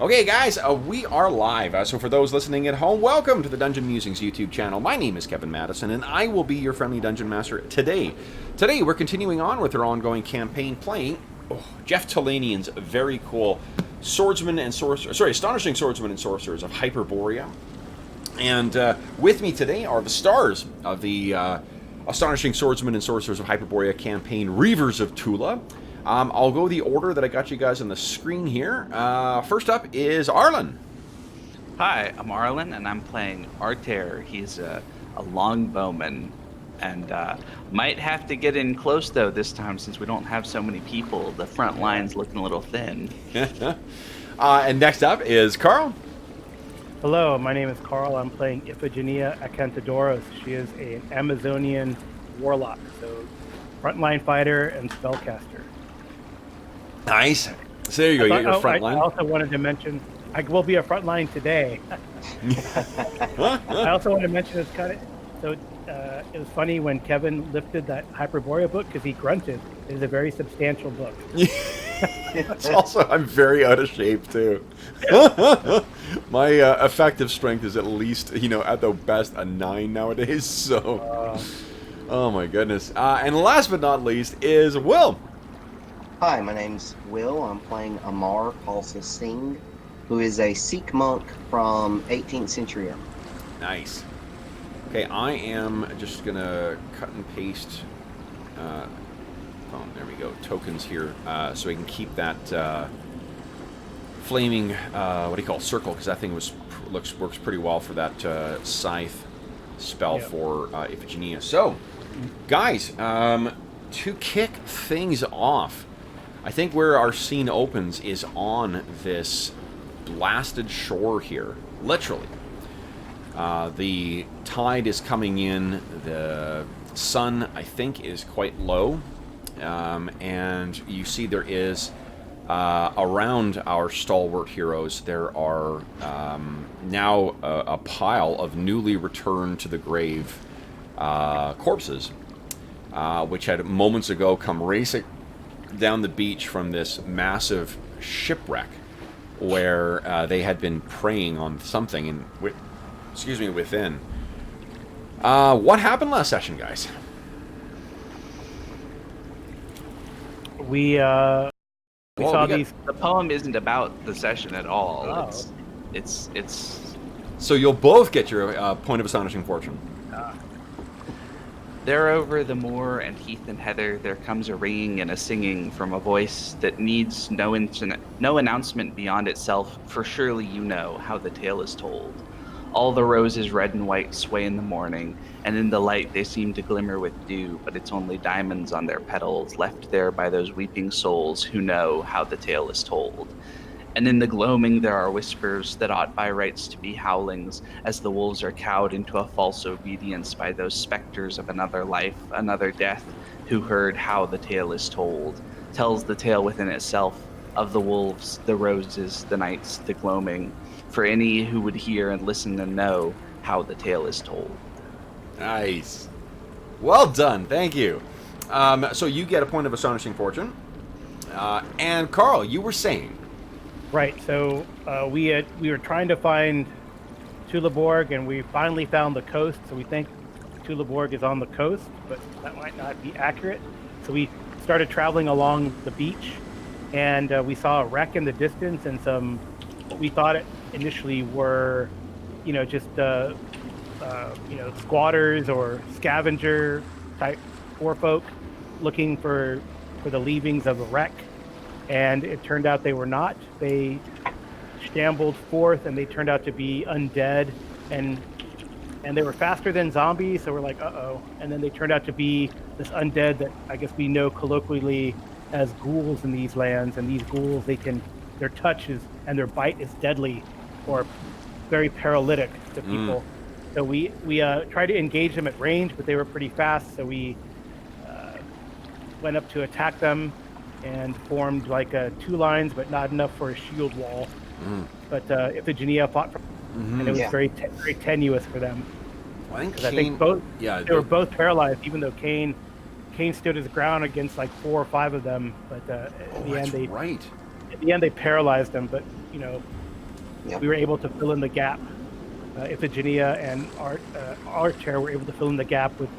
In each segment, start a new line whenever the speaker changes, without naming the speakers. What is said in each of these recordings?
Okay, guys, we are live. So for those listening at home, welcome to the Dungeon Musings YouTube channel. My name is Kevin Madison, and I will be your friendly Dungeon Master today. Today, we're continuing on with our ongoing campaign playing Jeff Tulanian's very cool Swordsmen and Sorcerers, Astonishing Swordsmen and Sorcerers of Hyperborea. And with me today are the stars of the Astonishing Swordsmen and Sorcerers of Hyperborea campaign, Reavers of Tula. I'll go the order that I got you guys on the screen here. First up is Arlen.
Hi, I'm Arlen, and I'm playing Arter. He's a longbowman, and might have to get in close, though, this time, since we don't have so many people. The front line's looking a little thin.
And next up is Carl.
Hello, my name is Carl. I'm playing Iphigenia Acantadoros. She is an Amazonian warlock, so frontline fighter and spellcaster.
Nice. So there you go, you get your front line.
I also wanted to mention, I will be a frontline today. I also want to mention it's kind of, so it was funny when Kevin lifted that Hyperborea book because he grunted. It is a very substantial book.
It's also, I'm very out of shape too. My effective strength is at least, at the best, a 9 nowadays. So, oh my goodness. And last but not least is Will.
Hi, my name's Will. I'm playing Amar Khalsa Singh, who is a Sikh monk from 18th century.
Nice. Okay, I am just going to cut and paste, there we go, tokens here, so we can keep that flaming, circle, because that thing works pretty well for that scythe spell for Iphigenia. So, guys, to kick things off, I think where our scene opens is on this blasted shore here, literally. The tide is coming in, the sun, I think, is quite low, and you see there is, around our stalwart heroes, there are now a pile of newly returned to the grave corpses, which had moments ago come racing down the beach from this massive shipwreck where they had been preying on something within. What happened last session, guys?
We saw these.
The poem isn't about the session at all.
Oh.
It's.
So you'll both get your point of astonishing fortune.
There over the moor and heath and heather, there comes a ringing and a singing from a voice that needs no announcement beyond itself, for surely you know how the tale is told. All the roses red and white sway in the morning, and in the light they seem to glimmer with dew, but it's only diamonds on their petals, left there by those weeping souls who know how the tale is told. And in the gloaming there are whispers that ought by rights to be howlings, as the wolves are cowed into a false obedience by those specters of another life, another death, who heard how the tale is told, tells the tale within itself, of the wolves, the roses, the nights, the gloaming, for any who would hear and listen and know how the tale is told.
Nice. Well done, thank you. So you get a point of astonishing fortune. And Carl, you were saying...
Right, so we were trying to find Tula Borg, and we finally found the coast, so we think Tula Borg is on the coast, but that might not be accurate. So we started traveling along the beach, and we saw a wreck in the distance and some, what we thought it initially were, just squatters or scavenger type poor folk looking for the leavings of a wreck. And it turned out they were not. They shambled forth, and they turned out to be undead, and they were faster than zombies, so we're like, uh-oh. And then they turned out to be this undead that I guess we know colloquially as ghouls in these lands, and these ghouls, their touch is, and their bite is deadly, or very paralytic to people. So we tried to engage them at range, but they were pretty fast, so we went up to attack them, and formed like 2 lines, but not enough for a shield wall. But Iphigenia fought for and it was very tenuous for them.
Well,
I think both they were both paralyzed, even though Cain stood his ground against like 4 or 5 of them. But in the end, they paralyzed them. But we were able to fill in the gap. Iphigenia and Archer were able to fill in the gap with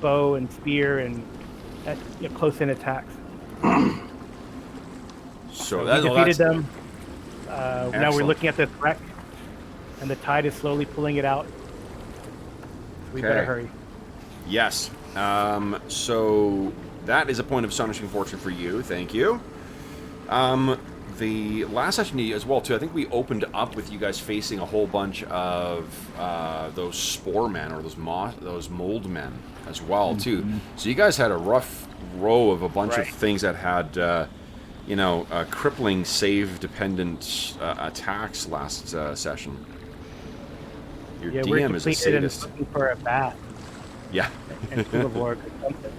bow and spear and close-in attacks.
So
We
that's
defeated them. Now we're looking at this wreck, and the tide is slowly pulling it out. We better
Okay.
hurry.
Yes. So that is a point of astonishing fortune for you. Thank you. The last session as well too. I think we opened up with you guys facing a whole bunch of those spore men or those mold men as well too. So you guys had a rough row of a bunch of things that had crippling save dependent attacks last session. Your
We're
DM is a
depleted and
sadist.
looking for a bath
Yeah.
and Borg or something.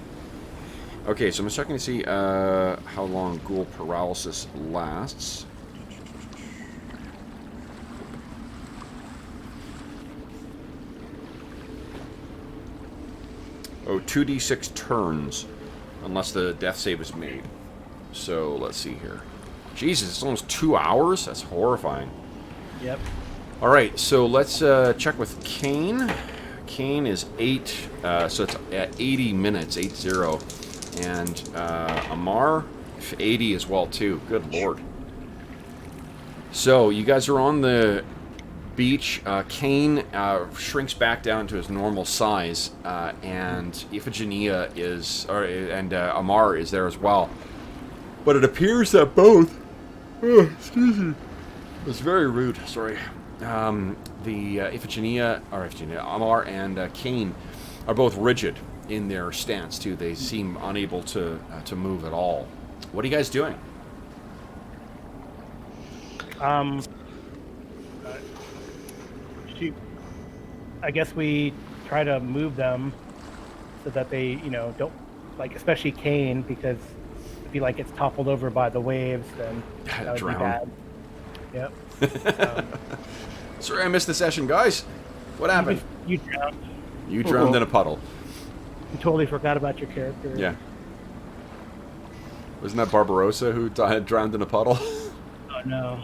Okay, so I'm just checking to see how long ghoul paralysis lasts. Oh, 2d6 turns, unless the death save is made. So, let's see here. Jesus, it's almost 2 hours? That's horrifying.
Yep.
Alright, so let's check with Kane. Kane is 8, so it's at 80 minutes, 80. And Amar, 80 as well, too. Good lord. So, you guys are on the beach. Kane shrinks back down to his normal size, and Iphigenia is, and Amar is there as well. But it appears that both... Oh, excuse me. It's very rude, sorry. The Iphigenia, Amar and Kane are both rigid in their stance too. They seem unable to move at all. What are you guys doing?
I guess we try to move them so that they, don't, like, especially Kane, because if he gets toppled over by the waves, then that would
Drown.
be bad. Yep.
Sorry, I missed the session, guys. What happened?
You drowned.
You drowned in a puddle.
You totally forgot about your character.
Yeah. Wasn't that Barbarossa who drowned in a puddle?
Oh no.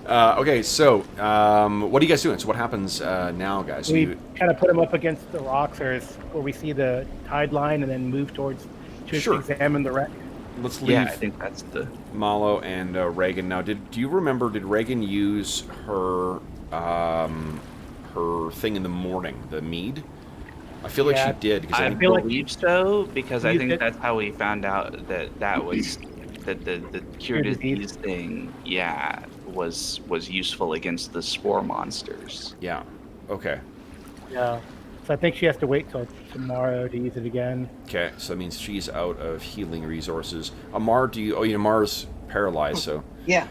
Okay, so what are you guys doing? So what happens now, guys?
We kind of put him up against the rocks, where we see the tide line, and then move towards to
Sure.
examine the wreck.
Let's leave.
Yeah, I think that's the...
Malo and Reagan. Now, do you remember? Did Reagan use her her thing in the morning, the mead? I feel like
Yeah,
she did. Because
I
feel like
believe so, because I
used
think
it.
that's how we found out that was that the cure disease thing, was useful against the spore monsters.
Yeah. Okay.
Yeah. So I think she has to wait till tomorrow to use it again.
Okay. So that means she's out of healing resources. Amar, Amar's paralyzed, so
Yeah.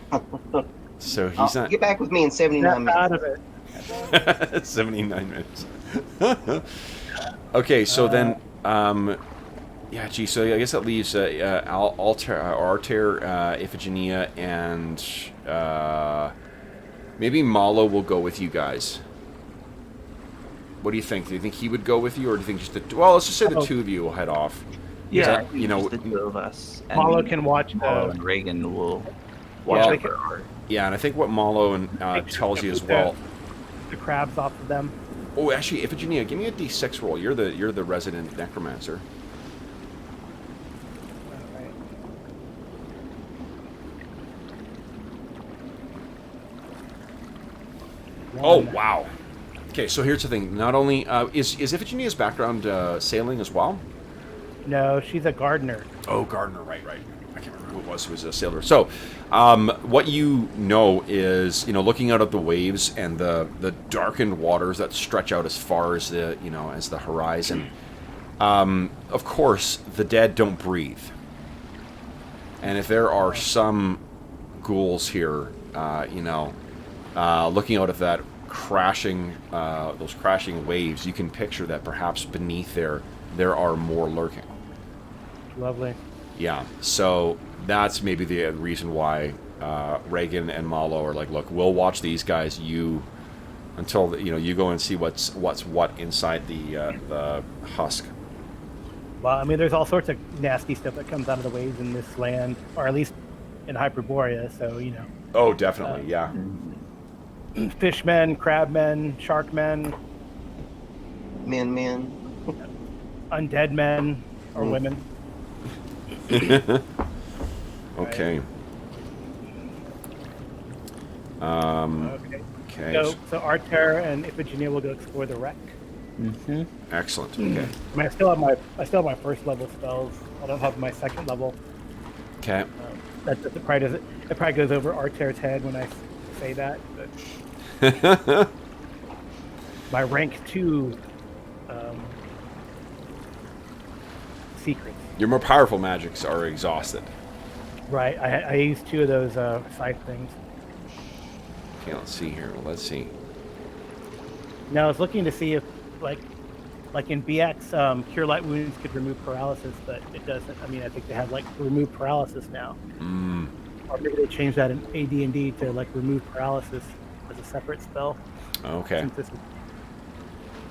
so he's not
Get back with me in 79
Snap
minutes.
out of it.
79 minutes. Okay, so then, yeah, gee, so I guess that leaves Arter, Iphigenia, and maybe Malo will go with you guys. What do you think? Do you think he would go with you, or do you think just the... Well, let's just say the two of you will head off.
Yeah,
that, you know,
the two of us. And
Malo can watch
Malo
the.
and Reagan will
Yeah,
watch
they
over our...
Yeah, and I think what Malo and tells you as well...
The crabs off of them.
Oh, actually, Iphigenia, give me a D6 roll. You're the resident necromancer.
Alright.
Oh,
One.
wow. Okay, so here's the thing. Not only... is Iphigenia's background sailing as well?
No, she's a gardener.
Oh, Gardner, right. I can't remember who it was. Who was a sailor. So, what you know is, looking out at the waves and the darkened waters that stretch out as far as the horizon. Of course, the dead don't breathe, and if there are some ghouls here, looking out at that those crashing waves, you can picture that perhaps beneath there are more lurking.
Lovely.
Yeah, so that's maybe the reason why Reagan and Malo are like, look, we'll watch these guys. Until you go and see what's what inside the husk.
Well, I mean, there's all sorts of nasty stuff that comes out of the waves in this land, or at least in Hyperborea. So
Oh, definitely, yeah.
Fishmen, crabmen, sharkmen,
Men.
undead men, or women.
Okay.
Okay.
Okay.
So Arter and Iphigenia will go explore the wreck.
Excellent. Okay.
I mean, I still have my first level spells. I don't have my second level.
Okay.
It probably goes over Arter's head when I say that. But my rank 2 secrets.
Your more powerful magics are exhausted.
Right. I used 2 of those scythe things.
Okay, let's see here. Let's see.
Now I was looking to see if, like in BX, Cure Light Wounds could remove paralysis, but it doesn't. I mean, I think they have like remove paralysis now. Or maybe they changed that in AD&D to like remove paralysis as a separate spell.
Okay.
Since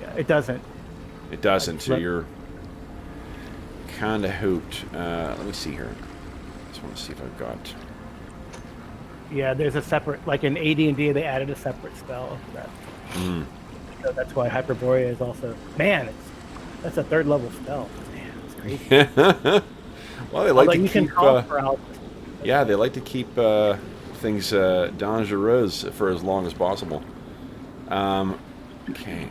yeah, it doesn't.
It doesn't. So you're kind of hooped. Let me see here. Just want to see if I've got.
Yeah, there's a separate, like in AD&D, they added a separate spell. So that's why Hyperborea is also. Man, that's a 3rd level spell. Man, it's crazy.
Well, they like to
you
keep.
Can call paralysis.
Yeah, they like to keep things dangerous for as long as possible. Okay.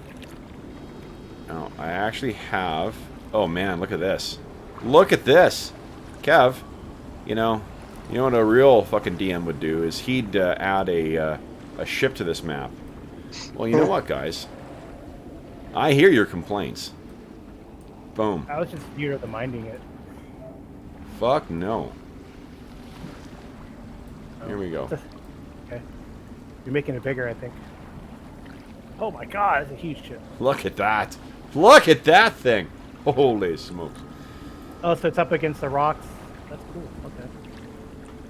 Now, I actually have... Oh, man, look at this. Look at this! Kev, you know what a real fucking DM would do is he'd add a ship to this map. Well, you know what, guys? I hear your complaints. Boom.
I was just scared of the minding it.
Fuck no. Here we go.
Okay. You're making it bigger, I think. Oh my god, it's a huge ship.
Look at that. Look at that thing. Holy smokes.
Oh, so it's up against the rocks. That's cool. Okay.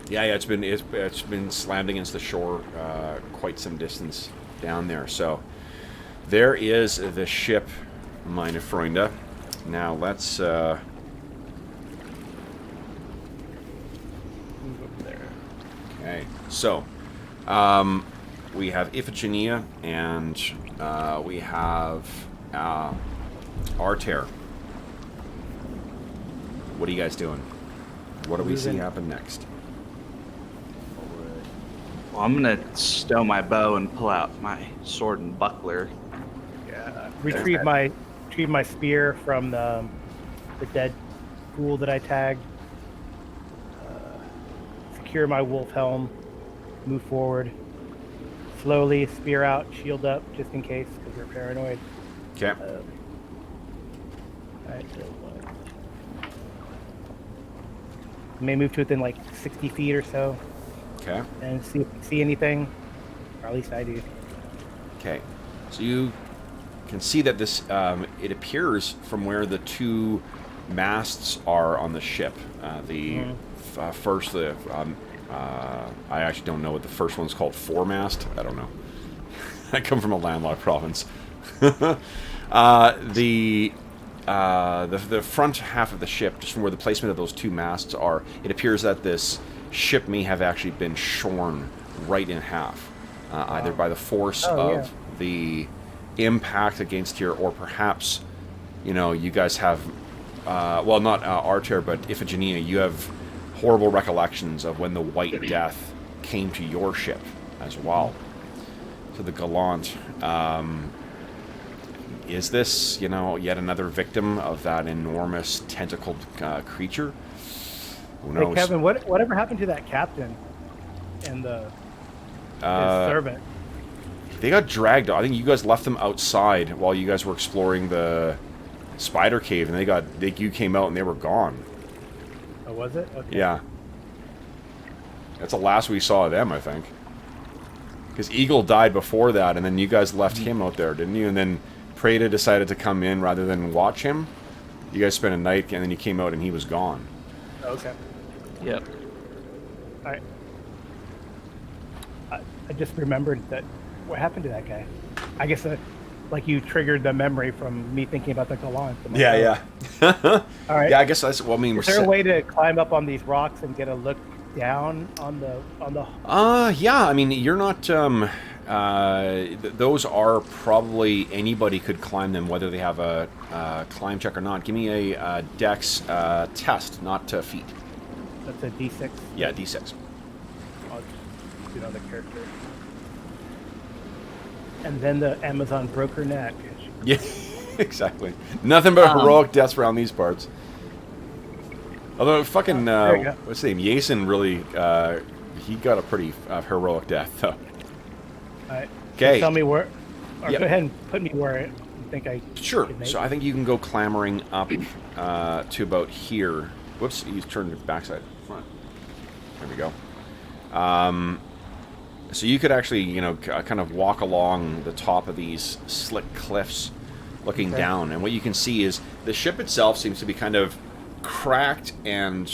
Yeah, it's been slammed against the shore quite some distance down there. So there is the ship, meine Freunde. Now let's
Move over there.
okay. So we have Iphigenia and we have Arter. What are you guys doing? What do we see happen next?
Well, I'm gonna stow my bow and pull out my sword and buckler.
Yeah. Retrieve my spear from the dead pool that I tagged. Secure my wolf helm. Move forward. Slowly, spear out, shield up, just in case, because we're paranoid.
Okay.
Alright, so may move to within like 60 feet or so,
Okay.
and see if we see anything. Or at least I do.
Okay. So you can see that this it appears from where the 2 masts are on the ship. First, I actually don't know what the first one's called. Foremast? I don't know. I come from a landlocked province. The front half of the ship, just from where the placement of those 2 masts are, it appears that this ship may have actually been shorn right in half, either by the force of the impact against here, or perhaps, you guys have, well, not Arter, but Iphigenia, you have horrible recollections of when the White Death came to your ship as well. To the Gallant. Is this, yet another victim of that enormous tentacled creature? Who knows?
Hey Kevin, whatever happened to that captain and his servant?
They got dragged. I think you guys left them outside while you guys were exploring the spider cave, and you came out and they were gone.
Oh, was it? Okay.
Yeah. That's the last we saw of them, I think. Because Eagle died before that, and then you guys left him out there, didn't you? And then Prada decided to come in rather than watch him. You guys spent a night, and then you came out and he was gone.
Okay.
Yep.
All right. I just remembered that. What happened to that guy? I guess like you triggered the memory from me thinking about the Gallant.
Yeah.
All right.
Yeah, I guess that's. Well, I mean,
is there a way to climb up on these rocks and get a look down on the
Yeah. I mean, you're not. Those are probably anybody could climb them, whether they have a climb check or not. Give me a Dex test, not feet.
That's a D6.
Yeah, D6.
I'll just do another character. And then the Amazon broke her neck.
Yeah, exactly. Nothing but heroic deaths around these parts. Although fucking what's his name? Yason really he got a pretty heroic death though.
Alright.
Okay.
Tell me where. Or
Yep.
Go ahead and put me where you think I.
Sure.
could make
So
it.
I think you can go clambering up to about here. Whoops, he's turned the backside. Front. There we go. So you could actually, kind of walk along the top of these slick cliffs, looking
Okay.
down, and what you can see is the ship itself seems to be kind of cracked and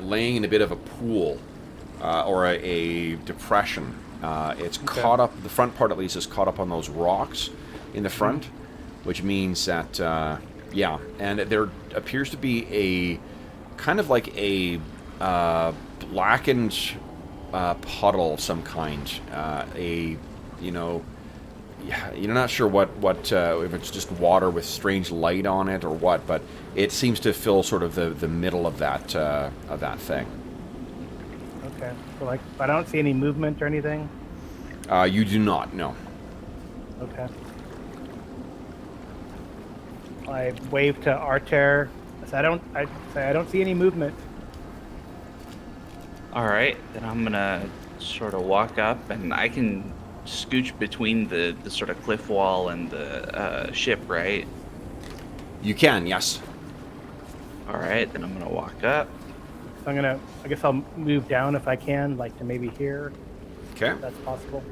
laying in a bit of a pool or a depression. It's caught up. The front part, at least, is caught up on those rocks in the front, which means that and there appears to be a kind of like a blackened puddle of some kind. You're not sure what if it's just water with strange light on it or what, but it seems to fill sort of the middle of that thing.
Okay. So like, I don't see any movement or anything.
You do not, no.
Okay. I wave to Arter. I don't see any movement.
All right, then I'm gonna sort of walk up, and I can scooch between the sort of cliff wall and the ship, right?
You can, yes.
All right, then I'm gonna walk up.
So I guess I'll move down if I can, like to maybe here,
Okay.
if that's possible,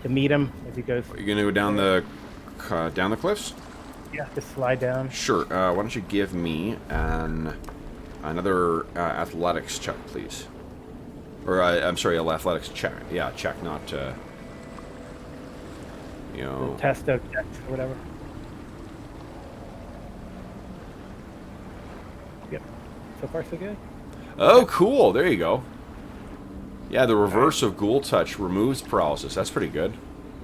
to meet him as he goes.
You're gonna go down the cliffs?
Yeah, just slide down.
Sure. Why don't you give me another athletics check, please? Or I'm sorry, athletics check. Yeah, check, not
Test of Dex or whatever. Yep. So far, so good.
Oh, cool. There you go. Yeah, the reverse of Ghoul Touch removes paralysis. That's pretty good.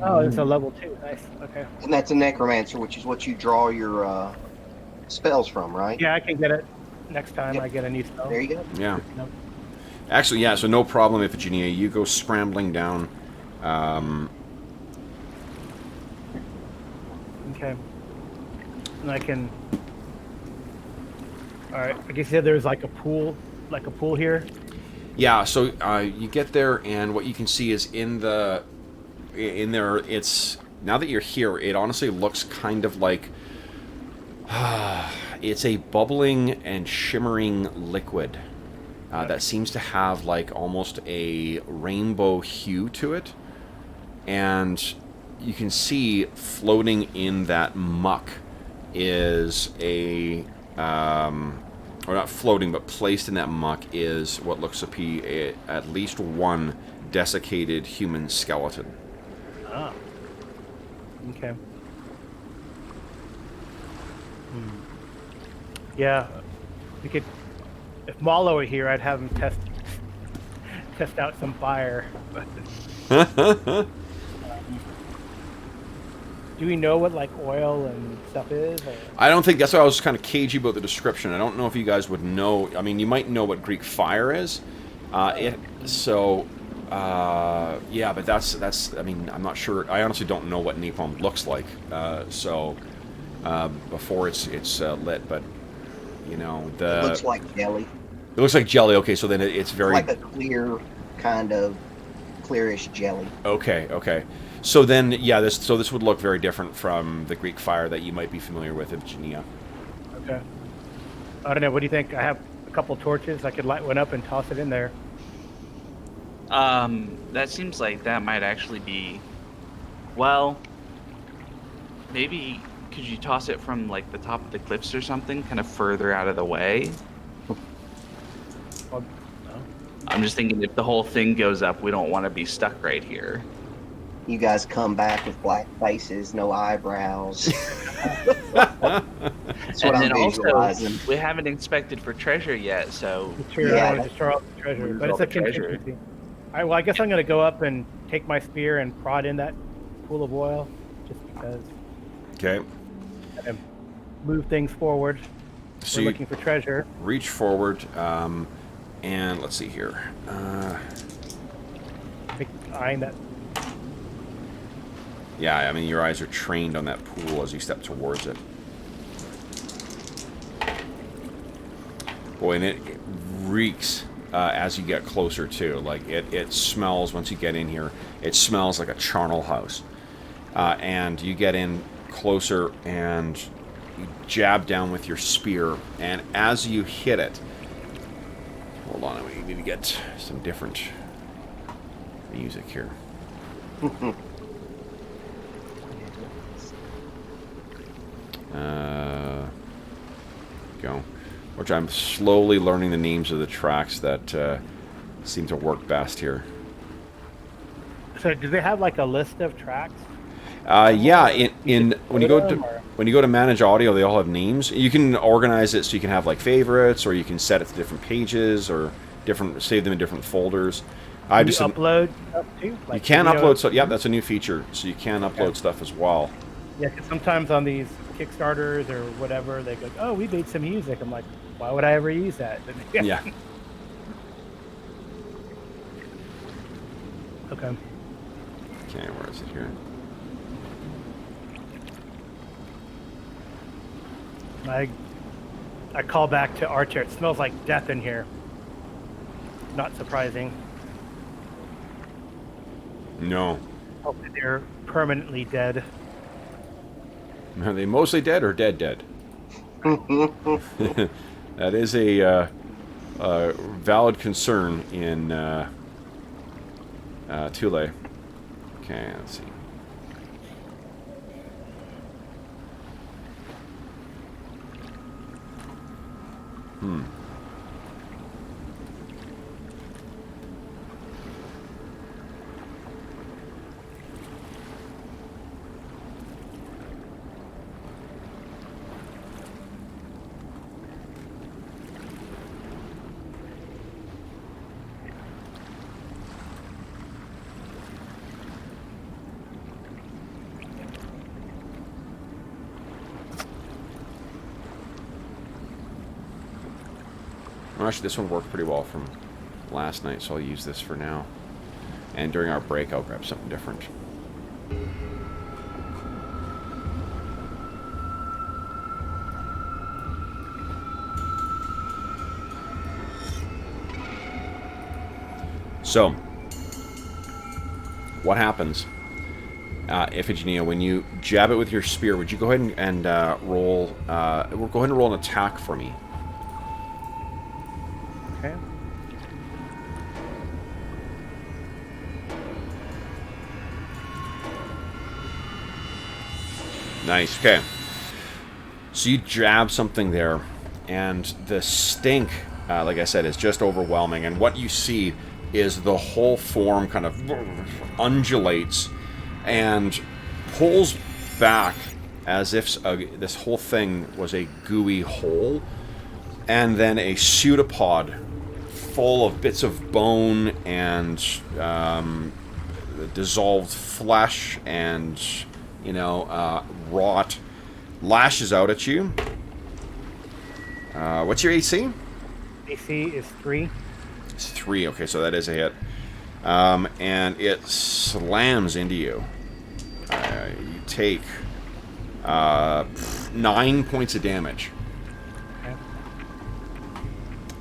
Oh, it's a level 2. Nice. Okay.
And that's a necromancer, which is what you draw your spells from, right?
Yeah, I can get it next time
Yep.
I get a new spell.
There you go.
Yeah.
Yep.
Actually, yeah, so no problem, Iphigenia. You go scrambling down.
Okay. And I can. All right. I guess you said there's like a pool here.
Yeah, so you get there, and what you can see is in there, it's... Now that you're here, it honestly looks kind of like... it's a bubbling and shimmering liquid that seems to have like almost a rainbow hue to it. And you can see floating in that muck is a... or not floating, but placed in that muck is what looks to be at least one desiccated human skeleton.
Ah. Okay. Yeah, we could. If Malo were here, I'd have him test out some fire. Do we know what like oil and stuff is? Or?
I don't think that's why I was kind of cagey about the description. I don't know if you guys would know. I mean, you might know what Greek fire is. Yeah, but that's. I mean, I'm not sure. I honestly don't know what napalm looks like. Before it's lit, but
It looks like jelly.
It looks like jelly. Okay, so then it's very
Like a clear, kind of clearish jelly.
Okay. So then, yeah, this would look very different from the Greek fire that you might be familiar with of Genea.
Okay. I don't know. What do you think? I have a couple torches. I could light one up and toss it in there.
That seems like that might actually be... Well, maybe could you toss it from like the top of the cliffs or something, kind of further out of the way?
Well, no.
I'm just thinking if the whole thing goes up, we don't want to be stuck right here.
You guys come back with black faces, no eyebrows. That's what
And
I'm
then also,
visualizing.
we haven't inspected for treasure yet, so
Sure,
Yeah,
I want to
that-
destroy all the treasure,
lose
but
all
it's a
the treasure.
contingency. All right, well, I guess I'm going to go up and take my spear and prod in that pool of oil, just because.
Okay.
And move things forward.
So
We're
you
looking for treasure.
reach forward, and let's see here.
Eyeing that.
Yeah, I mean, your eyes are trained on that pool as you step towards it. Boy, and it reeks as you get closer, too. Like, it smells, once you get in here, it smells like a charnel house. And you get in closer and you jab down with your spear, and as you hit it... Hold on, we need to get some different music here. Go. Which I'm slowly learning the names of the tracks that seem to work best here.
So, do they have like a list of tracks?
Yeah, when you go to
or-
when you go to manage audio, they all have names. You can organize it so you can have like favorites, or you can set it to different pages, or save them in different folders.
Can you upload stuff too?
You
Like
can
video?
upload stuff. Yeah, that's a new feature. So you can upload stuff as well.
Yeah, because sometimes on these Kickstarters or whatever, they go, "Oh, we made some music." I'm like, "Why would I ever use that?"
Yeah.
Okay.
Okay, where is it here?
I call back to Archer. It smells like death in here. Not surprising.
No.
Hopefully they're permanently dead.
Are they mostly dead or dead? That is a valid concern in Thule. Okay, let's see. Well, actually, this one worked pretty well from last night, so I'll use this for now. And during our break, I'll grab something different. So, what happens, Iphigenia, when you jab it with your spear? Would you go ahead and roll? Go ahead and roll an attack for me.
Okay.
Nice. Okay. So you jab something there, and the stink, like I said, is just overwhelming. And what you see is the whole form kind of undulates and pulls back as if this whole thing was a gooey hole, and then a pseudopod full of bits of bone and dissolved flesh and, rot lashes out at you. What's your AC?
AC is 3.
It's 3. Okay, so that is a hit. And it slams into you. You take 9 points of damage.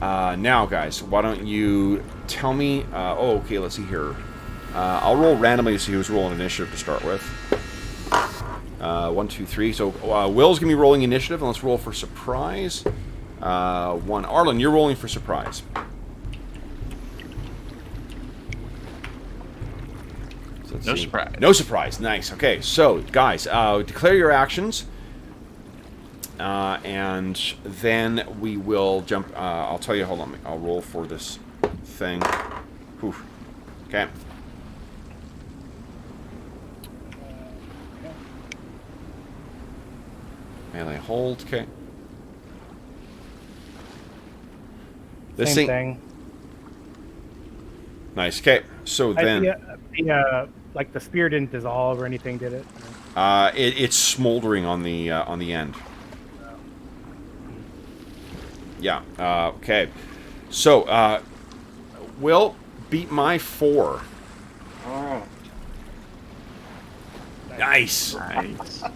Now, guys, why don't you tell me... okay, let's see here. I'll roll randomly to see who's rolling initiative to start with. 1, 2, 3. So Will's going to be rolling initiative, and let's roll for surprise. 1. Arlen, you're rolling for surprise. So let's
No
see.
surprise.
No surprise. Nice. Okay, so, guys, declare your actions. And then we will jump... I'll tell you, hold on. I'll roll for this thing. Whew. Okay. Melee hold. Okay. This
Same
thing.
thing.
Nice. Okay. So then,
Like the spear didn't dissolve or anything, did it?
it's smoldering on the end. Yeah. Okay. So, Will, beat my 4.
All right.
Nice.
Nice.
Okay.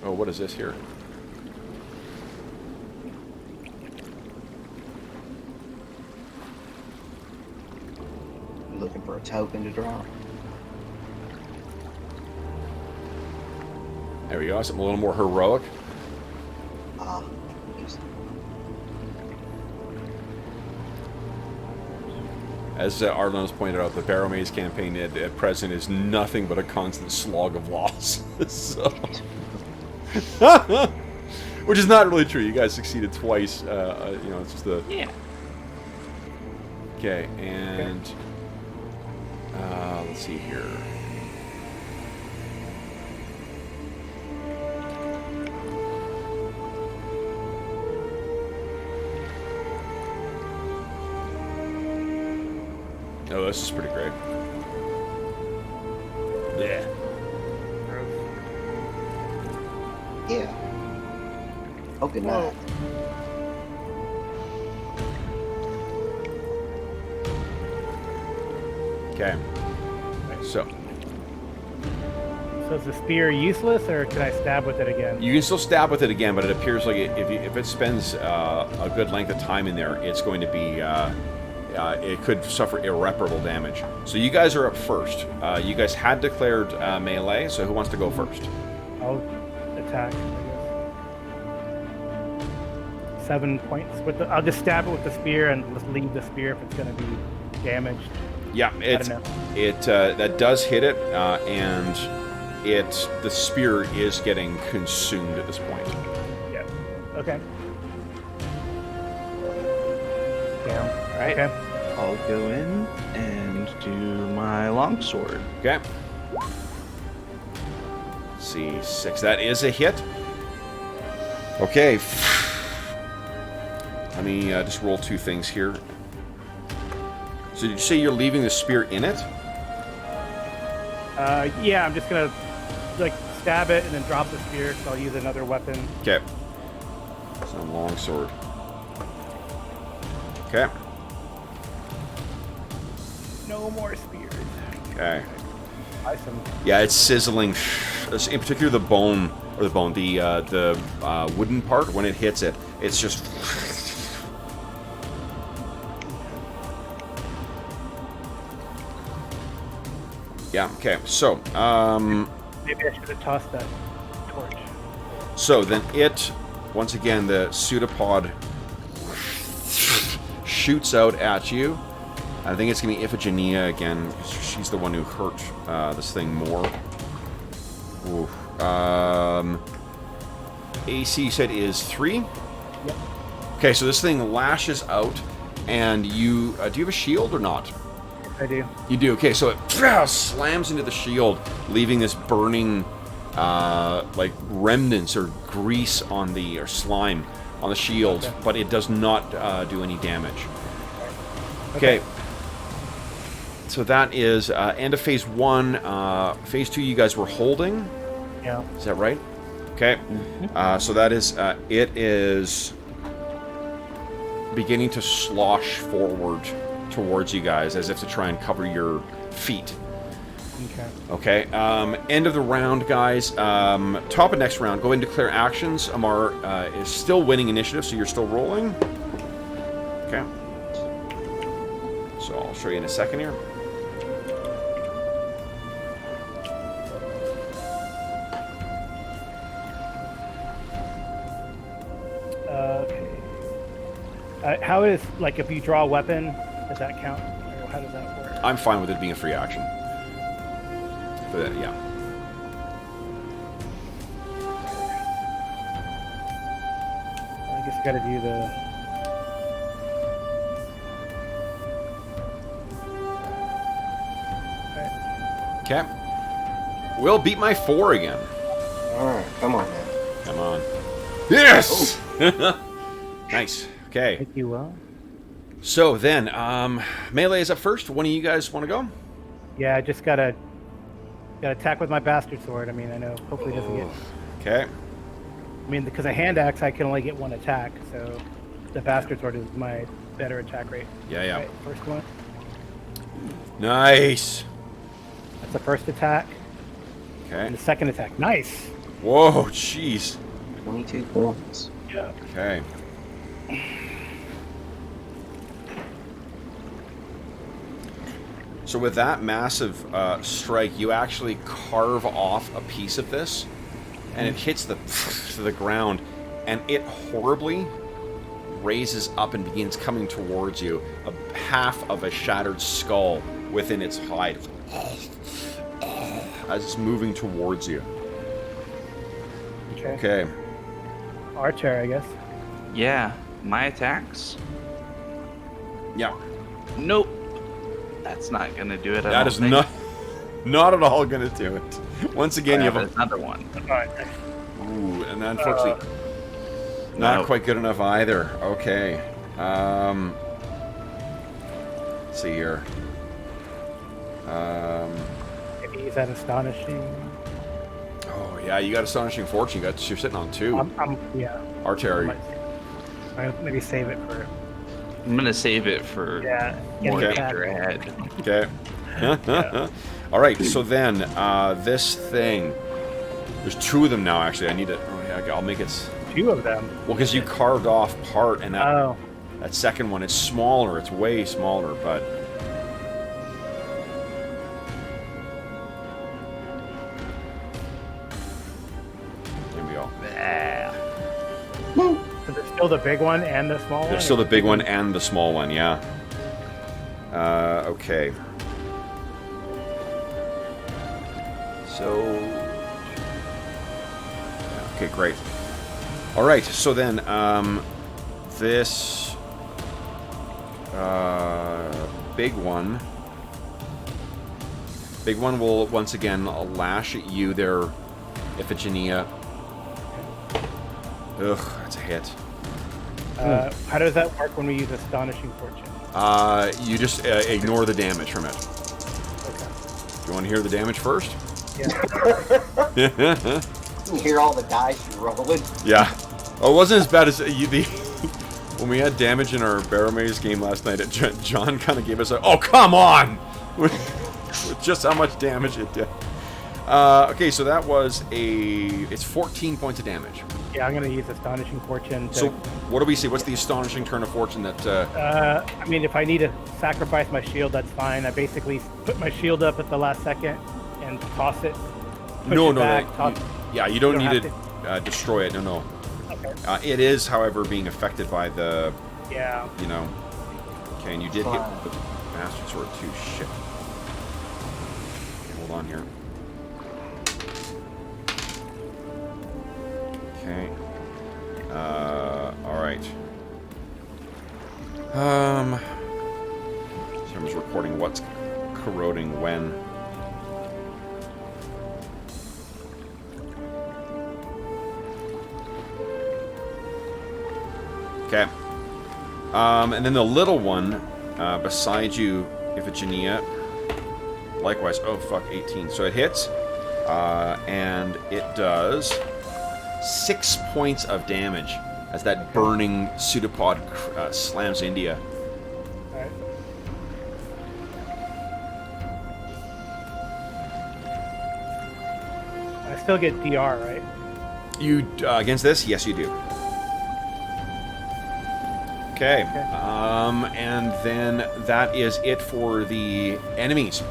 Oh, what is this here?
Looking for a token to drop.
There we go. Something a little more heroic.
Just
As Arlen has pointed out, the Barrow Maze campaign at present is nothing but a constant slog of loss. So, which is not really true. You guys succeeded twice. You know, it's just the
Yeah.
okay. And let's see here. Oh, this is pretty great. Yeah.
yeah. Oh, good night.
Okay. So
So is the spear useless, or can I stab with it again?
you can still stab with it again, but it appears like if it spends a good length of time in there, it's going to be it could suffer irreparable damage. So you guys are up first. You guys had declared melee, so who wants to go first?
I'll attack, I guess. 7 points. I'll just stab it with the spear and just leave the spear if it's going to be damaged.
Yeah, that does hit it, and the spear is getting consumed at this point.
Yeah. Okay. Damn.
All right.
Okay.
I'll go in and do my longsword.
Okay. Let's see, 6. That is a hit. Okay. Let me just roll 2 things here. So did you say you're leaving the spear in it?
Yeah, I'm just gonna like stab it and then drop the spear. So I'll use another weapon.
Okay. So longsword. Okay.
No more spears.
Okay.
Awesome.
Yeah, it's sizzling. In particular, the wooden part. When it hits it, it's just. Yeah. Okay. So,
Maybe I should have tossed that torch.
so then once again, the pseudopod shoots out at you. I think it's gonna be Iphigenia again. She's the one who hurt this thing more. Oof. AC you said is 3.
Yep.
Okay, so this thing lashes out, and you do you have a shield or not?
I do.
You do. Okay, so it slams into the shield, leaving this burning, like remnants or grease or slime on the shield,
Okay.
but it does not do any damage. Okay. So that is end of phase 1. Phase 2, you guys were holding.
Yeah.
Is that right? Okay. So that is it is beginning to slosh forward towards you guys as if to try and cover your feet.
Okay.
Okay. End of the round, guys. Top of next round. Go ahead and declare actions. Amar is still winning initiative, so you're still rolling. Okay. So I'll show you in a second here.
Okay. How is, like, if you draw a weapon, does that count? Or how does that work?
I'm fine with it being a free action. For that, yeah.
I guess I gotta do the...
Okay. Will beat my 4 again.
Alright, come on now.
Come on. Yes! Nice. Okay.
Thank you, Will.
So then, melee is up first. One of you guys want to go?
Yeah, I just gotta attack with my bastard sword. I mean, I know. Hopefully, it doesn't get.
Okay.
I mean, because a hand axe, I can only get one attack, so the bastard sword is my better attack rate.
Yeah, yeah.
Right, first one.
Nice.
That's the first attack.
Okay.
And the second attack. Nice.
Whoa, jeez.
22 points.
Yeah.
Okay. So with that massive strike, you actually carve off a piece of this, and it hits the ground, and it horribly raises up and begins coming towards you, half of a shattered skull within its hide, as it's moving towards you. Okay.
Archer, I guess.
Yeah, my attacks.
Yeah.
Nope. That's not gonna do it.
That is not at all gonna do it. Once again, you have
another one.
Ooh, and unfortunately, not quite good enough either. Okay. Let's see here.
Maybe is that astonishing?
Oh yeah, you got Astonishing Fortune. You're sitting on 2.
Yeah.
Artillery.
Maybe save it for.
I'm gonna save it for more
Okay.
danger ahead.
Okay. All right. So then, this thing. There's 2 of them now. Actually, I need to. Oh yeah, I'll make it.
2 of them.
Well, because you carved off part, and that
Oh.
that second one, it's smaller. It's way smaller, but. There we go.
So there's still the big one and the small one?
There's still the big one and the small one, yeah. Okay. So... Okay, great. Alright, so then, this... big one... Big one will, once again, lash at you there, Iphigenia. Ugh, that's a hit.
How does that work when we use Astonishing Fortune?
You just ignore the damage from it.
Okay.
You want to hear the damage first?
Yeah.
You hear all the dice you're rolling.
Yeah. Oh, it wasn't as bad as when we had damage in our Barrow Maze game last night. John kind of gave us a, oh, come on! With just how much damage it did. Okay, so that was it's 14 points of damage.
Yeah, I'm going to use Astonishing Fortune to...
So, what do we see? What's the astonishing turn of fortune that...
I mean, if I need to sacrifice my shield, that's fine. I basically put my shield up at the last second and toss it.
You don't need to destroy it. No.
Okay.
It is, however, being affected by the...
Yeah.
You know... Okay, and you did hit the bastard sword too. Shit. Okay, hold on here. Okay. Alright. So I'm just recording what's corroding when. Okay. And then the little one, beside you, Iphigenia, likewise, oh fuck, 18. So it hits, and it does 6 points of damage as that burning pseudopod slams into you.
Alright. I still get DR, right?
You against this? Yes, you do. Okay. And then that is it for the enemies.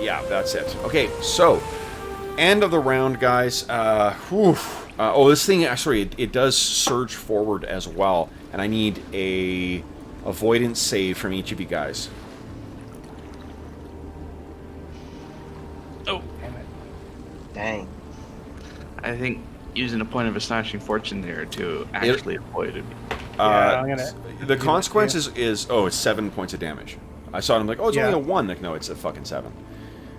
Yeah, that's it. Okay, so end of the round, guys. This thing actually it does surge forward as well, and I need a avoidance save from each of you guys.
Oh,
Damn it.
Dang.
I think using a point of astonishing fortune there to actually avoid it.
I'm gonna
The consequence is it's 7 points of damage. I saw it. I'm like, oh, it's
Yeah.
only a 1. Like, no, it's a fucking 7.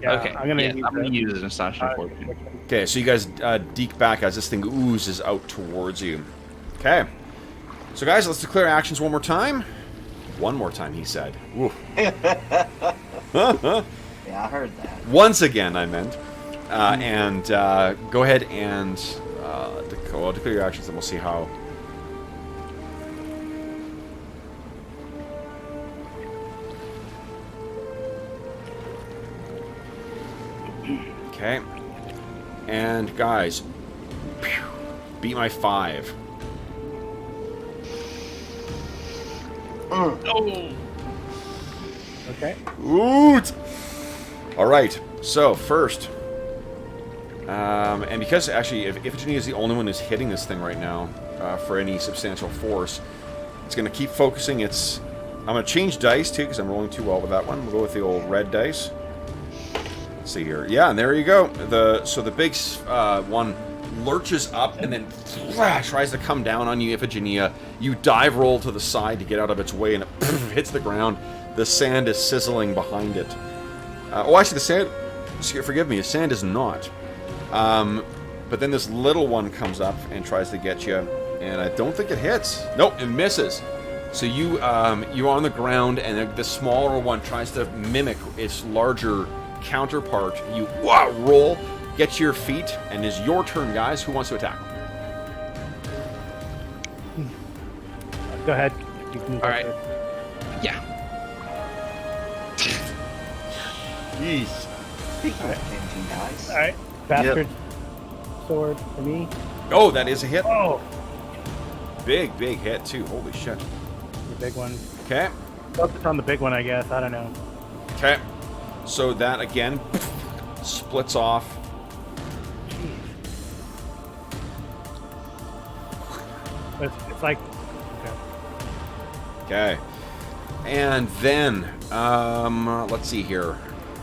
Yeah,
Okay.
I'm gonna
use an astonishing fortune.
Okay, so you guys deke back as this thing oozes out towards you. Okay. So, guys, let's declare actions one more time. One more time, he said. Ooh.
Yeah, I heard that.
Once again, I meant. And go ahead and declare your actions, and we'll see how. Okay. And guys, beat my 5.
Oh.
Okay.
Oot! All right. So first, and because actually, if Iphigenia is the only one who's hitting this thing right now for any substantial force, it's going to keep focusing. I'm going to change dice too because I'm rolling too well with that one. We'll go with the old red dice. Let's see here. Yeah, and there you go. So the big one lurches up and then tries to come down on you, Iphigenia. You dive roll to the side to get out of its way, and it hits the ground. The sand is sizzling behind it. Actually, the sand... Forgive me, the sand is not. But then this little one comes up and tries to get you, and I don't think it hits. Nope, it misses. So you're on the ground, and the smaller one tries to mimic its larger counterpart. You roll, get to your feet, and it's your turn, guys. Who wants to attack?
Go ahead. You can go
All right.
first.
Yeah.
Jeez.
Speaking of changing dice.
All right. Bastard sword for me.
Oh, that is a hit.
Oh,
Big hit, too. Holy shit.
the big one.
Okay.
Focus on the big one, I guess. I don't know.
Okay. So that, again, splits off.
Jeez. It's like... Okay.
Okay. And then, let's see here.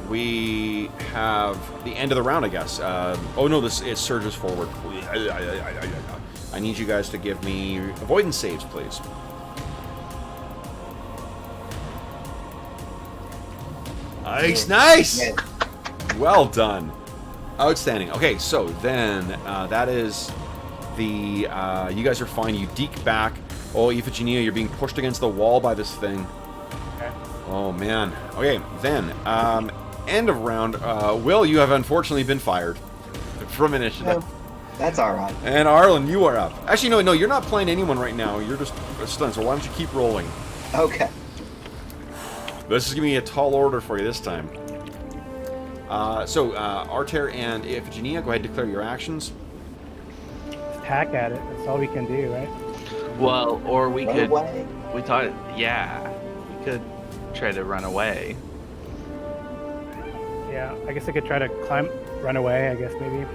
We have the end of the round, I guess. Oh no, it surges forward. I need you guys to give me avoidance saves, please. Nice!
Yeah.
Well done. Outstanding. Okay, so then that is the... you guys are fine. You deke back. Oh, Iphigenia, you're being pushed against the wall by this thing.
Okay.
Oh, man. Okay, then, end of round. Will, you have unfortunately been fired from initiative.
No, that's all right.
And Arlen, you are up. Actually, no, you're not playing anyone right now. You're just stunned, so why don't you keep rolling?
Okay.
This is going to be a tall order for you this time. So, Arter and Iphigenia, go ahead and declare your actions.
Just hack at it. That's all we can do, right?
Well, or we
Run
could.
away.
We thought, yeah, we could try to run away.
Yeah, I guess I could try to run away, I guess, maybe.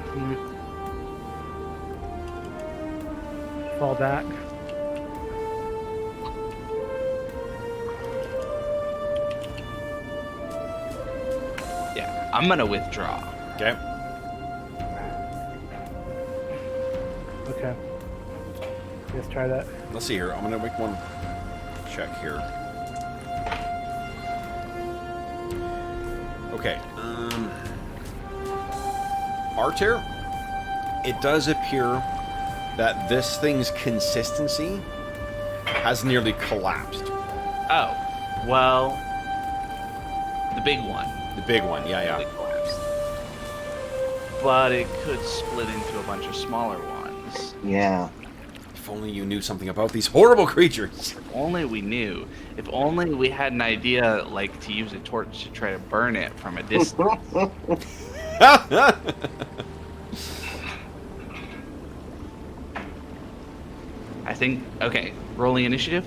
Fall back.
Yeah, I'm gonna withdraw.
Okay.
Okay. Let's try that.
Let's see here. I'm going to make one check here. Okay. Arter, it does appear that this thing's consistency has nearly collapsed.
Oh, well, the big one.
The big one, yeah.
It collapsed. But it could split into a bunch of smaller ones.
Yeah.
If only you knew something about these horrible creatures.
If only we knew. If only we had an idea, like, to use a torch to try to burn it from a distance. I think, okay, rolling initiative?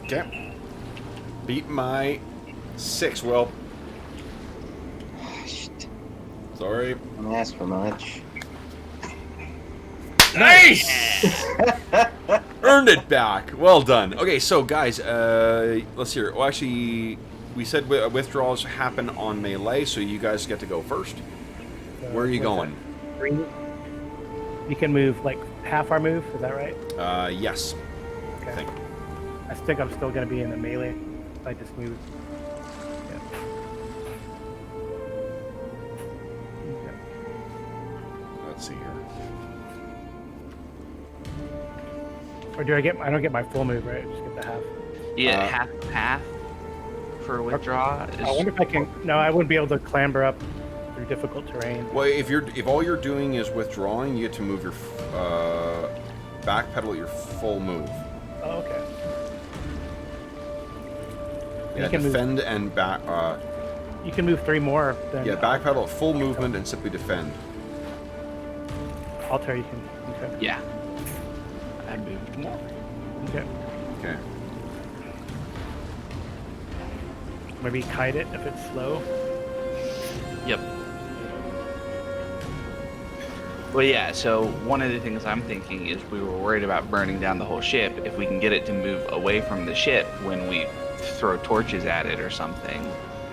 Okay. Beat my 6, Will.
Shit.
Sorry.
Don't ask for much.
Nice! Earned it back. Well done. Okay, so guys, let's hear. Well, actually, we said withdrawals happen on melee, so you guys get to go first. Where are you going?
You can move like half our move. Is that right?
Yes.
Okay.
I think.
I think I'm still gonna be in the melee. I just moved.
let's see here.
Or do I get? I don't get my full move, right? I just get the half.
Yeah, half path for withdraw.
I wonder if I can. No, I wouldn't be able to clamber up through difficult terrain.
Well, if all you're doing is withdrawing, you get to move your backpedal at your full move.
Oh, okay.
Yeah,
You can
defend and back.
You can move 3 more. Than,
Yeah, backpedal at full movement and simply defend.
Alter, you can. Okay.
Yeah. I moved more.
Okay.
Okay.
Maybe kite it if it's slow.
Yep. Well, yeah, so one of the things I'm thinking is we were worried about burning down the whole ship. If we can get it to move away from the ship when we throw torches at it or something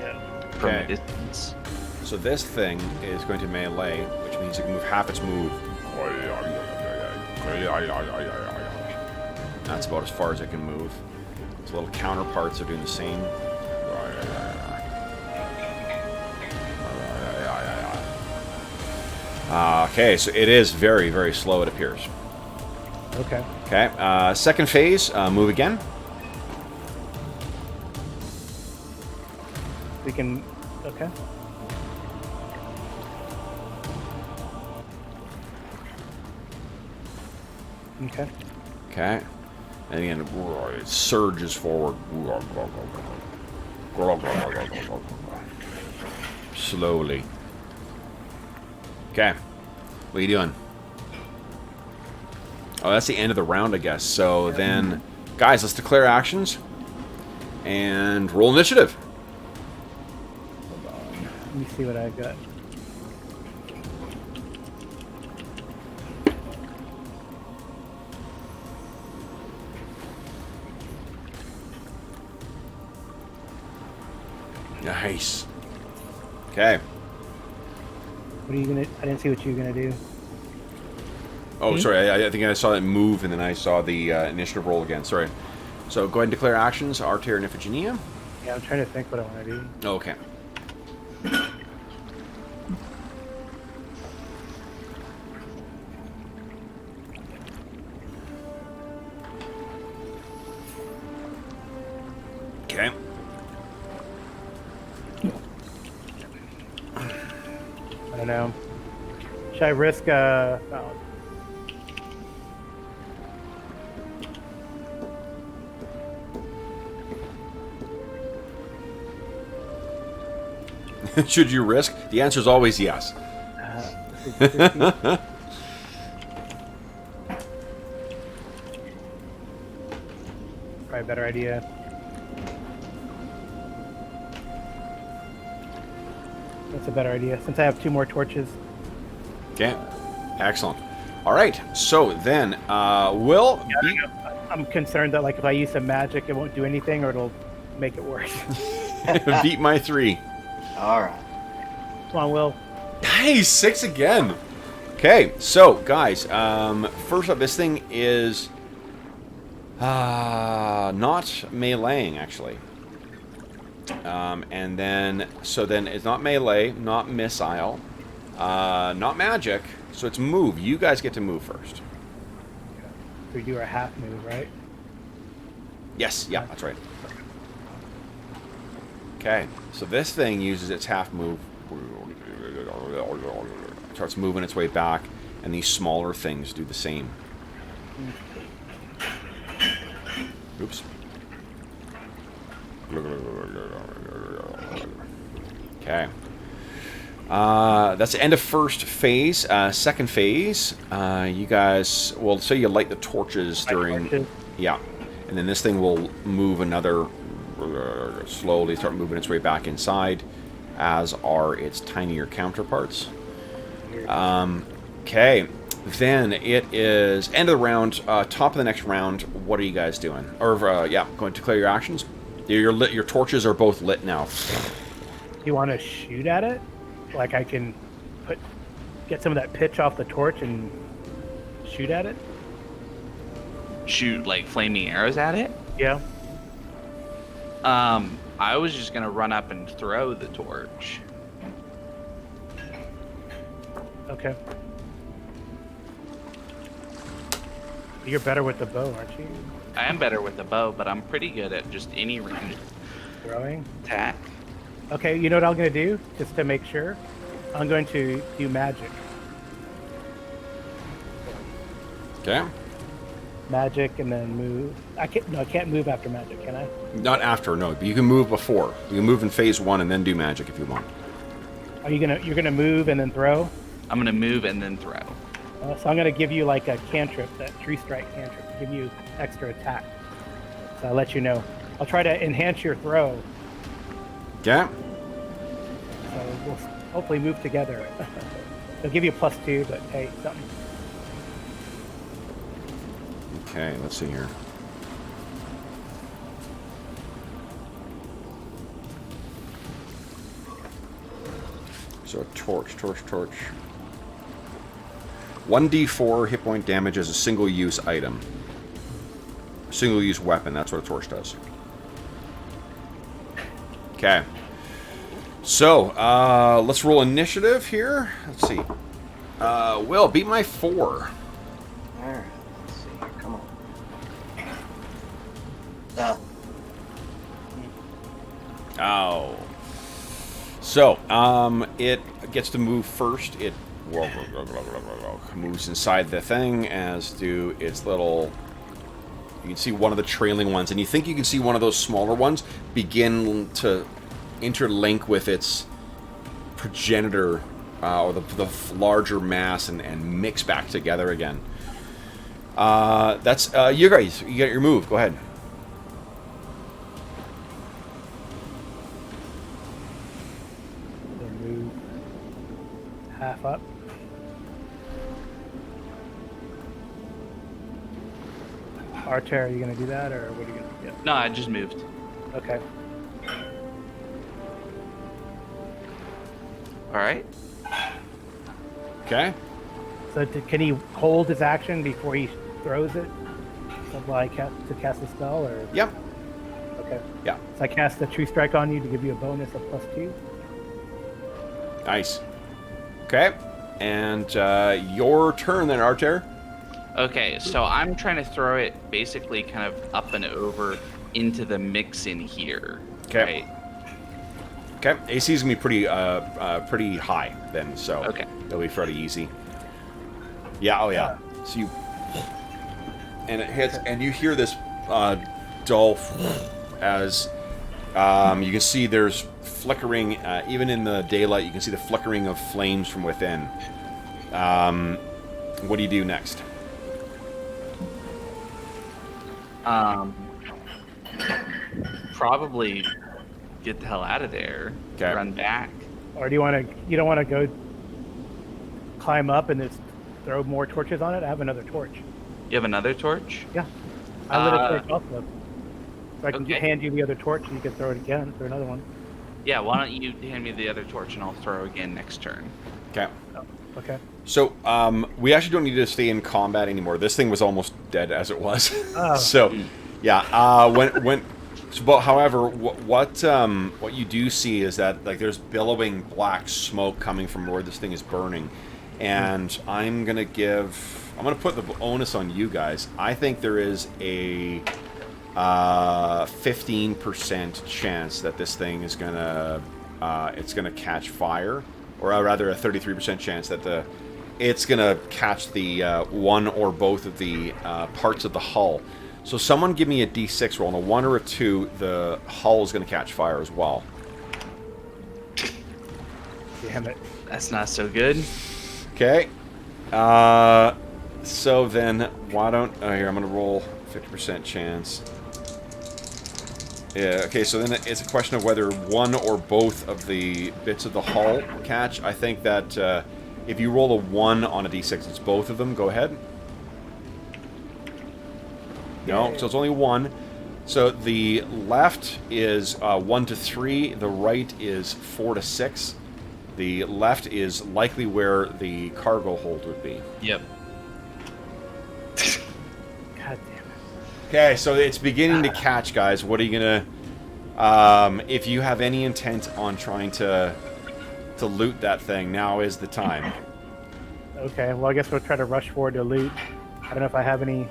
Yeah.
from
Okay.
a distance.
So this thing is going to melee, which means it can move half its move. That's about as far as it can move. Its little counterparts are doing the same. Okay, so it is very, very slow, it appears.
Okay.
Okay, second phase, move again.
We can. Okay. Okay.
Okay. And again, it surges forward. Slowly. Okay. What are you doing? Oh, that's the end of the round, I guess. So then, guys, let's declare actions. And roll initiative.
Let me see what I've got.
Nice. Okay.
What are you gonna? I didn't see what you were gonna do.
Oh, sorry. I think I saw that move, and then I saw the initiative roll again. Sorry. So go ahead and declare actions. Arter and Iphigenia.
Yeah, I'm trying to think what I want to do.
Okay. Okay.
I don't know. Should I risk? Oh,
Should you risk? The answer is always yes.
this is risky. Probably a better idea. That's a better idea since I have 2 more torches.
Okay. Excellent. All right. So then, Will.
I'm concerned that like if I use some magic, it won't do anything, or it'll make it worse.
Beat my 3.
All right.
Come on, Will.
Nice, 6 again. Okay, so guys, first up, this thing is not meleeing actually, and then it's not melee, not missile, not magic. So it's move. You guys get to move first.
We do our half move, right?
Yes, yeah, that's right. Okay, so this thing uses its half move, starts moving its way back, and these smaller things do the same. Oops. Okay. That's the end of first phase. Second phase, you guys, well, say you light the torches during... Yeah, and then this thing will move another... slowly start moving its way back inside, as are its tinier counterparts. Okay, then it is end of the round, top of the next round. What are you guys doing? Or yeah, going to declare your actions. Your torches are both lit now.
Do you want to shoot at it? Like I can get some of that pitch off the torch and shoot at it?
Shoot like flaming arrows at it?
Yeah.
I was just gonna run up and throw the torch.
Okay. You're better with the bow, aren't you?
I am better with the bow, but I'm pretty good at just any range
Throwing.
attack.
Okay, you know what I'm going to do, just to make sure? I'm going to do magic.
Okay.
Magic and then move. I can't move after magic, can I?
Not after, no. But you can move before. You can move in phase 1 and then do magic if you want.
You're gonna move and then throw?
I'm gonna move and then throw.
So I'm gonna give you like a cantrip, that tree strike cantrip, to give you extra attack. So I'll let you know. I'll try to enhance your throw.
Okay.
So we'll hopefully move together. They'll give you a +2, but hey, something.
Okay, let's see here. So a torch. 1d4 hit point damage as a single-use item. Single-use weapon, that's what a torch does. Okay. So, let's roll initiative here. Let's see. Will, beat my 4.
Alright, let's see here. Come on.
Oh. So, it gets to move first. It moves inside the thing, as do its little... You can see one of the trailing ones, and you think you can see one of those smaller ones begin to interlink with its progenitor, or the larger mass, and mix back together again. That's you guys. You get your move. Go ahead.
Then move half up. Archer, are you gonna do that, or what are you gonna do?
No, I just moved.
Okay.
All right.
Okay.
So can he hold his action before he throws it? So to cast a spell, or?
Yep.
Okay.
Yeah.
So I cast the tree strike on you to give you a bonus of +2.
Nice. Okay. And your turn then, Archer.
Okay, so I'm trying to throw it basically kind of up and over into the mix in here.
Okay.
Right?
Okay. AC is gonna be pretty high then, so
Okay.
it'll be fairly easy. Yeah. Oh yeah. So you and it hits, and you hear this dull as you can see there's flickering even in the daylight. You can see the flickering of flames from within. What do you do next?
Probably get the hell out of there.
Okay.
Run back.
Or do you want to? You don't want to go climb up and just throw more torches on it? I have another torch.
You have another torch?
Yeah. I lit a torch also. So I can
okay.
hand you the other torch and you can throw it again. Throw another one.
Yeah, why don't you hand me the other torch and I'll throw again next turn.
Okay.
Oh, okay.
So we actually don't need to stay in combat anymore. This thing was almost dead as it was.
Oh.
So yeah. But however, what you do see is that like there's billowing black smoke coming from where this thing is burning, and I'm gonna put the onus on you guys. I think there is a 15% chance that this thing is gonna catch fire, or rather a 33% chance that it's gonna catch the one or both of the parts of the hull. So someone give me a d6 roll, and a 1 or a 2, the hull is going to catch fire as well.
Damn it.
That's not so good.
Okay. So then, why don't... Oh, here, I'm going to roll 50% chance. Yeah, okay, so then it's a question of whether one or both of the bits of the hull catch. I think that if you roll a 1 on a d6, it's both of them. Go ahead. No, so it's only 1. So the left is 1 to 3. The right is 4 to 6. The left is likely where the cargo hold would be.
Yep.
God damn it.
Okay, so it's beginning to catch, guys. What are you gonna... if you have any intent on trying to loot that thing, now is the time.
Okay, well I guess we'll try to rush forward to loot. I don't know if I have any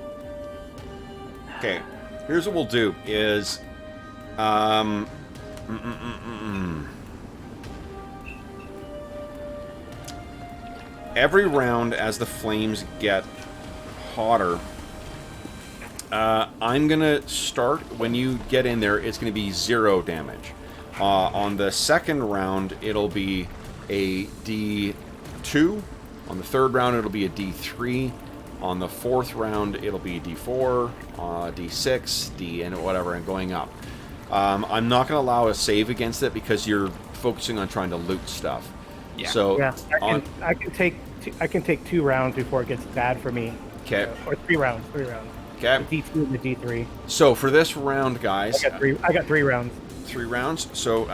Okay, here's what we'll do is, every round as the flames get hotter, I'm gonna start when you get in there. It's gonna be 0 damage. On the second round, it'll be a D2. On the third round, it'll be a D3. On the fourth round, it'll be D4, D6, D, and whatever, and going up. I'm not going to allow a save against it because you're focusing on trying to loot stuff.
Yeah.
So
Yeah, I can take 2 rounds before it gets bad for me.
Okay.
Or 3 rounds. 3 rounds.
Okay.
The D2 and the D3.
So for this round, guys,
I got 3 rounds.
3 rounds. So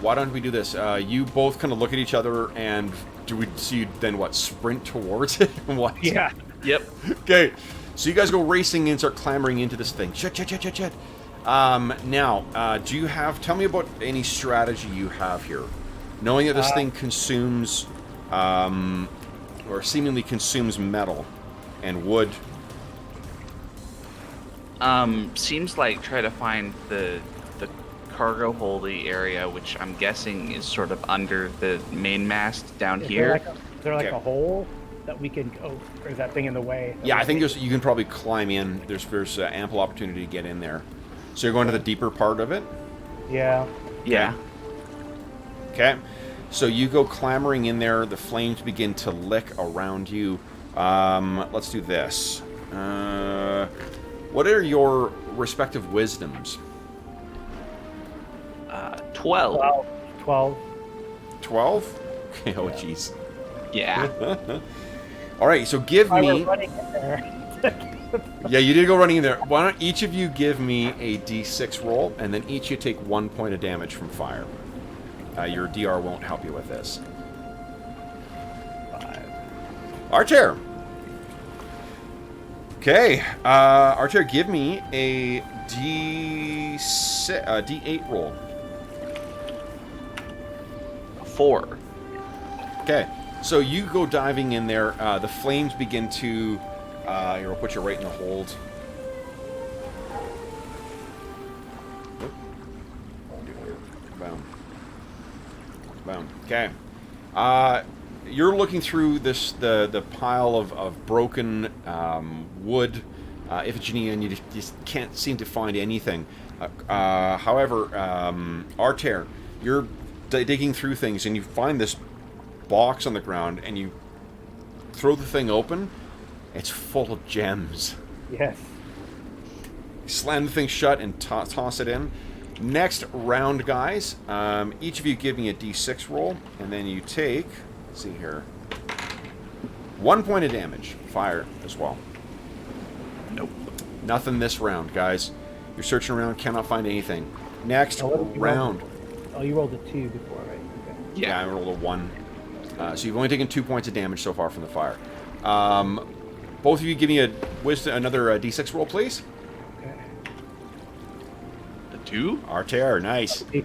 why don't we do this? You both kind of look at each other, and do we see then what sprint towards it? What?
Yeah.
Yep.
Okay, so you guys go racing and start clambering into this thing. Shit. Now, tell me about any strategy you have here. Knowing that this thing consumes, or seemingly consumes metal and wood.
Seems like try to find the cargo holdy area, which I'm guessing is sort of under the main mast down here.
Is there like a hole that we can go, or is that thing in the way?
Yeah, I think you can probably climb in. There's ample opportunity to get in there. So you're going to the deeper part of it?
Yeah.
Yeah.
Okay. So you go clambering in there. The flames begin to lick around you. Let's do this. What are your respective wisdoms?
12.
12.
12? Okay, oh jeez.
Yeah.
All right, so give
I
me...
was running in there.
Yeah, you did go running in there. Why don't each of you give me a d6 roll, and then each you take 1 point of damage from fire. Your DR won't help you with this. 5. Archer! Okay, Archer, give me a D8 roll.
4.
Okay, so you go diving in there. The flames begin to... here, we'll put you right in the hold. Boom. Boom. Okay. You're looking through the pile of broken wood, Iphigenia, and you just can't seem to find anything. However, Arter, you're digging through things, and you find this box on the ground, and you throw the thing open. It's full of gems.
Yes.
Slam the thing shut and toss it in. Next round, guys. Each of you give me a d6 roll, and then you take... Let's see here. 1 point of damage. Fire as well.
Nope.
Nothing this round, guys. You're searching around, cannot find anything. Next round.
Oh, you rolled a 2 before, right? Okay.
Yeah, I rolled a 1. So you've only taken 2 points of damage so far from the fire. Both of you give me another d6 roll, please.
Okay.
A 2?
Arter, nice.
D6.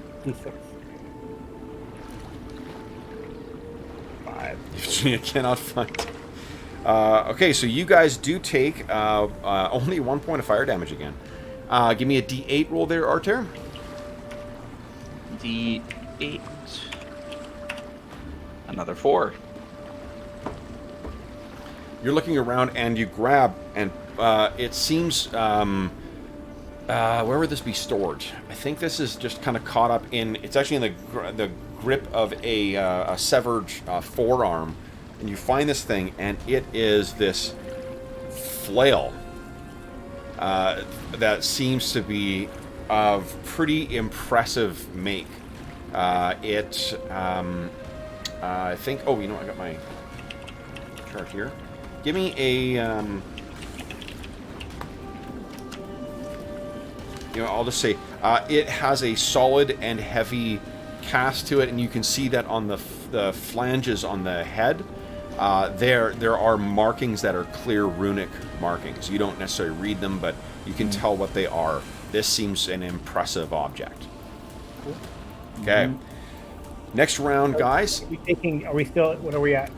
5.
You cannot find. Okay, so you guys do take only 1 point of fire damage again. Give me a d8 roll there, Arter.
D8. Another 4.
You're looking around and you grab, and it seems, where would this be stored? I think this is just kind of caught up in, it's actually in the grip of a severed forearm, and you find this thing, and it is this flail that seems to be of pretty impressive make. I think, oh, you know, I got my chart here. Give me a, I'll just say, it has a solid and heavy cast to it, and you can see that on the flanges on the head, there are markings that are clear runic markings. You don't necessarily read them, but you can tell what they are. This seems an impressive object. Okay. Next round, guys.
Are we still, what are we at?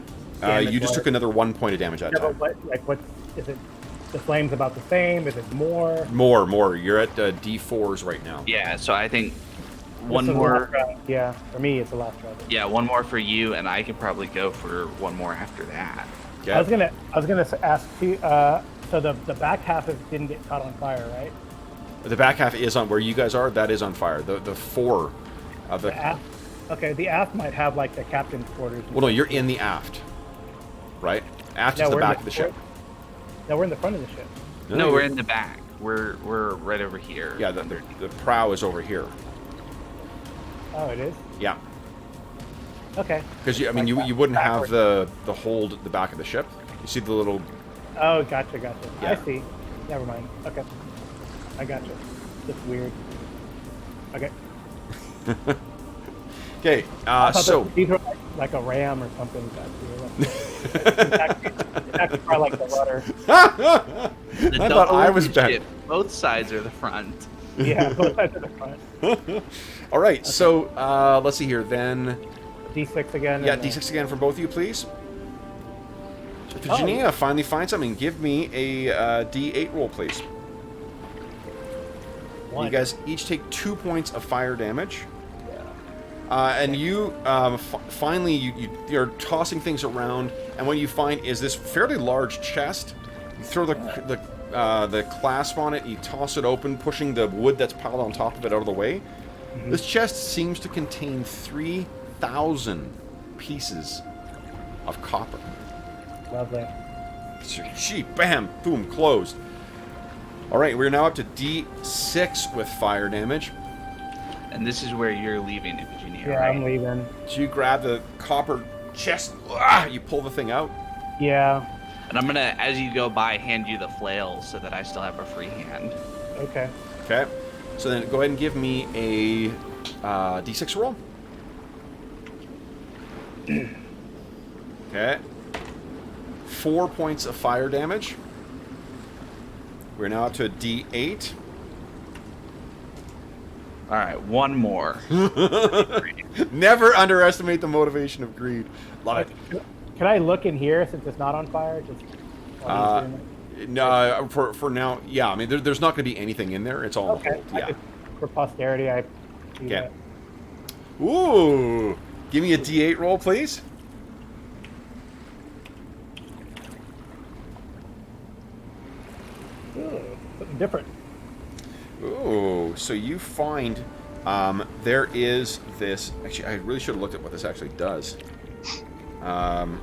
You just took another 1 point of damage that time.
What is it? the flames about the same? Is it more?
More. You're at D4s right now.
Yeah, so I think one
This is the
more.
last round. Yeah, for me, it's the last round.
Yeah, one more for you, and I could probably go for one more after that.
Okay.
I was gonna ask you. So the back half didn't get caught on fire, right?
The back half is on where you guys are. That is on fire. The four of the.
The aft. Okay, the aft might have like the captain's quarters.
Well, no, you're in the aft, right? Aft is the
we're
back of the ship.
No, we're in the front of the ship.
No, we're in the back. We're right over here.
Yeah, the prow is over here.
Oh, it is.
Yeah,
Okay.
because you wouldn't have the hold at the back of the ship. You see the little.
Oh, gotcha.
Yeah.
I see. Never mind. Okay. I gotcha. It's weird. Okay.
Okay,
I thought
so.
these were like a ram or something. It's actually probably like the rudder.
The
I thought I
double
was back.
ship, both sides are the front.
Yeah, both sides of the front.
All right, so let's see here. Then,
D6 again.
yeah,
and,
D6 again from both of you, please. So,
Oh.
Virginia, finally find something. Give me a D8 roll, please.
one.
You guys each take 2 points of fire damage.
Yeah.
And you finally you're tossing things around, and what you find is this fairly large chest. You throw the clasp on it, you toss it open, pushing the wood that's piled on top of it out of the way.
Mm-hmm.
This chest seems to contain 3,000 pieces of copper.
Lovely.
Gee, bam, boom, closed. All right, we're now up to D6 with fire damage.
And this is where you're leaving, Virginia,
Yeah,
right?
I'm leaving.
So you grab the copper chest, you pull the thing out.
Yeah.
And I'm gonna, as you go by, hand you the flail so that I still have a free hand.
Okay.
Okay. So then go ahead and give me a D6 roll. Okay. 4 points of fire damage. We're now up to a D8.
All right, one more.
Never underestimate the motivation of greed. Love it.
Can I look in here since it's not on fire? Just while he's doing it?
No, for now, yeah. I mean, there's not going to be anything in there. It's all
Okay.
hold. Yeah.
For posterity, I do
Okay.
that.
Ooh. Give me a D8 roll, please.
Ooh, something different.
Ooh, so you find there is this. Actually, I really should have looked at what this actually does. Well,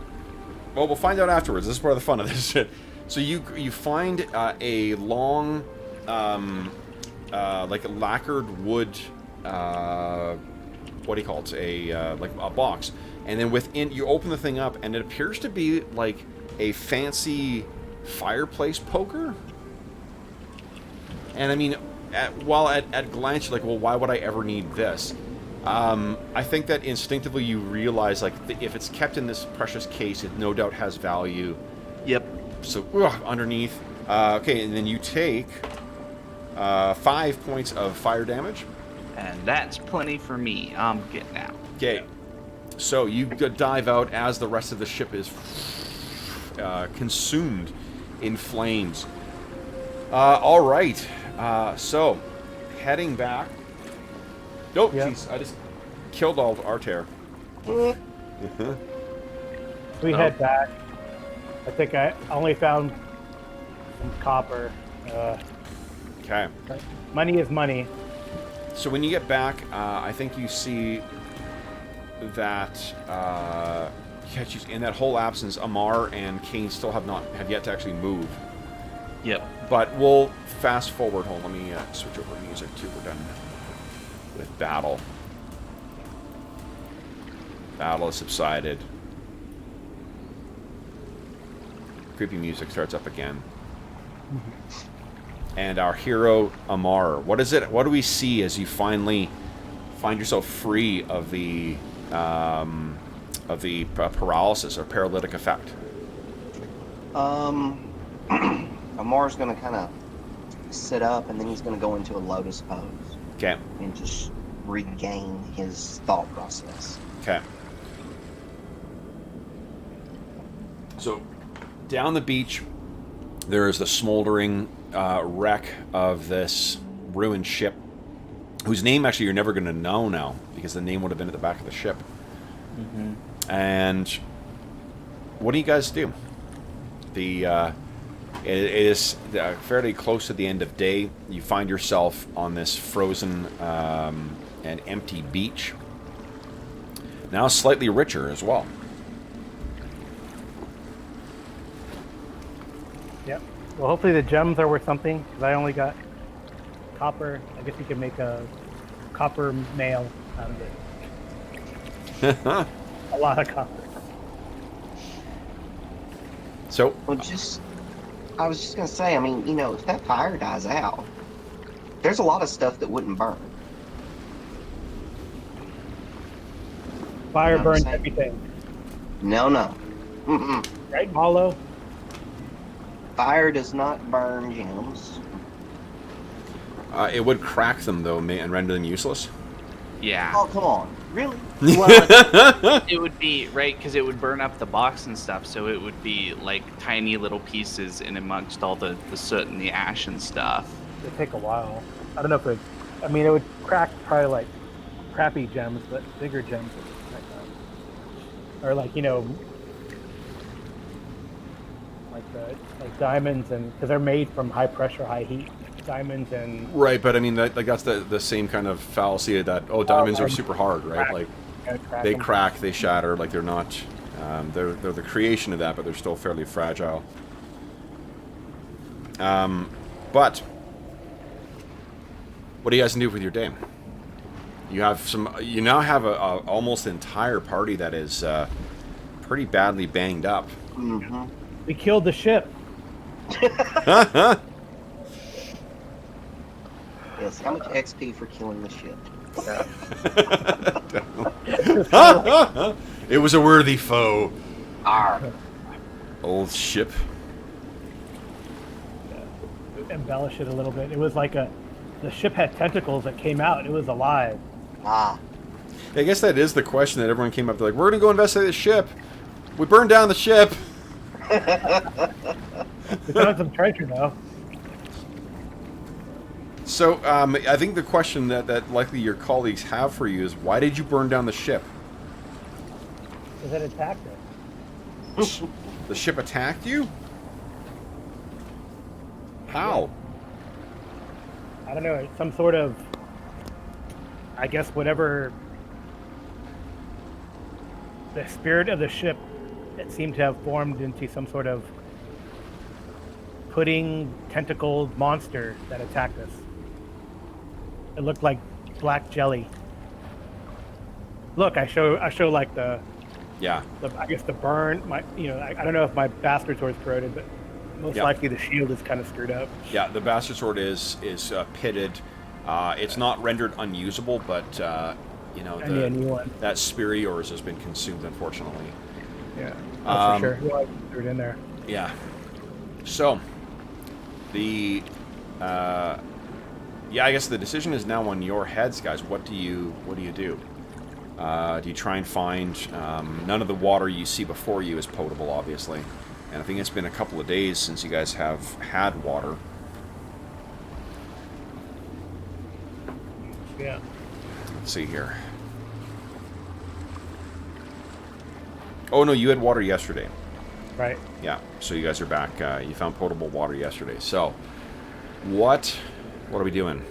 we'll find out afterwards. This is part of the fun of this shit. So you find a long, like a lacquered wood. What do you call it? Like a box, and then within you open the thing up, and it appears to be like a fancy fireplace poker. And I mean, at glance, you're like, well, why would I ever need this? I think that instinctively you realize, like, if it's kept in this precious case, it no doubt has value.
Yep.
So, underneath. Okay, and then you take 5 points of fire damage.
And that's plenty for me. I'm getting out.
Okay, so you dive out as the rest of the ship is consumed in flames. All right. So, heading back. Oh, jeez, I just killed all of Artair.
We head back. I think I only found some copper.
Okay.
Money is money.
So when you get back, I think you see that in that whole absence, Amar and Kane still have yet to actually move.
Yep.
But we'll fast forward. Hold on, let me switch over music too. We're done with battle. Battle has subsided. Creepy music starts up again. And our hero, Amar. What is it? What do we see as you finally find yourself free of the paralysis or paralytic effect?
Amar's going to kind of sit up, and then he's going to go into a lotus pose.
Okay.
And just regain his thought process.
Okay. So, down the beach, there is the smoldering wreck of this ruined ship, whose name actually you're never going to know now, because the name would have been at the back of the ship. And what do you guys do? It is fairly close to the end of day. You find yourself on this frozen and empty beach. Now slightly richer as well.
Yep. Well, hopefully the gems are worth something, because I only got copper. I guess you could make a copper mail out of it. A lot of copper.
So,
Well, I was just gonna say, I mean, you know, if that fire dies out, there's a lot of stuff that wouldn't burn.
Fire
You know what I'm
burns
saying?
everything.
No. Mm-mm.
Right, Hollow?
Fire does not burn gems.
it would crack them, though, and render them useless.
Yeah.
Oh, come on. Really?
Well, it would be, right, because it would burn up the box and stuff, so it would be like tiny little pieces in amongst all the soot and the ash and stuff.
It'd take a while. I don't know if it. I mean, it would crack probably like crappy gems, but bigger gems, or like, you know, like diamonds, and because they're made from high pressure, high heat. Diamonds and
Right, but I mean, that's the same kind of fallacy that, diamonds are super hard, right? Like, they crack, they shatter, like they're not, they're the creation of that, but they're still fairly fragile. But, what do you guys do with your day? You now have a almost entire party that is pretty badly banged up.
Mm-hmm.
We killed the ship.
Yes, how much XP for killing the ship?
It was a worthy foe.
Arr.
Old ship.
Embellish it a little bit. It was like the ship had tentacles that came out. It was alive.
Ah.
I guess that is the question that everyone came up to, like, we're gonna go investigate the ship. We burned down the ship.
We found some treasure though.
So, I think the question that likely your colleagues have for you is, why did you burn down the ship?
Because it attacked us.
The ship attacked you? How?
I don't know. Some sort of, I guess, whatever the spirit of the ship, it seemed to have formed into some sort of pudding tentacled monster that attacked us. It looked like black jelly. Look, I show like the I guess the burn. I don't know if my bastard sword's corroded, but most likely the shield is kind of screwed up.
Yeah, the bastard sword is pitted. It's not rendered unusable, but that spirit of yours has been consumed, unfortunately.
Yeah, for sure. Well, I threw it in there.
Yeah. So, I guess the decision is now on your heads, guys. What do you do? Do you try and find... none of the water you see before you is potable, obviously. And I think it's been a couple of days since you guys have had water.
Yeah.
Let's see here. Oh, no, you had water yesterday.
Right.
Yeah, so you guys are back. You found potable water yesterday. So, what are we doing?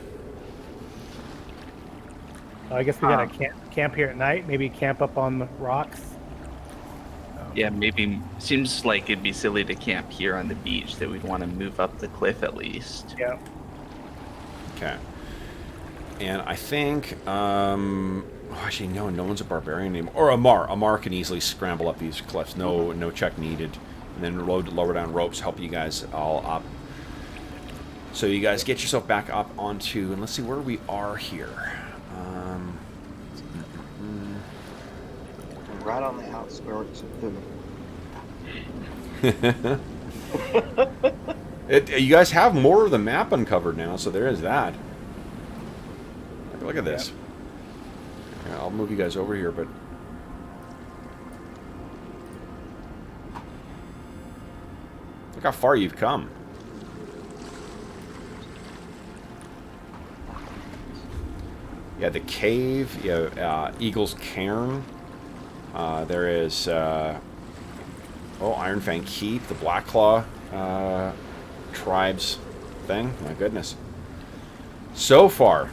I guess we gotta camp here at night. Maybe camp up on the rocks.
Yeah, maybe. Seems like it'd be silly to camp here on the beach. That we'd want to move up the cliff at least.
Yeah.
Okay. And I think, actually, no one's a barbarian anymore. Or Amar. Amar can easily scramble up these cliffs. No check needed. And then lower down ropes, help you guys all up. So you guys get yourself back up onto, and let's see where we are here.
Right on the outskirts of Thule.
You guys have more of the map uncovered now, so there is that. Look at this. Yeah, I'll move you guys over here, but... Look how far you've come. Yeah, the cave. Yeah, Eagle's Cairn. There is Iron Fang Keep, the Black Claw tribes thing. My goodness. So far.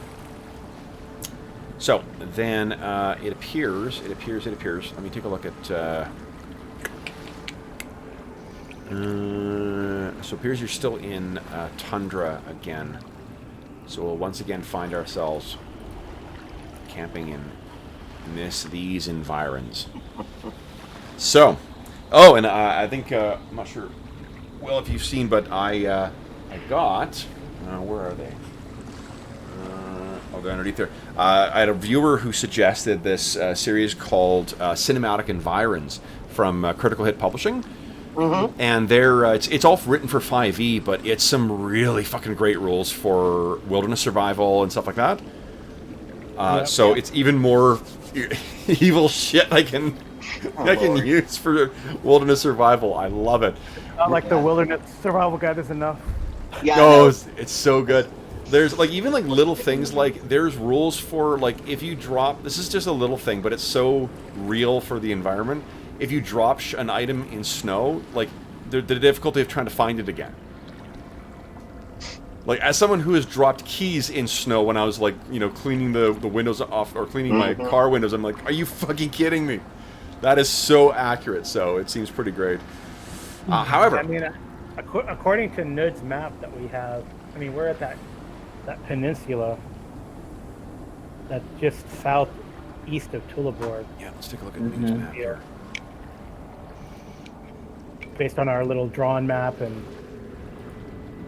So then it appears. Let me take a look at. So it appears you're still in tundra again. So we'll once again find ourselves camping in these environs. So, and I think I'm not sure. Well, if you've seen, but I got. Where are they? They're underneath there. I had a viewer who suggested this series called Cinematic Environs from Critical Hit Publishing.
Mm-hmm.
And it's all written for 5e, but it's some really fucking great rules for wilderness survival and stuff like that. So it's even more evil shit I can use for wilderness survival. I love it.
Not like the wilderness survival guide is enough.
Yeah.
No, it's so good. There's even little things there's rules for if you drop. This is just a little thing, but it's so real for the environment. If you drop an item in snow, the difficulty of trying to find it again. As someone who has dropped keys in snow when I was cleaning the windows off or cleaning my car windows, I'm like, are you fucking kidding me? That is so accurate. So it seems pretty great. However,
I mean, according to Nud's map that we have, I mean, we're at that peninsula that's just southeast of Tula Borg.
Yeah, let's take a look at Nud's map here.
Based on our little drawn map and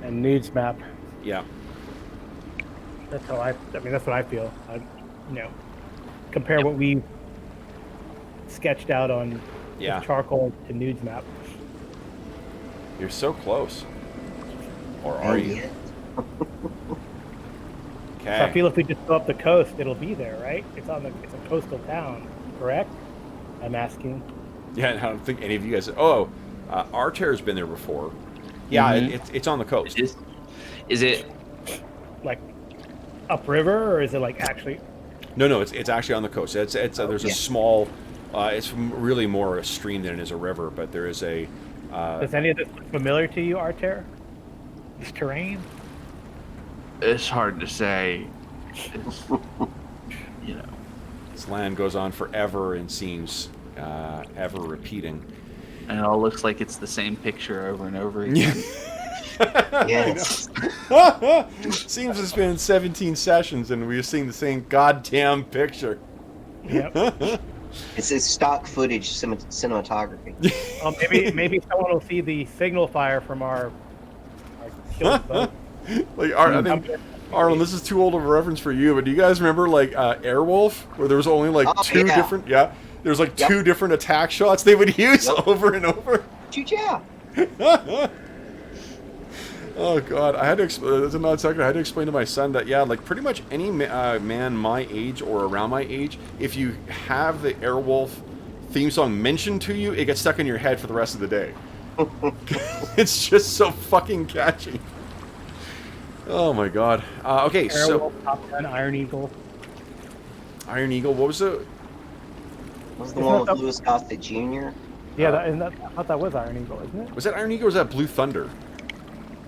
Nud's map.
Yeah.
That's how that's what I feel. Compare what we sketched out on charcoal to Nud's map.
You're so close. Or are you? Okay.
So I feel if we just go up the coast, it'll be there, right? It's a coastal town, correct? I'm asking.
Yeah, I don't think any of you guys. Arter's been there before. Yeah, it's on the coast.
Is it
like upriver, or is it actually?
No, it's actually on the coast. There's a small. It's really more a stream than it is a river, but there is a.
Does any of this look familiar to you, Arter? This terrain?
It's hard to say. It's,
This land goes on forever and seems ever repeating.
And it all looks like it's the same picture over and over again.
Yes.
Seems it's been 17 sessions and we've seen the same goddamn picture.
Yep.
It's a stock footage cinematography.
Maybe someone will see the signal fire from our killed boat.
I think, Arlen, this is too old of a reference for you, but do you guys remember Airwolf, where there was only two different? Yeah, there's two different attack shots they would use over and over.
Yeah.
Oh god, I had to explain to my son that pretty much any man my age or around my age, if you have the Airwolf theme song mentioned to you, it gets stuck in your head for the rest of the day. It's just so fucking catchy. Oh my god. Okay,
Airwolf, Top Gun, Iron Eagle.
Iron Eagle. What was it?
Was the one with Louis Gossett Jr.?
Yeah, I thought that was Iron Eagle, isn't it?
Was that Iron Eagle or was that Blue Thunder?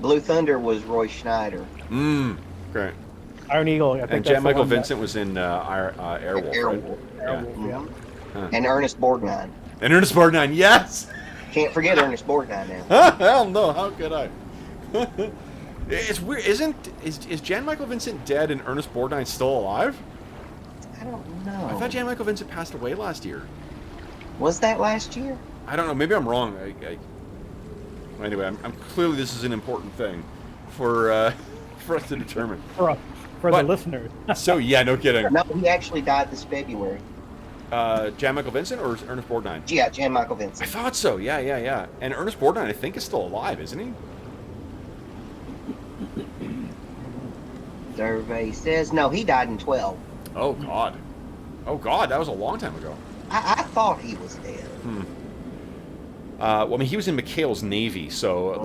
Blue Thunder was Roy Schneider.
Great.
Iron Eagle. I think
And Jan Michael Vincent was in Airwolf,
Airwolf.
Airwolf, yeah.
Huh.
And Ernest Borgnine.
And Ernest Borgnine, yes!
Can't forget Ernest Borgnine now.
Hell no, how could I? It's weird, is Jan Michael Vincent dead and Ernest Borgnine still alive?
I don't know.
I thought Jan Michael Vincent passed away last year.
Was that last year?
I don't know, maybe I'm wrong. Anyway, I'm clearly this is an important thing for us to determine.
For the listeners.
So yeah, no kidding.
No, he actually died this February.
Jan Michael Vincent or Ernest Borgnine?
Yeah, Jan Michael
I
Vincent.
thought so. Yeah. And Ernest Borgnine, I think, is still alive, isn't he?
Survey says no. He died in 12.
Oh God. That was a long time ago.
I thought he was dead.
Well, I mean, he was in McHale's Navy, so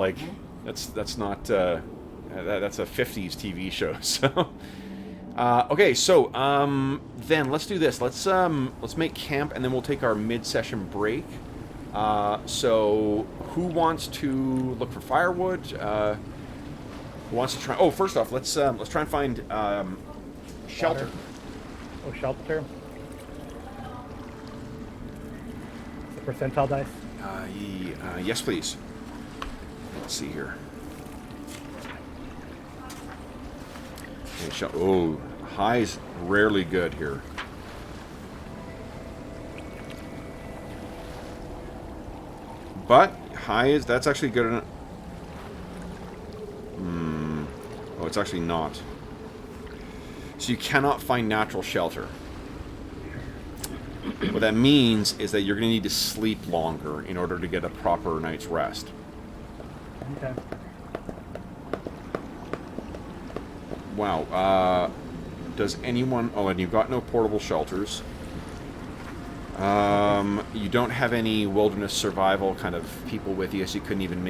that's not that's a 50s TV show. So, Okay, so then let's do this. Let's make camp, and then we'll take our mid-session break. So who wants to look for firewood? Who wants to try? Oh, first off, let's try and find shelter.
Water. Oh, shelter. The percentile dice.
Yes, please. Let's see here. Okay, oh, high's rarely good here. But that's actually good enough. Oh, it's actually not. So you cannot find natural shelter. What that means is that you're going to need to sleep longer in order to get a proper night's rest.
Okay.
Wow. Does anyone... Oh, and you've got no portable shelters. You don't have any wilderness survival kind of people with you, so you couldn't even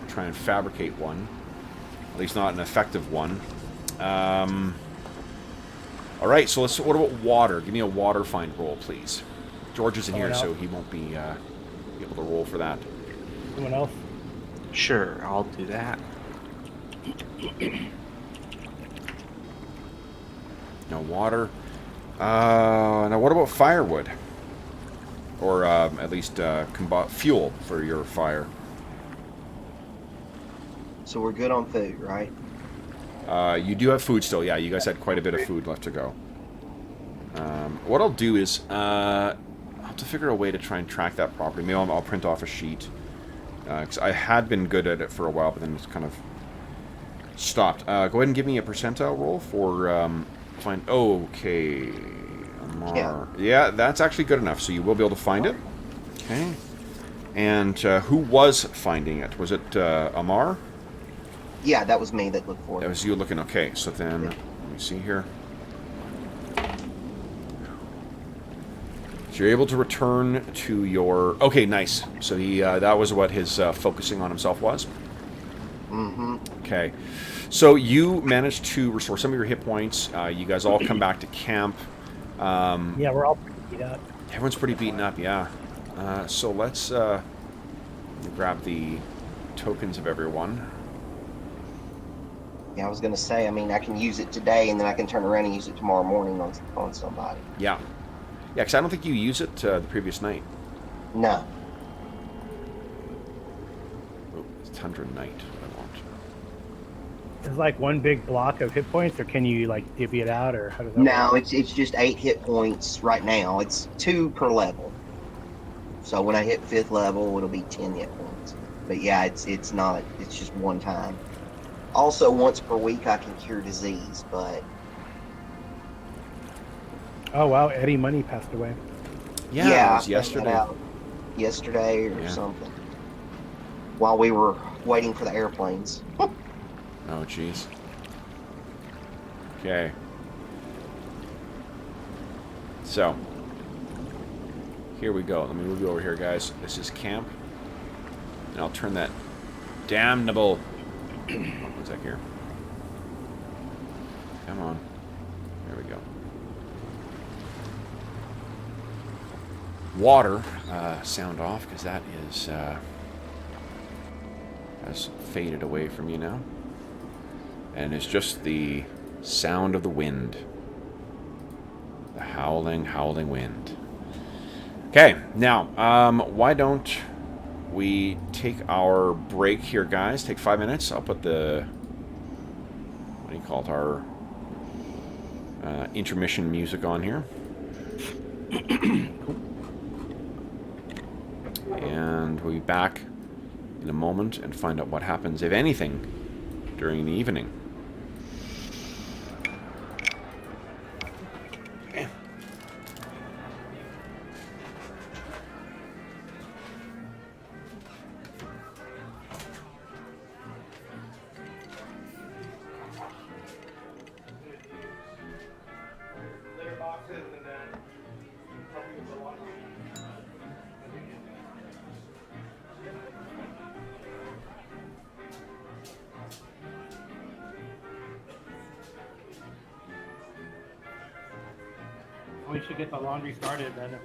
try and fabricate one. At least not an effective one. Alright, so what about water? Give me a water find roll, please. George isn't here, so he won't be able to roll for that.
Anyone else?
Sure, I'll do that.
No water. Now what about firewood? Or at least fuel for your fire.
So we're good on food, right?
You do have food still, yeah. You guys had quite a bit of food left to go. What I'll do is I'll have to figure a way to try and track that properly. Maybe I'll print off a sheet. Because I had been good at it for a while, but then it's kind of stopped. Go ahead and give me a percentile roll for find... Okay. Amar. Yeah, that's actually good enough, so you will be able to find it. Okay. And who was finding it? Was it Amar?
Yeah, that was me that looked for it.
That was you looking. Okay, so then, let me see here. So you're able to return to your... Okay, nice. So that was what his focusing on himself was?
Mm-hmm.
Okay. So you managed to restore some of your hit points. You guys all come back to camp.
Yeah, we're all pretty beat up.
Everyone's pretty beaten up, yeah. So let's grab the tokens of everyone.
Yeah, I was going to say, I mean, I can use it today, and then I can turn around and use it tomorrow morning on somebody.
Yeah. Yeah, because I don't think you used it the previous night.
No.
Oh, it's Tundra Knight, what I want.
Is like one big block of hit points, or can you like divvy it out, or how does that
No,
work?
it's just 8 hit points right now. It's 2 per level. So when I hit 5th level, it'll be 10 hit points. But yeah, it's not. It's just one time. Also, once per week, I can cure disease, but...
Oh wow, Eddie Money passed away.
Yeah, it
I
was
found
yesterday.
that out yesterday or
Yeah.
something. While we were waiting for the airplanes.
Oh, jeez. Okay. So, here we go. Let me move you over here, guys. This is camp. And I'll turn that damnable... One sec here. Come on. There we go. Water, sound off, because that is, has faded away from you now. And it's just the sound of the wind. The howling, howling wind. Okay, now, why don't we take our break here, guys? Take 5 minutes. I'll put the, what do you call it, our intermission music on here. And we'll be back in a moment and find out what happens, if anything, during the evening. Okay.
We should get the laundry started then.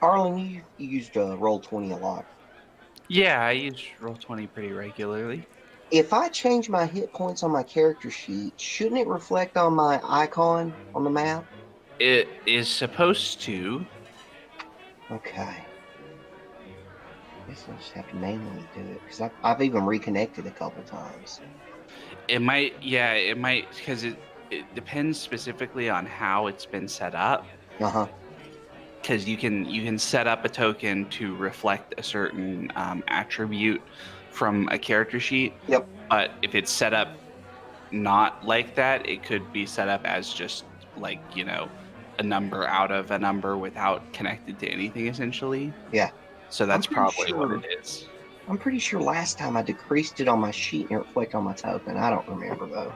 Arlen, you used Roll20 a lot.
Yeah, I use Roll20 pretty regularly.
If I change my hit points on my character sheet, shouldn't it reflect on my icon on the map?
It is supposed to.
Okay. I guess I'll just have to manually do it because I've even reconnected a couple times.
It might, yeah, it might, because it depends specifically on how it's been set up.
Uh huh.
Because you can set up a token to reflect a certain attribute from a character sheet.
Yep.
But if it's set up not like that, it could be set up as just like a number out of a number without connected to anything essentially.
Yeah.
So
I'm
that's
pretty
probably what
sure.
it is.
I'm pretty sure last time I decreased it on my sheet and it reflected on my token. I don't remember though.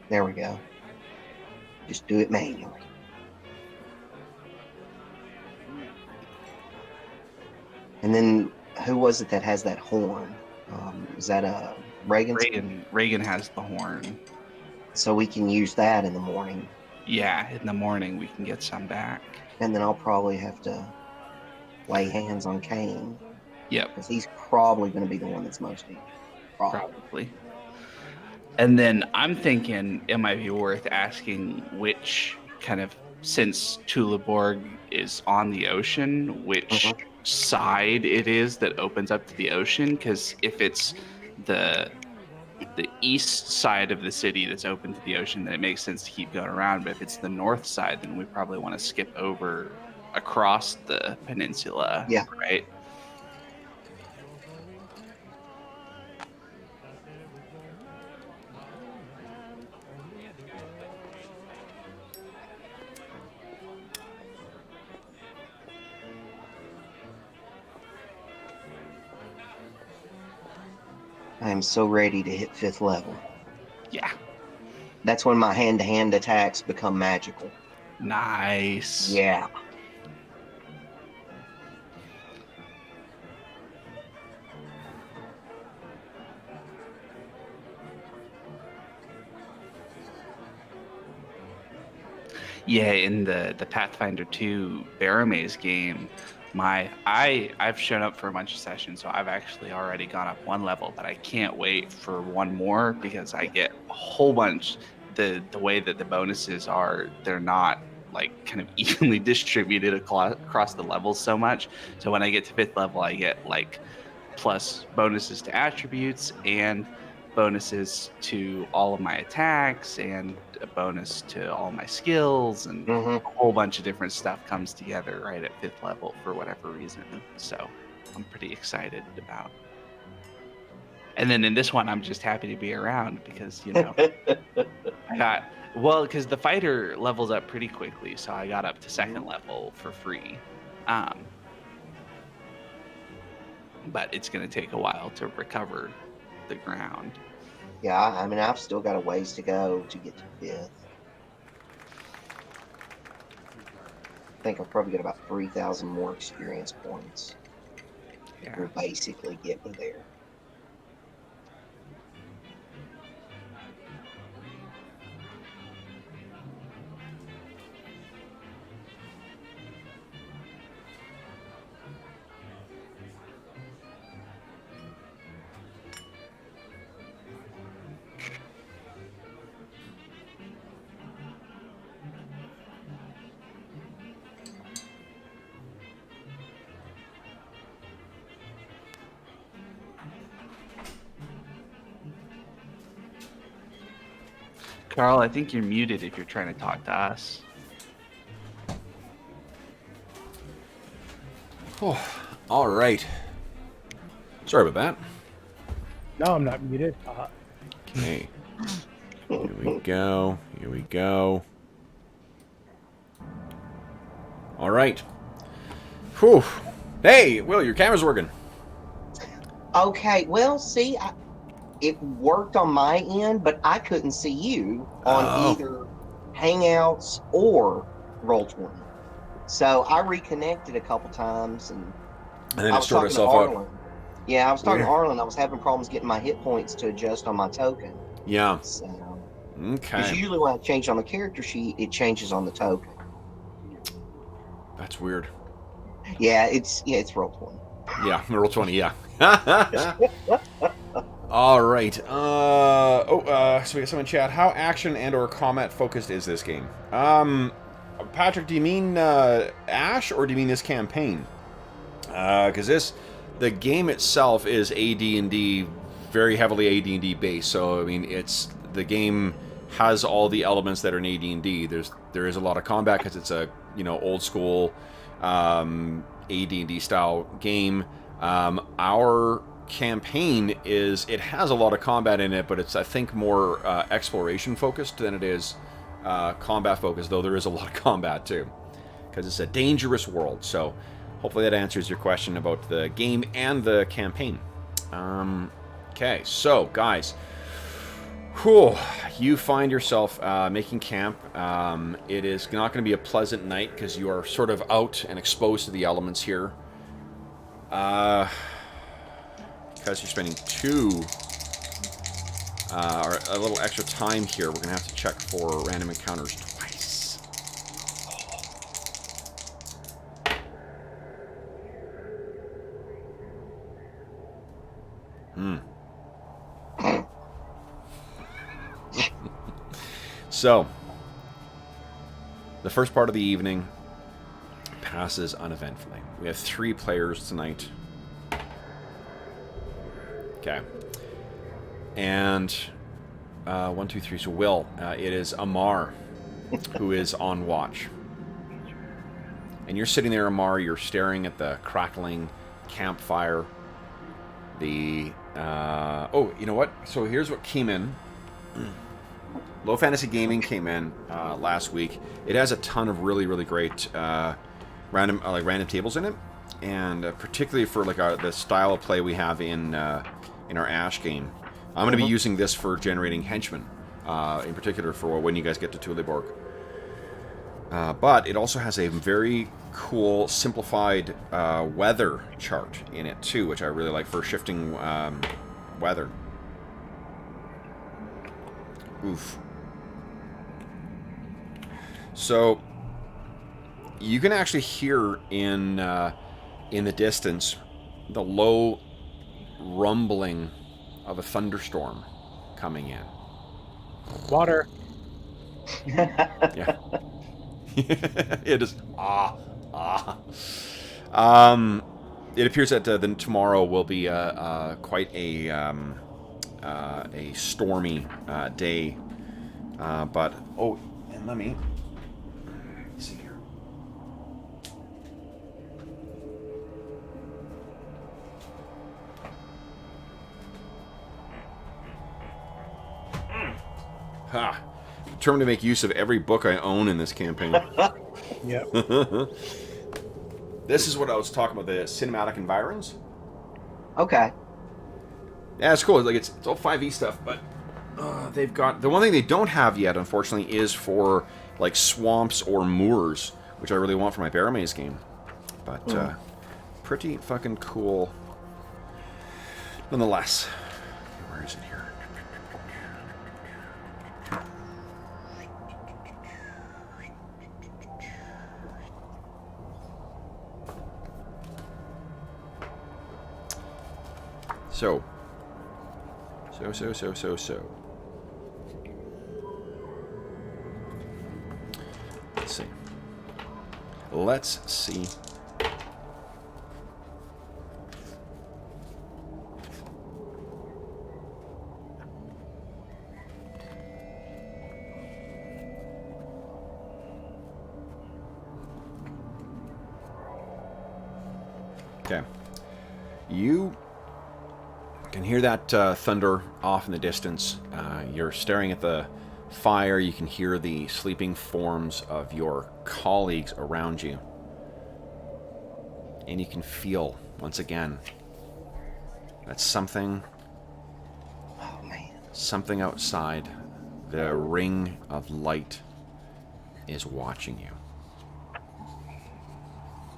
There we go. Just do it manually. And then who was it that has that horn? Is that Reagan's?
Reagan has the horn.
So we can use that in the morning.
Yeah, in the morning we can get some back.
And then I'll probably have to lay hands on Kane
Yep,
because he's probably going to be the one that's most injured.
probably. And then I'm thinking it might be worth asking which kind of, since Tula Borg is on the ocean, which side it is that opens up to the ocean. Because if it's the east side of the city that's open to the ocean, then it makes sense to keep going around. But if it's the north side, then we probably want to skip over across the peninsula.
Yeah.
Right.
I am so ready to hit 5th level.
Yeah.
That's when my hand-to-hand attacks become magical.
Nice.
Yeah.
Yeah, in the Pathfinder 2 Baramaze game, I've shown up for a bunch of sessions, so I've actually already gone up 1 level, but I can't wait for 1 more because I get a whole bunch. The way that the bonuses are, they're not like kind of evenly distributed across the levels so much. So when I get to 5th level, I get like plus bonuses to attributes and bonuses to all of my attacks and a bonus to all my skills, and
Mm-hmm.
a whole bunch of different stuff comes together right at 5th level for whatever reason. So I'm pretty excited about. And then in this one, I'm just happy to be around because, you know, because the fighter levels up pretty quickly, so I got up to 2nd level for free. But it's going to take a while to recover the ground.
Yeah, I mean, I've still got a ways to go to get to 5th. I think I'll probably get about 3,000 more experience points.
Yeah.
Will basically get me there.
Carl, I think you're muted if you're trying to talk to us.
Oh, all right. Sorry about that.
No, I'm not muted.
Okay. Here we go. Here we go. All right. Whew. Hey, Will, your camera's working.
Okay, well, see, it worked on my end, but I couldn't see you on either Hangouts or Roll20. So I reconnected a couple times, and
then
I
it
was
sorted
talking to
itself
Arlen.
out.
Yeah, I was talking to
Weird.
Arlen. I was having problems getting my hit points to adjust on my token.
Yeah.
So, because
Okay.
usually when I change on the character sheet, it changes on the token.
That's weird.
Yeah, it's Roll20.
Yeah, Roll20, yeah. All right. So we got someone in chat. How action and or combat focused is this game? Patrick, do you mean Ash or do you mean this campaign? Because the game itself is AD&D, very heavily AD&D based. So I mean, the game has all the elements that are in AD&D. There is a lot of combat because it's a old school AD&D style game. Our campaign it has a lot of combat in it, but it's I think more exploration focused than it is combat focused, though there is a lot of combat too, because it's a dangerous world. So hopefully that answers your question about the game and the campaign. Okay, so guys, you find yourself making camp. It is not going to be a pleasant night because you are sort of out and exposed to the elements here. Because you're spending or a little extra time here, we're going to have to check for random encounters twice. So, the first part of the evening passes uneventfully. We have 3 players tonight. Okay. And 1, 2, 3. So Will, it is Amar who is on watch. And you're sitting there, Amar. You're staring at the crackling campfire. You know what? So here's what came in. Low Fantasy Gaming came in last week. It has a ton of really, really great random tables in it, and particularly for the style of play we have in in our Ash game. I'm going to be using this for generating henchmen, in particular for when you guys get to Thule Borg. But it also has a very cool, simplified weather chart in it, too, which I really like for shifting weather. Oof. So, you can actually hear in the distance the low rumbling of a thunderstorm coming in.
Water.
Yeah. It is. It appears that tomorrow will be quite a stormy day. But and let me see here. Ha! Determined to make use of every book I own in this campaign.
Yep.
This is what I was talking about, the cinematic environs.
Okay.
Yeah, it's cool. Like it's all 5e stuff, but they've got the one thing they don't have yet, unfortunately, is for like swamps or moors, which I really want for my Bear Maze game. But pretty fucking cool, nonetheless. Where is it here? So. Let's see. Okay. You can hear that thunder off in the distance. You're staring at the fire. You can hear the sleeping forms of your colleagues around you. And you can feel, once again, that something...
Oh, man.
Something outside the ring of light is watching you.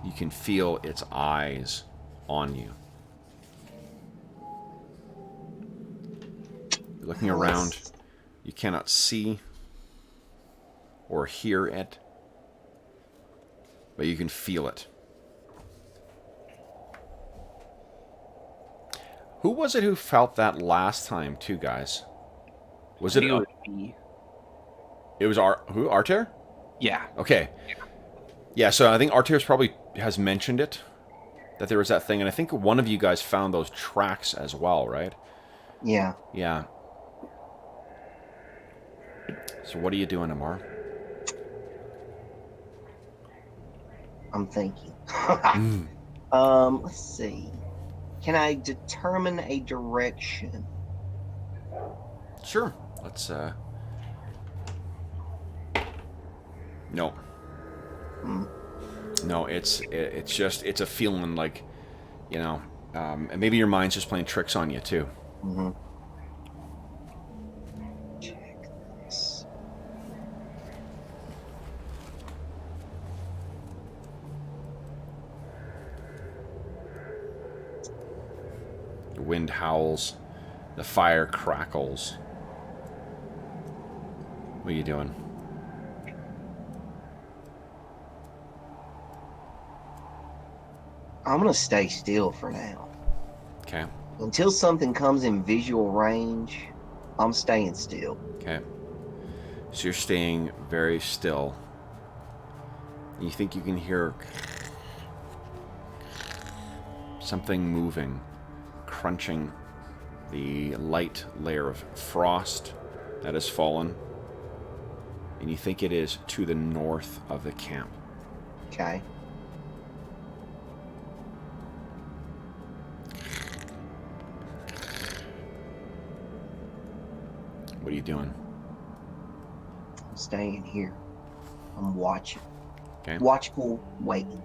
You can feel its eyes on you. You're looking around. You cannot see or hear it, but you can feel it. Who was it who felt that last time, too, guys? Was it? It was Arter?
Yeah.
Okay. Yeah, so I think Arter's probably has mentioned it, that there was that thing, and I think one of you guys found those tracks as well, right?
Yeah.
Yeah. So what are you doing, Amar?
I'm thinking. Let's see. Can I determine a direction?
Sure. Let's, No. No, it's just, it's a feeling like, you know, and maybe your mind's just playing tricks on you, too.
Mm-hmm. Check this.
The wind howls. The fire crackles. What are you doing?
I'm going to stay still for now.
Okay.
Until something comes in visual range, I'm staying still.
Okay. So you're staying very still. And you think you can hear something moving, crunching the light layer of frost that has fallen. And you think it is to the north of the camp.
Okay.
What are you doing?
I'm staying here. I'm watching.
Okay.
Watchful, waiting.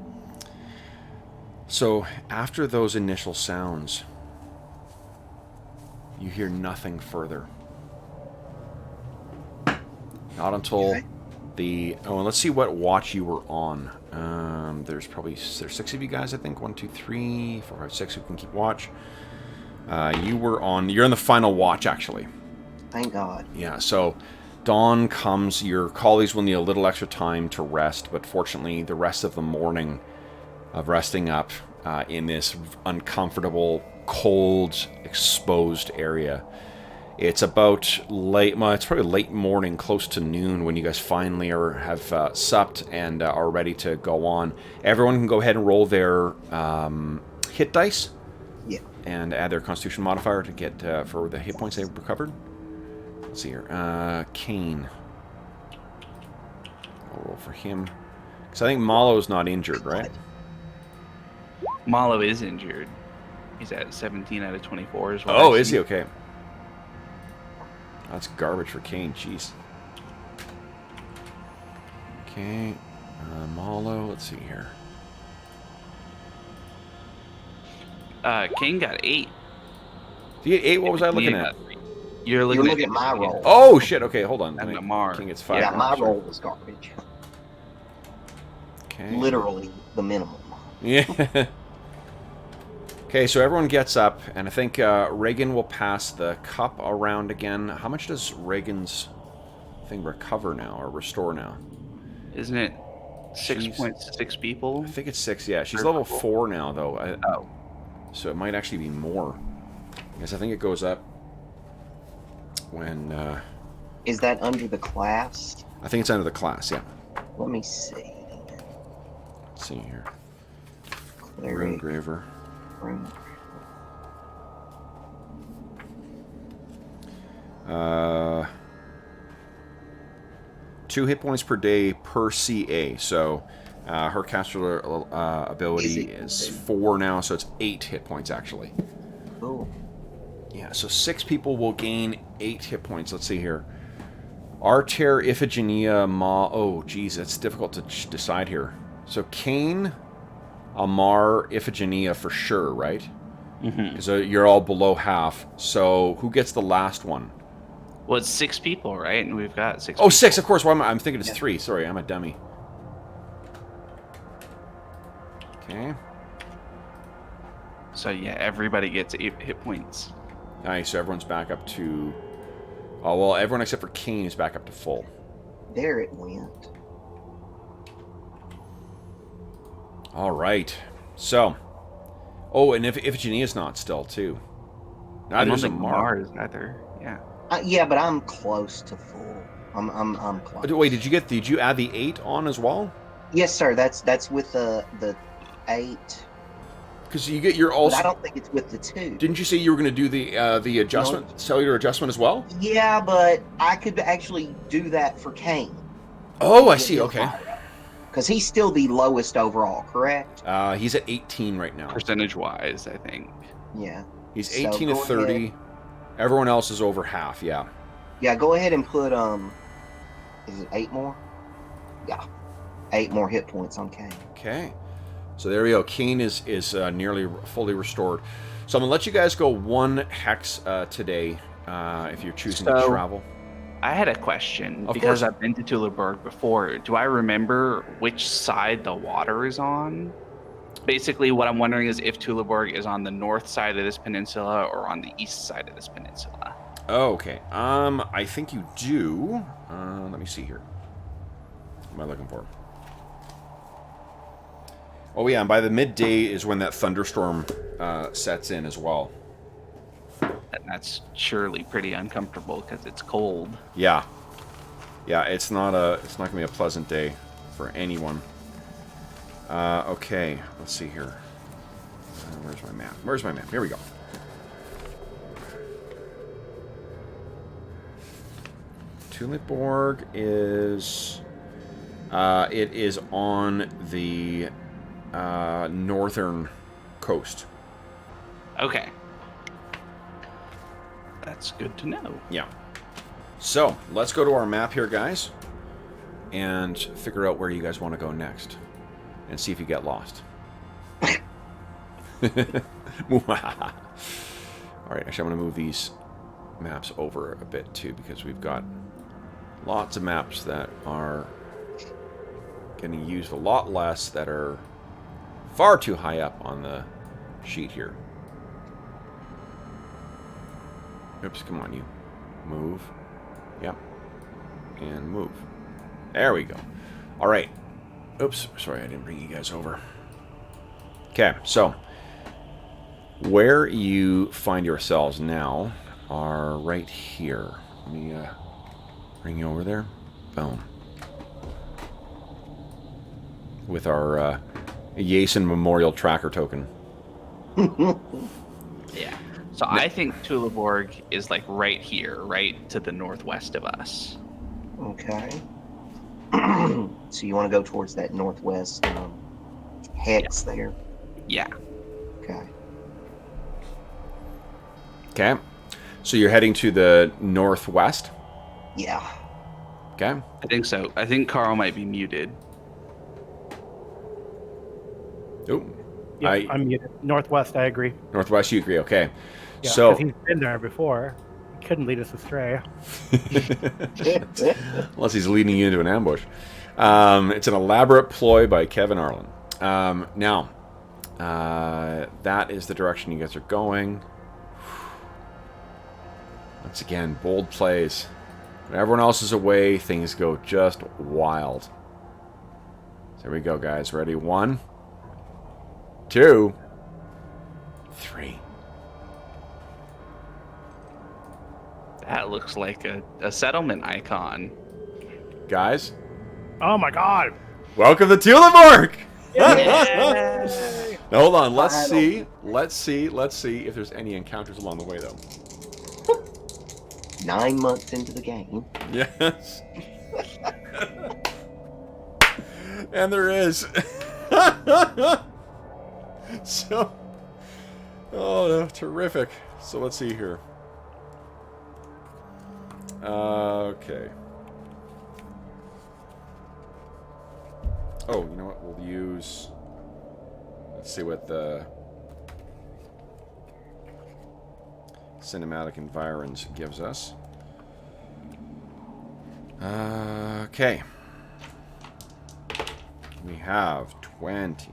So after those initial sounds, You hear nothing further. Not until the... Oh, and let's see what watch you were on. There's 6 of you guys, I think. 1, 2, 3, 4, 5, 6 who can keep watch. You're on the final watch, actually.
Thank God.
Yeah, so dawn comes. Your colleagues will need a little extra time to rest, but fortunately, the rest of the morning of resting up in this uncomfortable, cold, exposed area. It's about late. Well, it's probably late morning, close to noon, when you guys finally have supped and are ready to go on. Everyone can go ahead and roll their hit dice.
Yeah.
And add their Constitution modifier to get for the hit points they've recovered. Let's see here. Kane. I'll roll for him. Because I think Malo's not injured, right?
Malo is injured. He's at 17 out of 24 as well.
Oh, is he? Okay. That's garbage for Kane. Jeez. Okay. Malo, let's see here.
Kane got 8.
Did you get 8? What was I looking at?
You're looking
at my roll.
Oh, shit. Okay, hold on.
And Lamar.
King gets 5.
Yeah, my roll was garbage.
Okay.
Literally the minimum.
Yeah. Okay, so everyone gets up, and I think Reagan will pass the cup around again. How much does Reagan's thing recover now, or restore now?
Isn't it 6.6 people?
I think it's 6, yeah. She's level 4 now, though.
Oh.
So it might actually be more. Because I think it goes up when...
Is that under the class?
I think it's under the class, yeah.
Let me see.
Let's see here.
Cleric.
Rune Graver.
Rune.
2 hit points per day per CA. So her caster ability is 4 now, so it's 8 hit points actually.
Cool.
Yeah, so 6 people will gain 8 hit points. Let's see here. Arter, Iphigenia, Ma... Oh, geez, it's difficult to decide here. So Kane, Amar, Iphigenia for sure, right? Because you're all below half. So who gets the last one?
Well, it's 6 people, right? And we've got 6
Oh, 6, of course. Well, I'm thinking it's 3. Sorry, I'm a dummy. Okay.
So, yeah, everybody gets 8 hit points.
Nice, so everyone's back up to... Oh, well, everyone except for Kane is back up to full.
There it went.
All right. So... Oh, and Iphigenia's not still, too.
I don't think Mars either. Yeah.
Yeah, but I'm close to full. I'm close.
Wait, did you add the 8 on as well?
Yes, sir. That's with the 8.
Because you get your also.
But I don't think it's with the 2.
Didn't you say you were going to do the adjustment, cellular adjustment as well?
Yeah, but I could actually do that for Kane.
Oh, I see. Okay.
Because he's still the lowest overall, correct?
He's at 18 right now.
Percentage-wise, I think.
Yeah.
He's 18 to 30. Ahead. Everyone else is over half. Yeah.
Yeah. Go ahead and put Is it 8 more? Yeah. 8 more hit points on Kane.
Okay. So there we go. Kane is nearly fully restored. So I'm going to let you guys go 1 hex today if you're choosing to travel.
I had a question,
because
I've been to Tula Borg before. Do I remember which side the water is on? Basically, what I'm wondering is if Tula Borg is on the north side of this peninsula or on the east side of this peninsula.
Oh, okay. I think you do. Let me see here. What am I looking for? Oh, yeah, and by the midday is when that thunderstorm sets in as well.
And that's surely pretty uncomfortable because it's cold.
Yeah. Yeah, it's not gonna be a pleasant day for anyone. Okay, let's see here. Where's my map? Where's my map? Here we go. Tula Borg is it is on the northern coast.
Okay. That's good to know.
Yeah. So, let's go to our map here, guys, and figure out where you guys want to go next, and see if you get lost. All right, actually, I'm going to move these maps over a bit too, because we've got lots of maps that are getting used a lot less, that are far too high up on the sheet here. Oops, come on, you. Move. Yep. And move. There we go. All right. Oops, sorry, I didn't bring you guys over. Okay, so where you find yourselves now are right here. Let me bring you over there. Boom. With our Yason Memorial Tracker token.
Yeah. So I think Tula Borg is like right here, right to the northwest of us.
Okay. So you want to go towards that northwest hex there?
Yeah.
Okay.
Okay. So you're heading to the northwest?
Yeah.
Okay.
I think so. I think Carl might be muted.
Oh.
Yeah, I'm muted. Northwest, I agree.
Northwest, you agree. Okay.
Yeah,
So
because he's been there before. He couldn't lead us astray.
unless he's leading you into an ambush. It's an elaborate ploy by Kevin Arlen. Now, that is the direction you guys are going. Once again, bold plays. When everyone else is away, things go just wild. So here we go, guys. Ready? 1, 2, 3.
That looks like a settlement icon.
Guys,
Oh my god!
welcome to Thule Borg!
Yeah.
Now, hold on. Let's
Final.
see if there's any encounters along the way, though.
9 months into the game.
Yes. And there is. So, oh, no, terrific. So let's see here. Okay. Oh, you know what? We'll use. Let's see what the cinematic environs gives us. Okay. We have 20.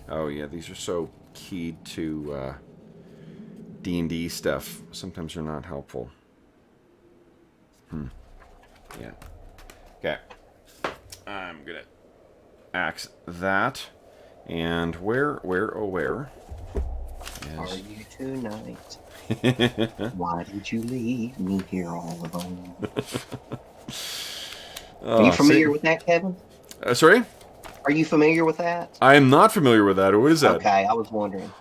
Oh yeah, these are so keyed to D&D stuff. Sometimes they're not helpful. Yeah. Okay. I'm gonna axe that. And where
Are you tonight? Why did you leave me here all alone? Are you familiar with that, Kevin?
Sorry?
Are you familiar with that?
I am not familiar with that. What is that?
Okay, I was wondering.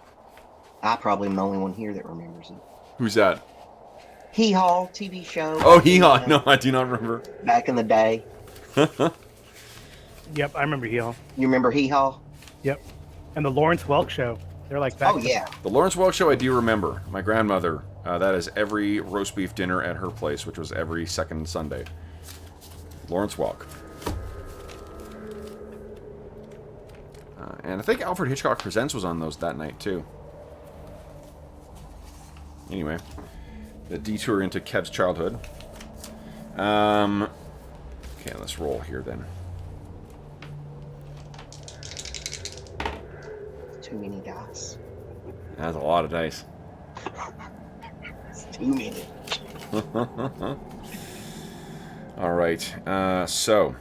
I probably am the only one here that remembers it.
Who's that?
Hee Haw TV show.
Oh, Hee Haw. No, I do not remember.
Back in the day.
Yep, I remember Heel.
You remember Hee Haw?
Yep. And the Lawrence Welk show. They're like that.
Oh, yeah.
The Lawrence Welk Show I do remember. My grandmother, that is every roast beef dinner at her place, which was every second Sunday. Lawrence Welk. And I think Alfred Hitchcock Presents was on those that night, too. Anyway, the detour into Kev's childhood. Okay, let's roll here, then.
Too many dice.
That's a lot of dice.
It's too many.
All right, so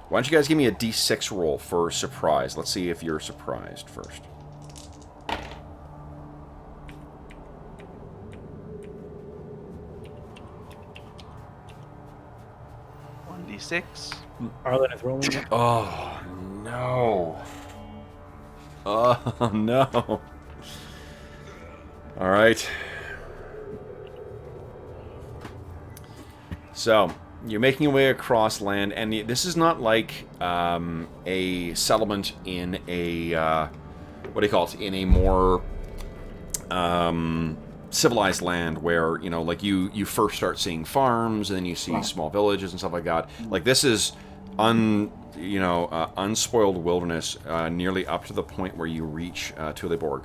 why don't you guys give me a D6 roll for surprise? Let's see if you're surprised first.
1d6.
Arlen is rolling it.
Oh, no. Oh, no. All right. So, you're making your way across land, and this is not like a settlement in a, what do you call it, in a more civilized land where, you know, like you first start seeing farms, and then you see small villages and stuff like that. Like, this is unspoiled wilderness, nearly up to the point where you reach Thule Borg.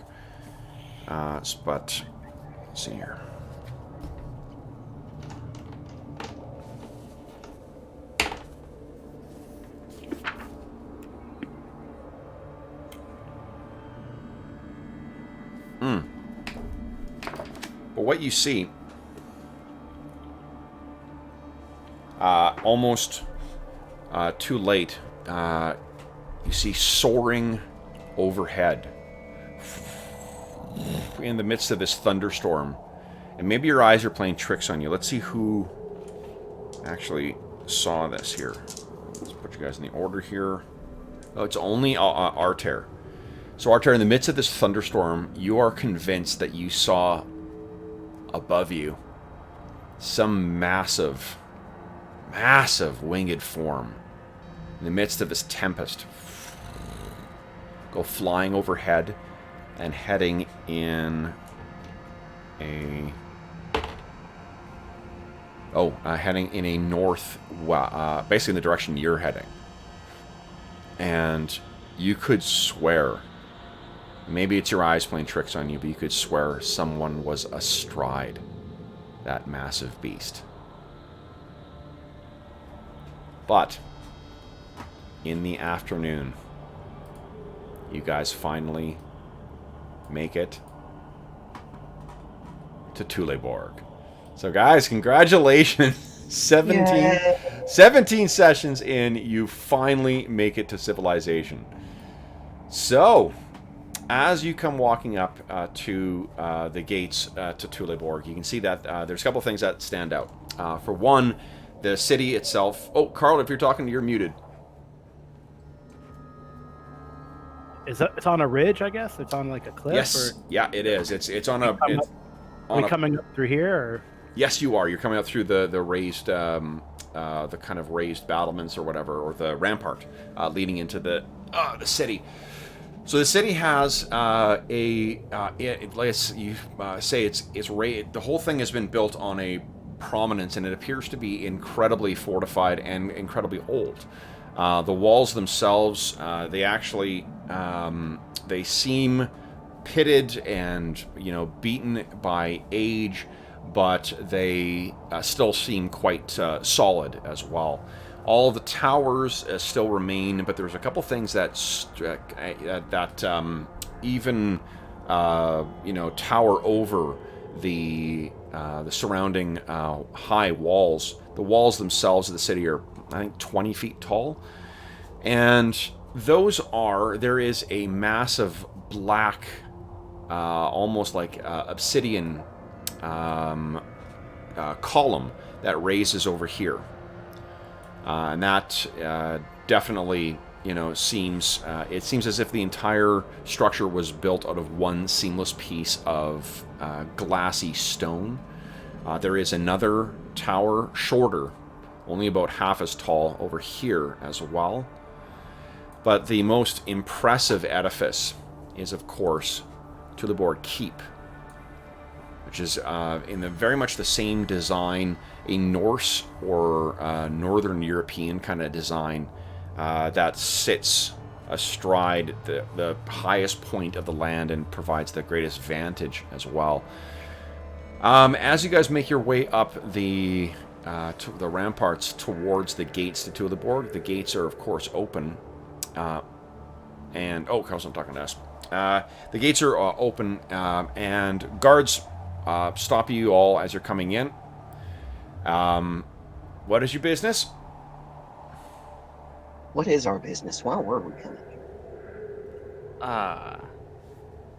But let's see here. But what you see, almost too late, you see soaring overhead in the midst of this thunderstorm. And maybe your eyes are playing tricks on you. Let's see who actually saw this here. Let's put you guys in the order here. Oh, it's only Arter. So Arter, in the midst of this thunderstorm, you are convinced that you saw above you some massive winged form in the midst of this tempest go flying overhead and heading in a north, basically in the direction you're heading. And you could swear, maybe it's your eyes playing tricks on you, but you could swear someone was astride that massive beast. But in the afternoon, you guys finally make it to Thule Borg. So guys, congratulations. 17 sessions in, you finally make it to civilization. So, as you come walking up to the gates to Thule Borg, you can see that there's a couple of things that stand out. For one, the city itself... Oh, Carl, if you're talking, you're muted.
It's on a ridge, I guess? It's on like a cliff?
Yes,
or...
yeah, it is. It's on a...
Are we coming up through here? Or...
Yes, you are. You're coming up through the raised, the kind of raised battlements or whatever, or the rampart leading into the city. So the city has like you say, the whole thing has been built on a prominence, and it appears to be incredibly fortified and incredibly old. The walls themselves, they actually they seem pitted and beaten by age, but they still seem quite solid as well. All the towers still remain, but there's a couple things that even tower over the surrounding high walls. The walls themselves of the city are, I think, 20 feet tall, and there is a massive black, almost like obsidian column that raises over here. And that definitely, seems as if the entire structure was built out of one seamless piece of glassy stone. There is another tower, shorter, only about half as tall, over here as well. But the most impressive edifice is, of course, Thule Borg Keep, which is in very much the same design, a Norse or Northern European kind of design that sits astride the highest point of the land and provides the greatest vantage as well. As you guys make your way up the ramparts towards the gates to Thule Borg, the gates are, of course, open. Carl's not talking to us. The gates are open, and guards stop you all as you're coming in. What is your business?
What is our business? Why were we coming here?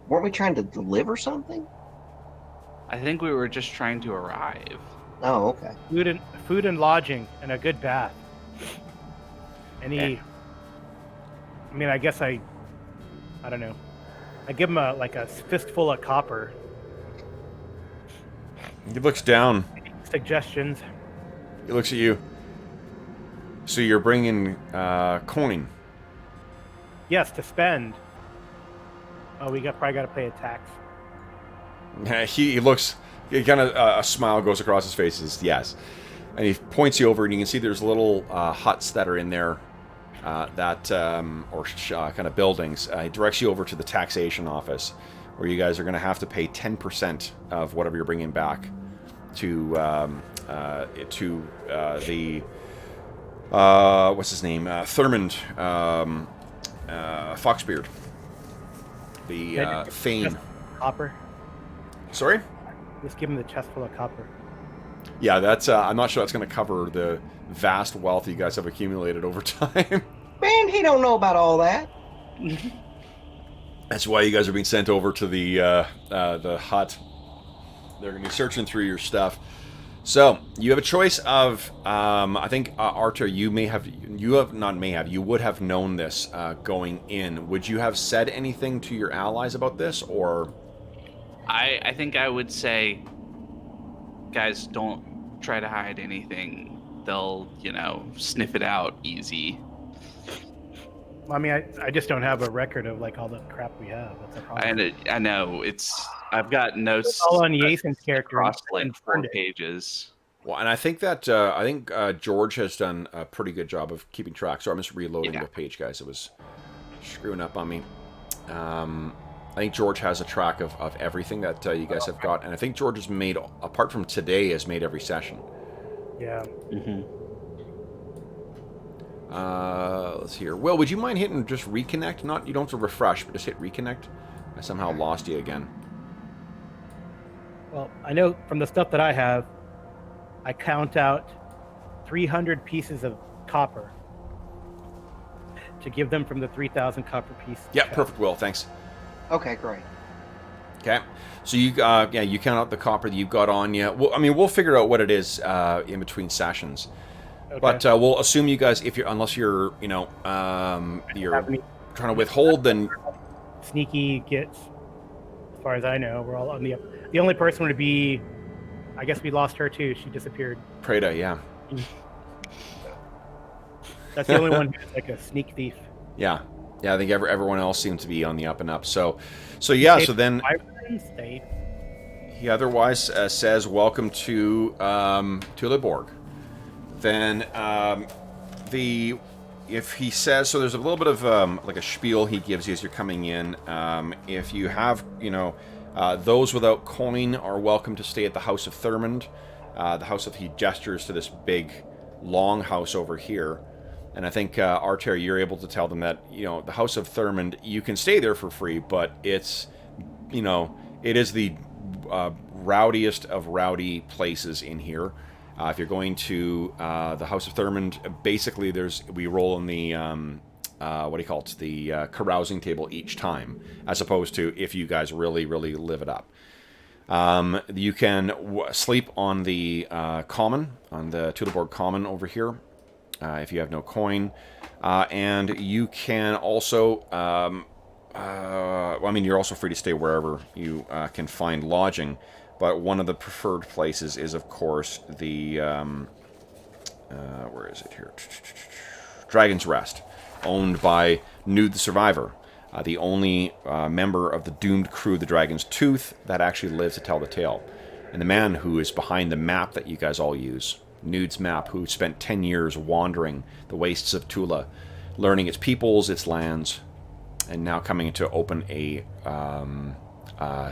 Weren't we trying to deliver something?
I think we were just trying to arrive.
Oh, okay.
Food and lodging and a good bath. I guess I don't know. I give him a fistful of copper.
He looks down.
Suggestions.
He looks at you. So you're bringing coin?
Yes, to spend. Oh, we probably got to pay a tax.
He looks. He kind of a smile goes across his face. He says, yes, and he points you over, and you can see there's little huts that are in there. Kind of buildings. He directs you over to the taxation office, where you guys are going to have to pay 10% of whatever you're bringing back to the what's his name, Thurmond Foxbeard, the Thane.
Copper.
Sorry?
Just give him the chest full of copper.
Yeah, that's. I'm not sure that's going to cover the vast wealth you guys have accumulated over time.
Man, he don't know about all that.
That's why you guys are being sent over to the hut. They're going to be searching through your stuff. So you have a choice of. I think Arthur, you would have known this going in. Would you have said anything to your allies about this, or?
I think I would say, guys, don't try to hide anything. They'll, sniff it out easy.
I mean, I just don't have a record of like all the crap we have. That's a problem.
I know I've got notes.
It's all on Yason's character.
Across like 4 pages.
Well, and I think that George has done a pretty good job of keeping track. So I'm just reloading the page, guys. It was screwing up on me. I think George has a track of everything that you guys have got, and I think George has made, apart from today, has made every session.
Yeah.
Let's see here. Will, would you mind hitting just reconnect? You don't have to refresh, but just hit reconnect. I somehow lost you again.
Well, I know from the stuff that I have, I count out 300 pieces of copper to give them from the 3,000 copper piece.
Yeah, perfect, Will. Thanks.
Okay, great.
Okay, so you you count out the copper that you've got on you. Well, I mean, we'll figure out what it is in between sessions, but we'll assume you guys, unless you're you're trying to withhold, then
Sneaky gets, as far as I know, we're all on the only person would be, I guess we lost her too. She disappeared.
Prada, yeah.
That's the only one who's like a sneak thief.
Yeah. Yeah, I think everyone else seems to be on the up and up. So yeah. So then he otherwise says, "Welcome to Tula Borg." Then if he says so, there's a little bit of like a spiel he gives you as you're coming in. If you have those without coin are welcome to stay at the House of Thurmond. The house of he gestures to this big, long house over here. And I think, Arter, you're able to tell them that, the House of Thurmond, you can stay there for free, but it's, it is the rowdiest of rowdy places in here. If you're going to the House of Thurmond, basically we roll in the, the carousing table each time, as opposed to if you guys really, really live it up. You can sleep on the common, on the Tuleborg Common over here. If you have no coin, and you can also, you're also free to stay wherever you can find lodging, but one of the preferred places is, of course, the, where is it here? Dragon's Rest, owned by Nude the Survivor, the only member of the doomed crew, the Dragon's Tooth, that actually lives to tell the tale, and the man who is behind the map that you guys all use. Nude's map, who spent 10 years wandering the wastes of Tula, learning its peoples, its lands, and now coming to open a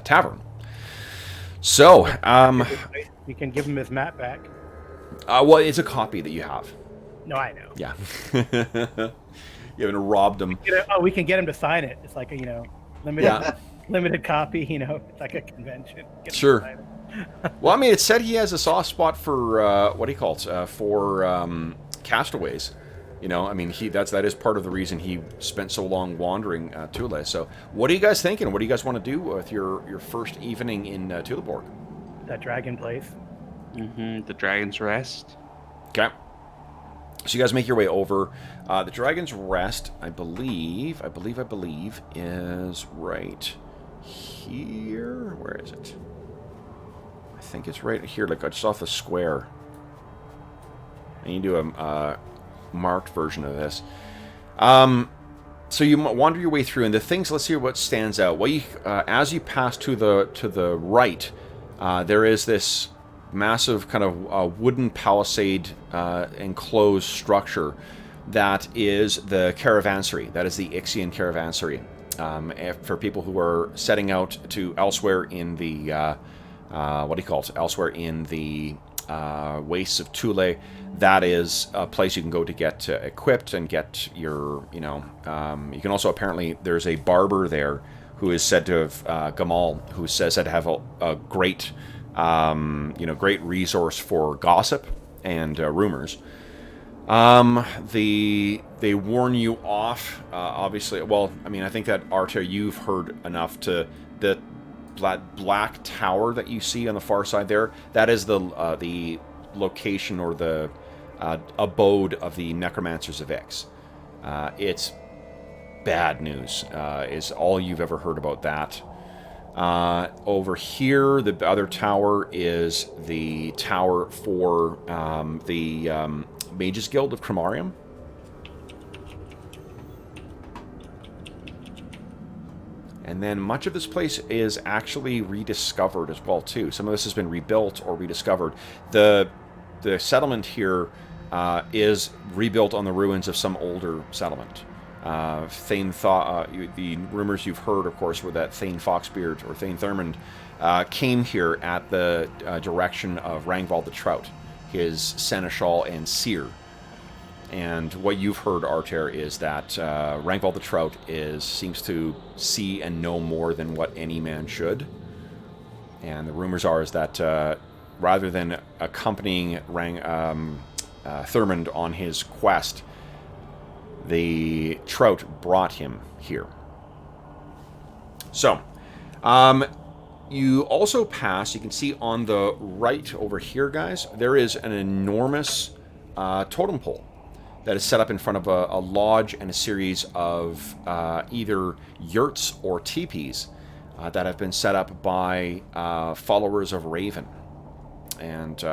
tavern. So,
we can give him his map back.
Well, it's a copy that you have.
No, I know.
Yeah. You haven't robbed him.
We can get him to sign it. It's like a, limited copy, it's like a convention.
Sure. Well, I mean, it said he has a soft spot for for castaways. That is part of the reason he spent so long wandering Tula. So, what are you guys thinking? What do you guys want to do with your first evening in Tuleborg?
That dragon place.
The Dragon's Rest.
Okay. So you guys make your way over. The Dragon's Rest, I believe, is right here. Where is it? I think it's right here, like just off the square. And you do a marked version of this. So you wander your way through, and the things. Let's see what stands out. Well, as you pass to the right, there is this massive kind of wooden palisade enclosed structure that is the caravansary. That is the Ixian caravansary. for people who are setting out to elsewhere in the elsewhere in the wastes of Thule, that is a place you can go to get equipped and get your, you can also, apparently there's a barber there who is said to have, Gamal, who says said to have a great, great resource for gossip and rumors. They warn you off, obviously. Well, I mean, I think that, Arta, you've heard enough to the black tower that you see on the far side there. That is the location or the abode of the Necromancers of Ix. It's bad news, is all you've ever heard about that. Over here, the other tower is the tower for the Mages Guild of Cremarium. And then much of this place is actually rediscovered as well, too. Some of this has been rebuilt or rediscovered. The settlement here is rebuilt on the ruins of some older settlement. The rumors you've heard, of course, were that Thane Foxbeard or Thane Thurmond came here at the direction of Rangval the Trout, his seneschal and seer. And what you've heard, Arter, is that Rangval the Trout seems to see and know more than what any man should. And the rumors are is that rather than accompanying Thurmond on his quest, the Trout brought him here. So, you also pass, you can see on the right over here, guys, there is an enormous totem pole that is set up in front of a lodge and a series of either yurts or teepees that have been set up by followers of Raven and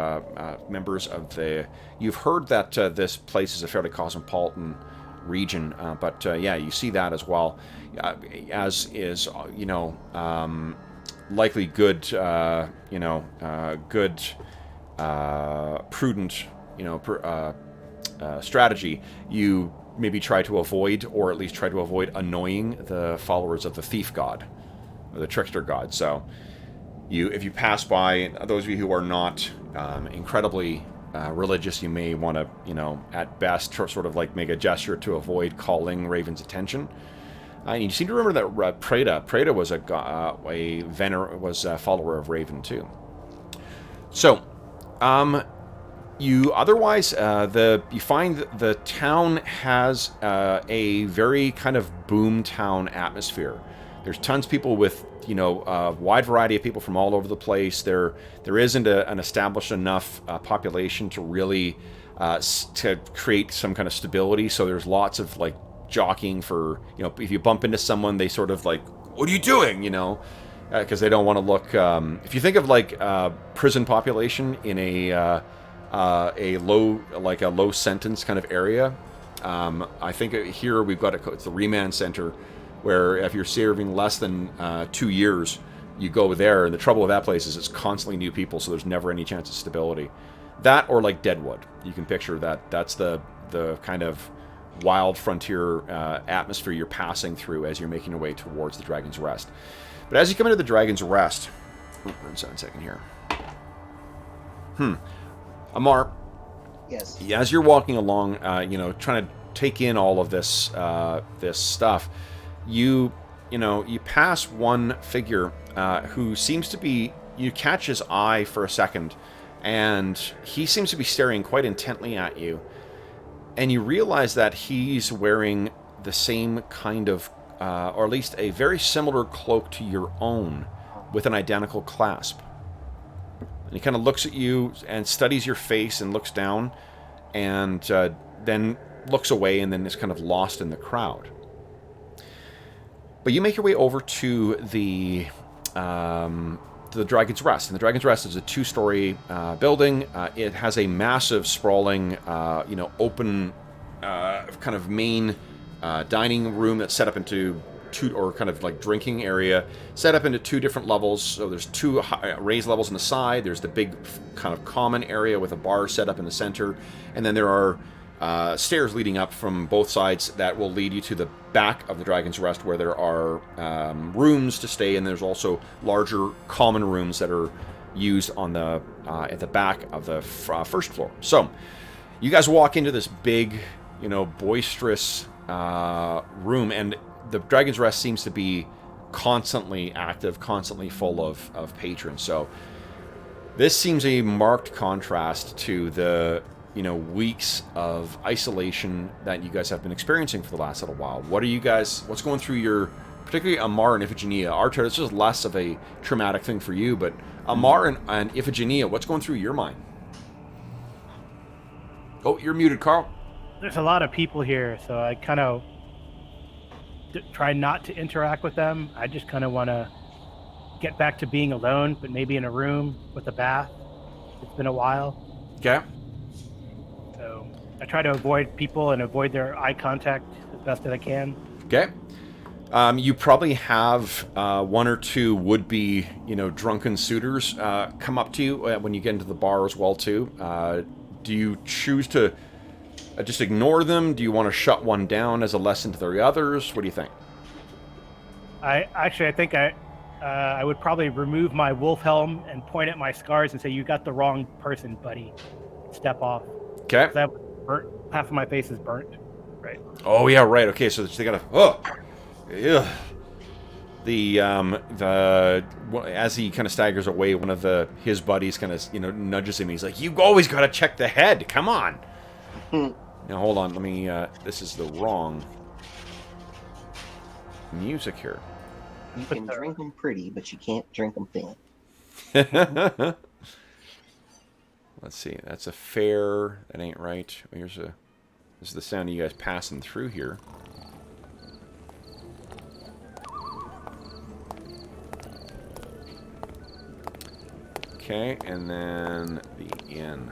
members of the... You've heard that this place is a fairly cosmopolitan region, but yeah, you see that as well, as is, likely good, prudent, strategy. You maybe try to avoid, or at least try to avoid annoying the followers of the thief god, or the trickster god. So, if you pass by, those of you who are not incredibly religious, you may want to, at best, sort of like make a gesture to avoid calling Raven's attention. And you seem to remember that Preda was a follower of Raven too. So, you otherwise you find that the town has a very kind of boom town atmosphere. There's tons of people with a wide variety of people from all over the place. There isn't an established enough population to really to create some kind of stability. So there's lots of like jockeying for, if you bump into someone, they sort of like, what are you doing? Because they don't want to look. If you think of like prison population in a low sentence kind of area, I think here we've got it's the remand center, where if you're serving less than 2 years, you go there, and the trouble with that place is it's constantly new people, so there's never any chance of stability. That, or like Deadwood, you can picture that. That's the kind of wild frontier atmosphere you're passing through as you're making your way towards the Dragon's Rest. But as you come into the Dragon's Rest, one second here. Amar.
Yes.
As you're walking along, trying to take in all of this stuff, you pass one figure who seems to be. You catch his eye for a second, and he seems to be staring quite intently at you. And you realize that he's wearing the same kind of, or at least a very similar cloak to your own, with an identical clasp. And he kind of looks at you and studies your face and looks down, and then looks away, and then is kind of lost in the crowd. But you make your way over to the Dragon's Rest. And the Dragon's Rest is a 2-story building. It has a massive, sprawling, open kind of main dining room that's set up into two, or kind of like drinking area, set up into 2 different levels. So there's 2 raised levels on the side. There's the big kind of common area with a bar set up in the center. And then there are stairs leading up from both sides that will lead you to the back of the Dragon's Rest, where there are rooms to stay, and there's also larger common rooms that are used on the at the back of the first floor. So you guys walk into this big, boisterous room, and the Dragon's Rest seems to be constantly active, constantly full of patrons. So this seems a marked contrast to the weeks of isolation that you guys have been experiencing for the last little while. What's going through your, particularly Amar and Iphigenia? Archer, this is less of a traumatic thing for you, but Amar and Iphigenia, what's going through your mind? Oh, you're muted, Carl.
There's a lot of people here, so I kind of try not to interact with them. I just kind of want to get back to being alone, but maybe in a room with a bath. It's been a while.
Okay.
So I try to avoid people and avoid their eye contact as best that I can.
Okay. You probably have one or two would-be, drunken suitors come up to you when you get into the bar as well, too. Do you choose to just ignore them? Do you want to shut one down as a lesson to the others? What do you think?
I think I would probably remove my wolf helm and point at my scars and say, "You got the wrong person, buddy. Step off."
Okay.
'Cause I have half of my face is burnt. Right.
Oh yeah, right. Okay, so they gotta. Oh, yeah. As he kind of staggers away, one of his buddies kind of nudges him. He's like, "You always gotta check the head. Come on." Now hold on. Let me. This is the wrong music here.
You can drink them pretty, but you can't drink them thin.
Let's see. That's a fair. That ain't right. This is the sound of you guys passing through here. Okay, and then the inn.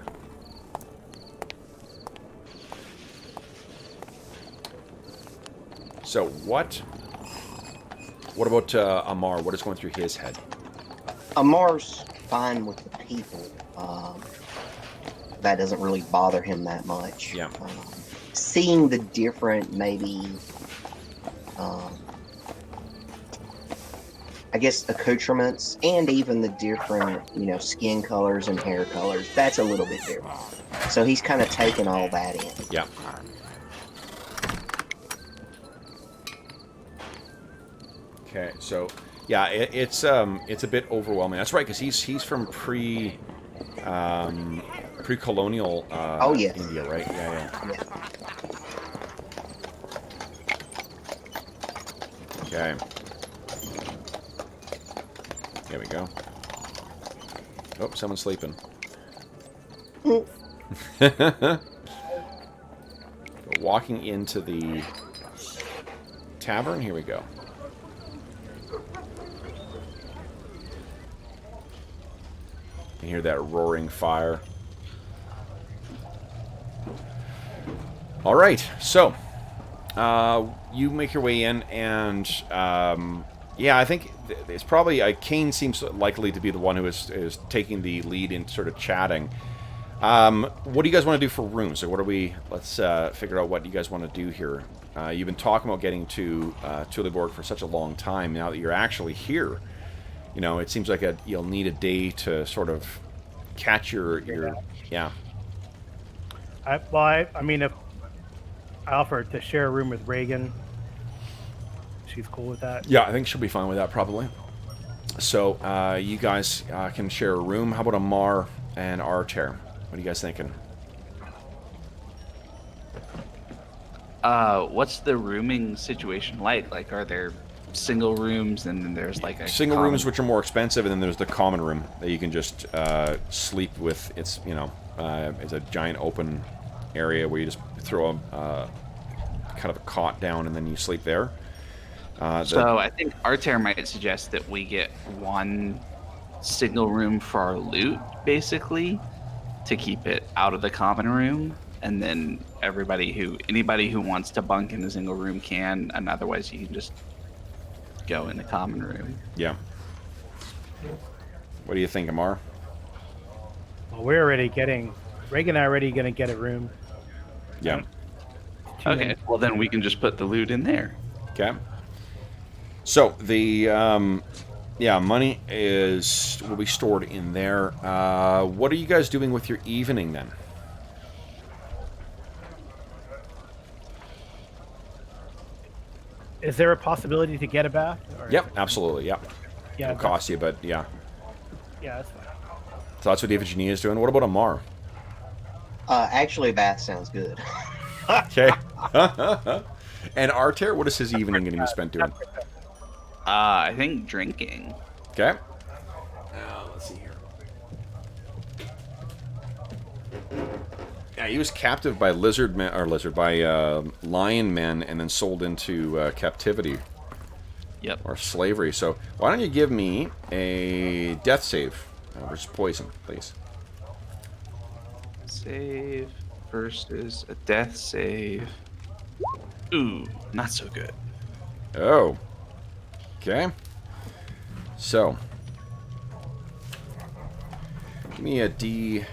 So what about Amar? What is going through his head?
Amar's fine with the people. That doesn't really bother him that much.
Yeah.
Seeing the different, maybe, I guess, accoutrements, and even the different, skin colors and hair colors, that's a little bit different. So he's kind of taken all that in.
Yeah. Okay, so yeah, it's a bit overwhelming. That's right, because he's from pre-colonial
oh yes.
India, right? Yeah. Okay. There we go. Oh, someone's sleeping. Walking into the tavern. Here we go. You hear that roaring fire. All right, so you make your way in, and yeah, I think it's probably Kane seems likely to be the one who is taking the lead in sort of chatting. What do you guys want to do for rooms? So let's figure out what you guys want to do here. You've been talking about getting to Tula for such a long time. Now that you're actually here, it seems like you'll need a day to sort of catch your yeah.
I mean, if I offer to share a room with Reagan, she's cool with that.
Yeah, I think she'll be fine with that probably. So you guys can share a room. How about Amar and Archer? What are you guys thinking?
What's the rooming situation like? Like, are there single rooms, and then there's like a
single
common...
rooms, which are more expensive, and then there's the common room that you can just sleep with. It's it's a giant open area where you just throw a kind of a cot down and then you sleep there.
So I think Arter might suggest that we get one single room for our loot, basically, to keep it out of the common room, and then anybody who wants to bunk in the single room can, and otherwise you can just go in the common room.
Yeah. What do you think, Amar?
Well, Reagan and I are already going to get a room.
Yeah.
Okay, well then we can just put the loot in there.
Okay. So the money will be stored in there. What are you guys doing with your evening then?
Is there a possibility to get a bath? Or
Yep, absolutely. Yep.
Yeah.
It'll cost you, but yeah.
Yeah, that's fine.
So that's what Iphigenia is doing. What about Amar?
Actually, a bath sounds good.
Okay. And Arter, what is his evening going to be spent doing?
I think drinking.
Okay. Let's see here. Yeah, he was captive by lion men, and then sold into captivity.
Yep.
Or slavery. So why don't you give me a death save versus poison, please?
Save versus a death save. Ooh, not so good.
Oh. Okay. So. Give me a D...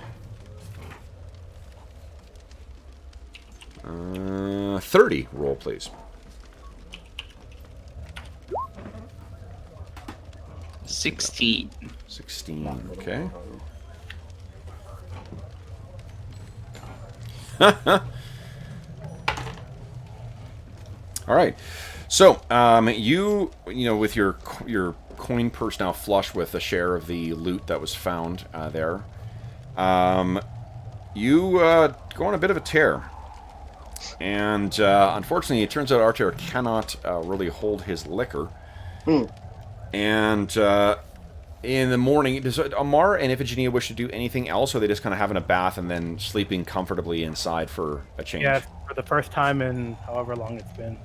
30 roll, please.
16.
16, okay. All right. So, you know, with your coin purse now flush with a share of the loot that was found there, you go on a bit of a tear. And unfortunately, it turns out Archer cannot really hold his liquor. And in the morning, does Amar and Iphigenia wish to do anything else, or are they just kind of having a bath and then sleeping comfortably inside for a change?
Yeah, for the first time in however long it's been.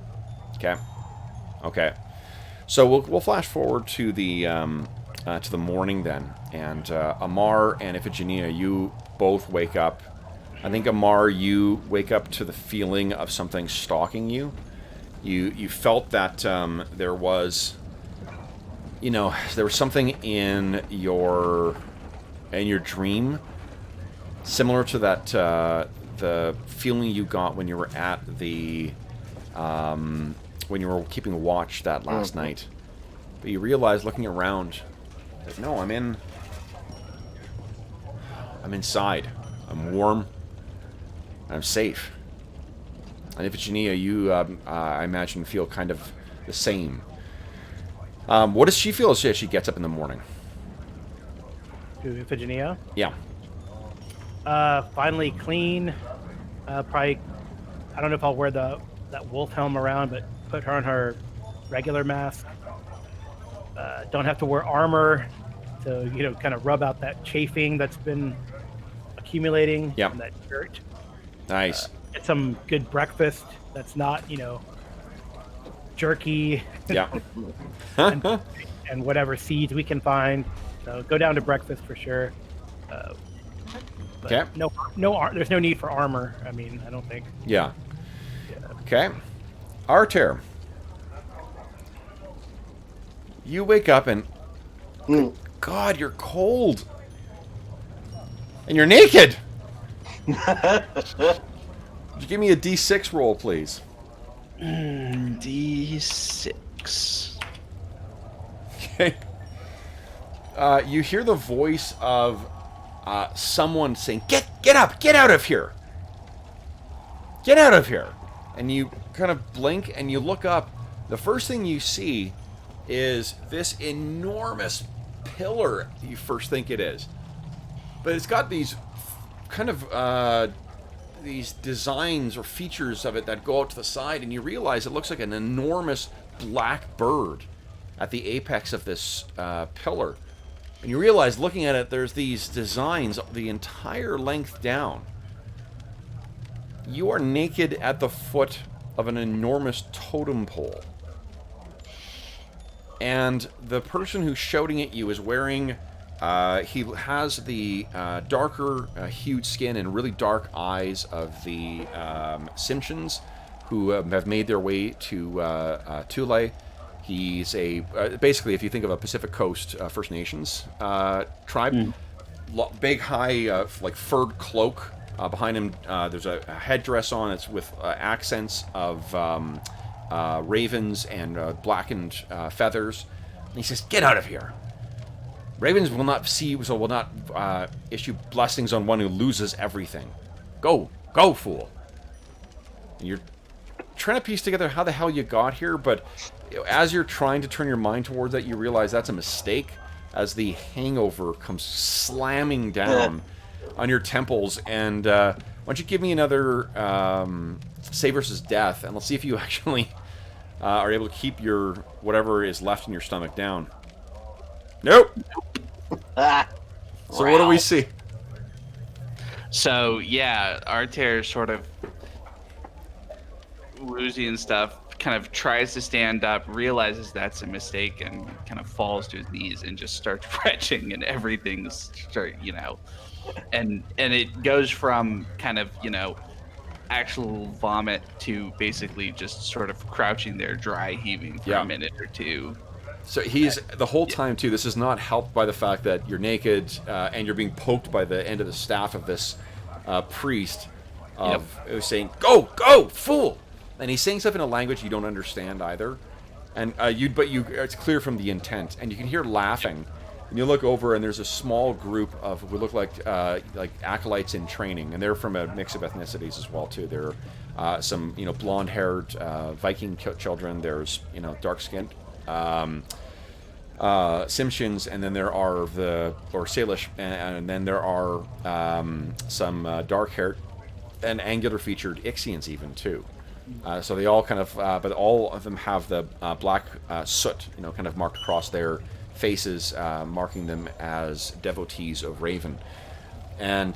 Okay. Okay. So we'll flash forward to the morning then, and Amar and Iphigenia, you both wake up. I think Amar, you wake up to the feeling of something stalking you. You felt that there was something in your dream similar to that the feeling you got when you were at the when you were keeping watch that last night. But you realize, looking around, that no, I'm inside. I'm warm. I'm safe. And Iphigenia, you, I imagine, feel kind of the same. What does she feel as she gets up in the morning?
To Iphigenia?
Yeah.
Finally clean. Probably, I don't know if I'll wear that wolf helm around, but put her on her regular mask. Don't have to wear armor to, kind of rub out that chafing that's been accumulating
Yep.
in that dirt.
Nice.
Get some good breakfast that's not, jerky.
Yeah.
and whatever seeds we can find. So go down to breakfast for sure.
Okay.
There's no need for armor. I mean, I don't think.
Yeah.
Yeah.
Okay. Arter. You wake up and... God, you're cold. And you're naked. Would you give me a D6 roll, please?
D6.
Okay. You hear the voice of someone saying, Get up! Get out of here! Get out of here! And you kind of blink and you look up. The first thing you see is this enormous pillar, you first think it is. But it's got these kind of these designs or features of it that go out to the side, and you realize it looks like an enormous black bird at the apex of this pillar. And you realize, looking at it, there's these designs the entire length down. You are naked at the foot of an enormous totem pole. And the person who's shouting at you is wearing... he has the darker hued skin and really dark eyes of the Simshans, who have made their way to Thule. He's a basically, if you think of a Pacific Coast First Nations tribe, big, high, like furred cloak Behind him, there's a headdress on. It's with accents of ravens and blackened feathers. And he says, "Get out of here. Ravens will not issue blessings on one who loses everything. Go, fool." And you're trying to piece together how the hell you got here, but as you're trying to turn your mind towards that, you realize that's a mistake as the hangover comes slamming down on your temples. And why don't you give me another save versus death, and let's see if you actually are able to keep your whatever is left in your stomach down. Nope. So what do we see?
So yeah, Arter sort of woozy and stuff, kind of tries to stand up, realizes that's a mistake, and kind of falls to his knees and just starts retching, and everything's and it goes from kind of actual vomit to basically just sort of crouching there, dry heaving for a minute or two. So
he's the whole time too. This is not helped by the fact that you're naked and you're being poked by the end of the staff of this priest who's saying, "Go, fool!" And he's saying stuff in a language you don't understand either. And it's clear from the intent, and you can hear laughing. And you look over, and there's a small group of what look like acolytes in training, and they're from a mix of ethnicities as well too. There are some blonde-haired Viking children. There's dark-skinned Simshins, and then there are Salish, and then there are some dark-haired and angular-featured Ixians even too. So they all kind of, but all of them have the black soot, kind of marked across their faces, marking them as devotees of Raven. And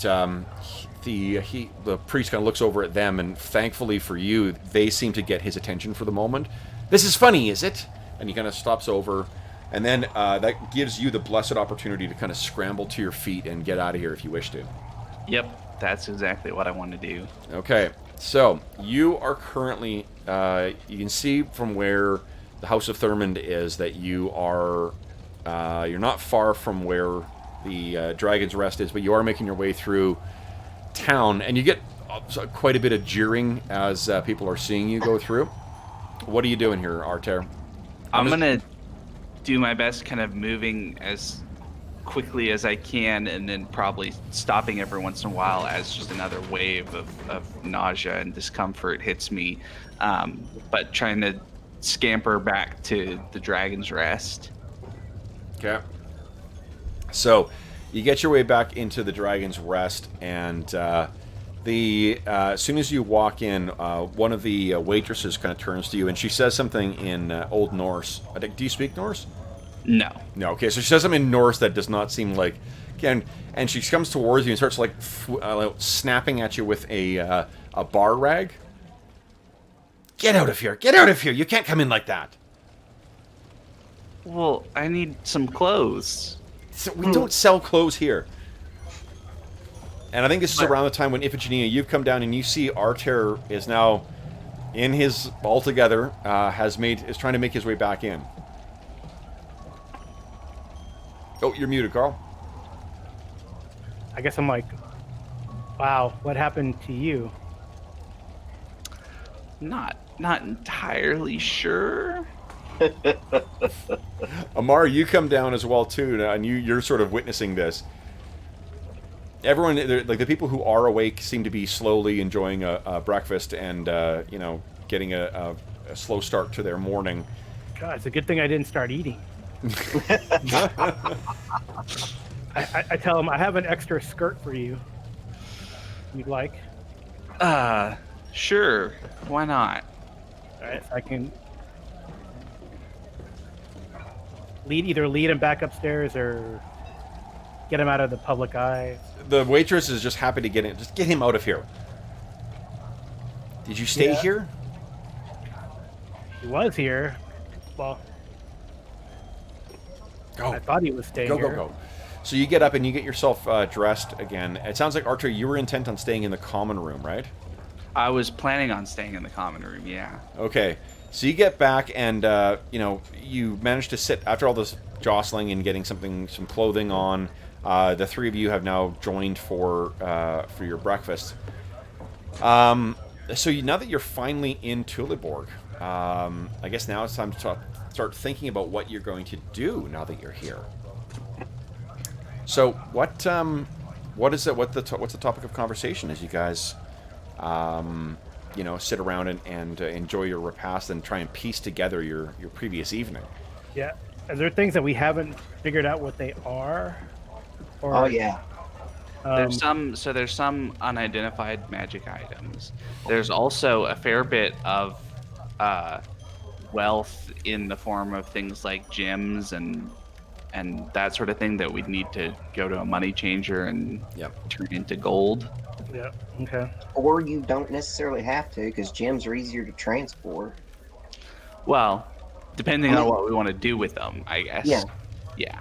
the priest kind of looks over at them, and thankfully for you, they seem to get his attention for the moment. "This is funny, is it?" And he kind of stops over, and then that gives you the blessed opportunity to kind of scramble to your feet and get out of here if you wish to.
Yep, that's exactly what I want to do.
Okay, so you are currently, you can see from where the House of Thurmond is that you are, you're not far from where the Dragon's Rest is, but you are making your way through town, and you get quite a bit of jeering as people are seeing you go through. What are you doing here, Arter?
I'm going to do my best kind of moving as quickly as I can, and then probably stopping every once in a while as just another wave of nausea and discomfort hits me, but trying to scamper back to the Dragon's Rest.
Okay. So you get your way back into the Dragon's Rest, and as soon as you walk in, one of the waitresses kind of turns to you, and she says something in Old Norse. Do you speak Norse?
No.
No. Okay, so she says something in Norse that does not seem like, and she comes towards you and starts snapping at you with a bar rag. "Get out of here! Get out of here! You can't come in like that."
Well, I need some clothes.
So we don't sell clothes here. And I think this is around the time when Iphigenia, you've come down and you see Arter is now in his altogether, is trying to make his way back in. Oh, you're muted, Carl.
I guess I'm like, wow, what happened to you?
Not entirely sure.
Amar, you come down as well too, and you're sort of witnessing this. Everyone, like the people who are awake, seem to be slowly enjoying a breakfast and getting a slow start to their morning.
God, it's a good thing I didn't start eating. I tell him I have an extra skirt for you. You'd like?
Sure. Why not?
All right, so I can either lead him back upstairs or get him out of the public eye.
The waitress is just happy to get in. Just get him out of here. Did you stay here?
He was here. Well,
go.
I thought he was staying here.
Go. So you get up and you get yourself dressed again. It sounds like, Arter, you were intent on staying in the common room, right?
I was planning on staying in the common room, yeah.
Okay. So you get back and, you manage to sit, after all this jostling and getting some clothing on, The three of you have now joined for your breakfast. So now that you're finally in Tuleborg, I guess now it's time to start thinking about what you're going to do now that you're here. So what's the topic of conversation as you guys, sit around and enjoy your repast and try and piece together your previous evening?
Yeah. Are there things that we haven't figured out what they are? Or,
Oh yeah.
There's some unidentified magic items. There's also a fair bit of wealth in the form of things like gems and that sort of thing that we'd need to go to a money changer and turn into gold.
Yeah. Okay.
Or you don't necessarily have to, because gems are easier to transport.
Well, depending on what we want to do with them, I guess.
Yeah.
Yeah.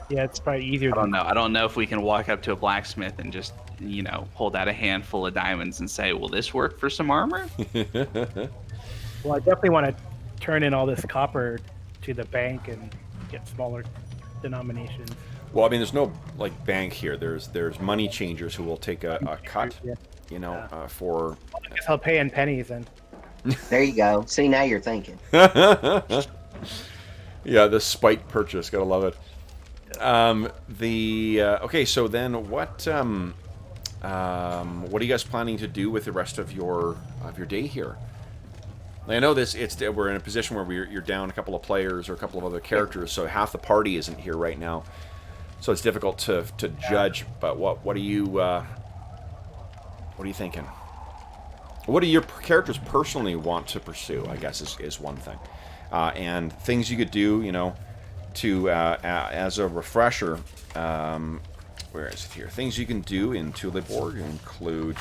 Yeah, it's probably easier.
I don't know if we can walk up to a blacksmith and just, hold out a handful of diamonds and say, "Will this work for some armor?"
Well, I definitely want to turn in all this copper to the bank and get smaller denominations.
Well, I mean, there's no bank here. There's money changers who will take a cut, for.
I guess I'll pay in pennies and.
There you go. See, now you're thinking.
Yeah, the spike purchase. Gotta love it. Okay, so then what are you guys planning to do with the rest of your day here? I know we're in a position where you're down a couple of players or a couple of other characters, so half the party isn't here right now, so it's difficult to judge. But what are you thinking? What do your characters personally want to pursue? I guess is one thing, and things you could do, to as a refresher. Where is it here? Things you can do in Tuleborg include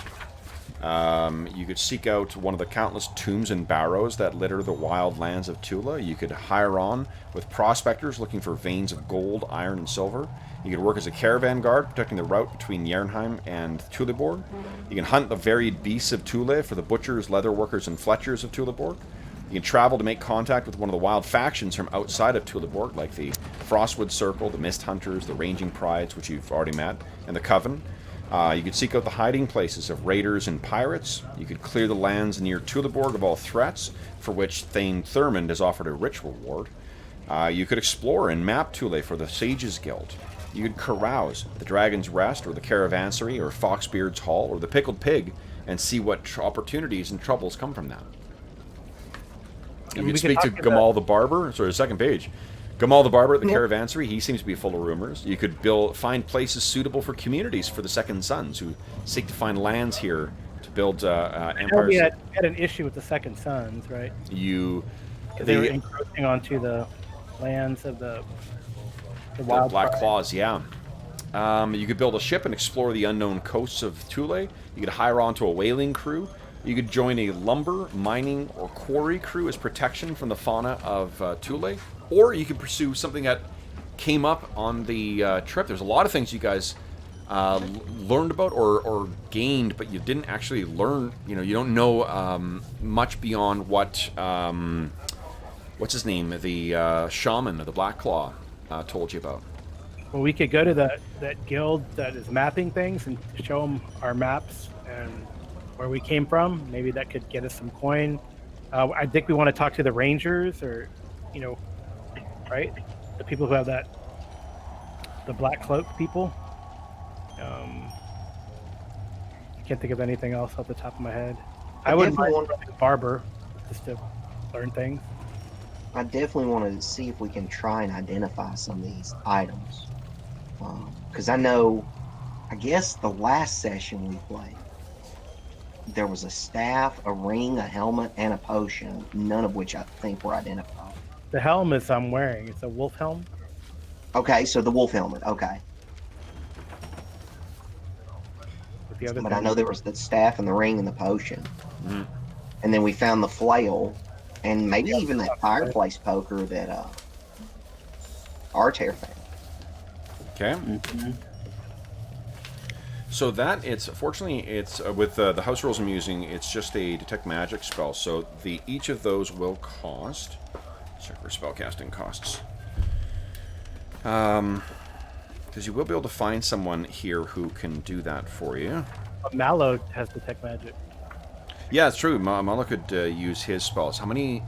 you could seek out one of the countless tombs and barrows that litter the wild lands of Tula. You could hire on with prospectors looking for veins of gold, iron, and silver. You could work as a caravan guard, protecting the route between Jernheim and Tuleborg. You can hunt the varied beasts of Thule for the butchers, leather workers, and fletchers of Tuleborg. You can travel to make contact with one of the wild factions from outside of Tuleborg, like the Frostwood Circle, the Mist Hunters, the Ranging Prides, which you've already met, and the Coven. You could seek out the hiding places of raiders and pirates. You could clear the lands near Tuleborg of all threats, for which Thane Thurmond has offered a rich reward. You could explore and map Thule for the Sages Guild. You could carouse the Dragon's Rest, or the Caravansary, or Foxbeard's Hall, or the Pickled Pig, and see what opportunities and troubles come from that. You could speak to Gamal the Barber. Sorry, second page. Gamal the Barber at the Caravansary. He seems to be full of rumors. You could find places suitable for communities for the Second Sons who seek to find lands here to build empires.
We had an issue with the Second Sons, right? They were encroaching onto the lands of the wild
Black Claws. Yeah. You could build a ship and explore the unknown coasts of Thule. You could hire onto a whaling crew. You could join a lumber, mining, or quarry crew as protection from the fauna of Thule. Or you could pursue something that came up on the trip. There's a lot of things you guys learned about or gained, but you didn't actually learn. You don't know much beyond what, what's his name? The shaman of the Black Claw told you about.
Well, we could go to that guild that is mapping things and show them our maps and where we came from. Maybe that could get us some coin. I think we want to talk to the Rangers, or right, the people who have the black cloak people. I can't think of anything else off the top of my head. I would want a barber just to learn things.
I definitely want to see if we can try and identify some of these items, because I guess the last session we played, there was a staff, a ring, a helmet, and a potion, none of which I think were identified.
The helm is I'm wearing. It's a wolf helm.
Okay, so the wolf helmet. Okay. But I know there was the staff and the ring and the potion.
Mm-hmm.
And then we found the flail and maybe even that fireplace poker that Artair found.
Okay.
Mm-hmm.
So that fortunately it's with the house rules I'm using, it's just a detect magic spell. So each of those will cost. Check for spellcasting costs. Because you will be able to find someone here who can do that for you.
MacLeod has detect magic.
Yeah, it's true. Mala could use his spells. How many?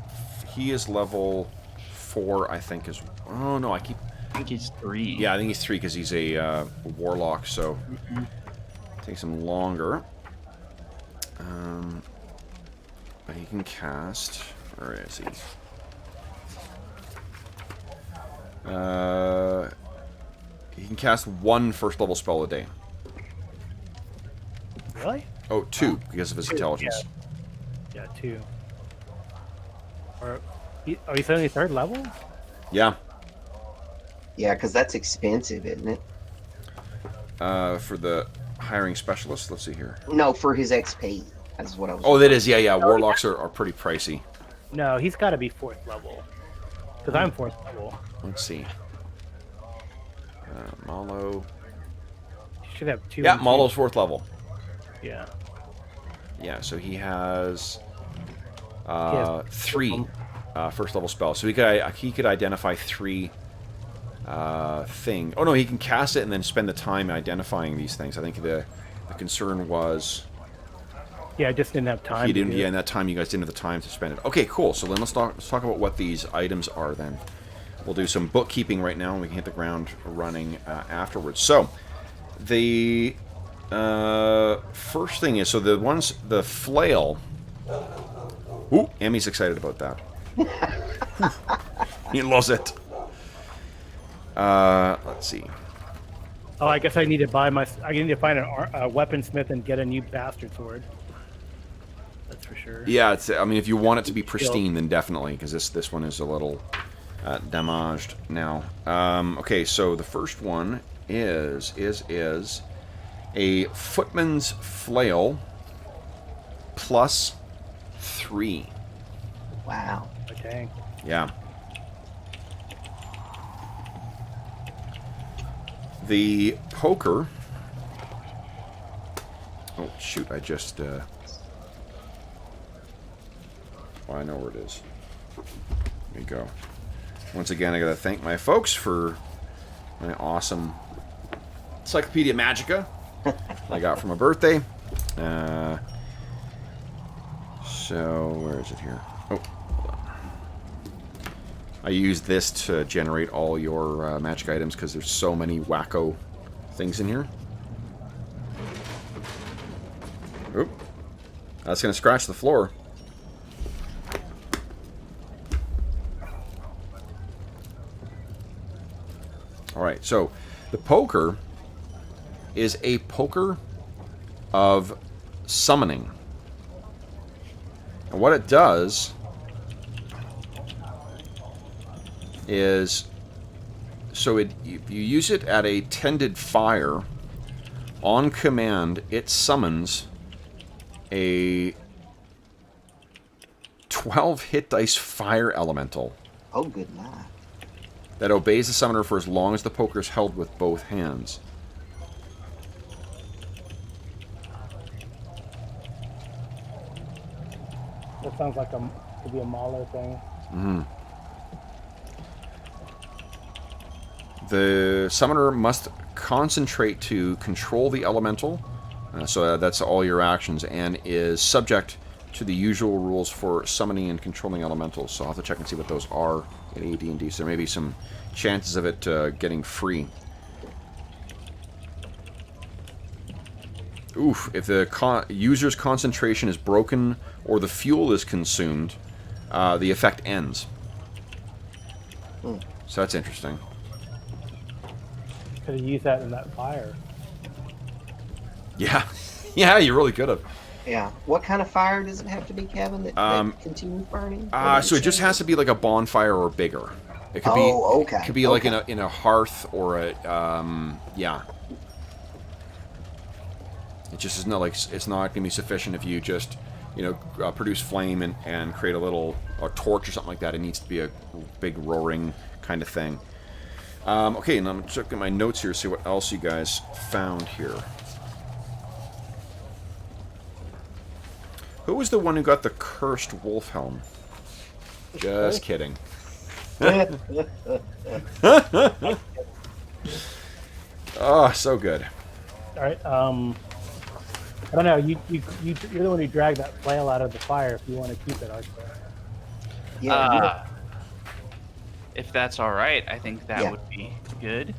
He is level 4, I think. Oh no,
I think he's 3.
Yeah, I think he's 3 because he's a warlock. So it takes him longer. But he can cast. Where is he? He can cast 1 first level spell a day.
Really?
Oh, 2 because of his intelligence.
Yeah, 2. He's only 3rd level?
Yeah.
Yeah, because that's expensive, isn't it?
For the hiring specialist, let's see here.
No, for his XP. That's what I was.
Oh, that is, yeah. Warlocks are pretty pricey.
No, he's got to be 4th level. Because I'm 4th level.
Let's see. Malo.
He should have 2.
Yeah, Malo's 4th level.
Yeah.
Yeah, so he has 3 first level spells. So he could identify 3 thing. Oh no, he can cast it and then spend the time identifying these things. I think the concern was
Yeah, I just didn't have time.
he didn't.
to do
Yeah,
it.
in that time you guys didn't have the time to spend it. Okay, cool. So then let's talk about what these items are. Then we'll do some bookkeeping right now, and we can hit the ground running afterwards. So the first thing is the flail. Ooh, Emmy's excited about that. He loves it. Let's see.
Oh, I guess I need to find a weaponsmith and get a new bastard sword. That's for sure.
Yeah, I mean, if you want it to be pristine, then definitely, because this one is a little damaged now. Okay, so the first one is a footman's flail plus 3.
Wow.
Okay.
Yeah. The poker. Oh shoot! I just. Oh, I know where it is. There you go. Once again, I gotta thank my folks for my awesome Encyclopedia Magica I got for my birthday. So where is it here? Oh, hold on. I use this to generate all your magic items because there's so many wacko things in here. Oop. That's going to scratch the floor. Alright, so the poker is a poker of summoning. And what it does is, so if you use it at a tended fire, on command, it summons a 12 hit dice fire elemental
Oh, good night.
that obeys the summoner for as long as the poker is held with both hands.
That sounds like could be a Mahler thing.
Mm-hmm. The summoner must concentrate to control the elemental, so that's all your actions, and is subject to the usual rules for summoning and controlling elementals. So I'll have to check and see what those are in AD&D. So there may be some chances of it getting free. Oof, if the user's concentration is broken or the fuel is consumed, the effect ends. So that's interesting.
Could have used that in that fire.
Yeah. Yeah, you really could have.
Yeah. What kind of fire does it have to be, Kevin, that continues burning?
So it just has to be like a bonfire or bigger. It could
okay.
It could be like in a hearth or a yeah. It just is not like it's not going to be sufficient if you just produce flame and create a torch or something like that. It needs to be a big roaring kind of thing. Okay, and I'm checking my notes here to see what else you guys found here. Who was the one who got the cursed wolf helm? Just kidding. Oh, so good.
All right. I don't know. You're the one who dragged that flail out of the fire. If you want to keep it, Arthur.
Yeah,
If that's all right, I think that
Yeah.
would be good.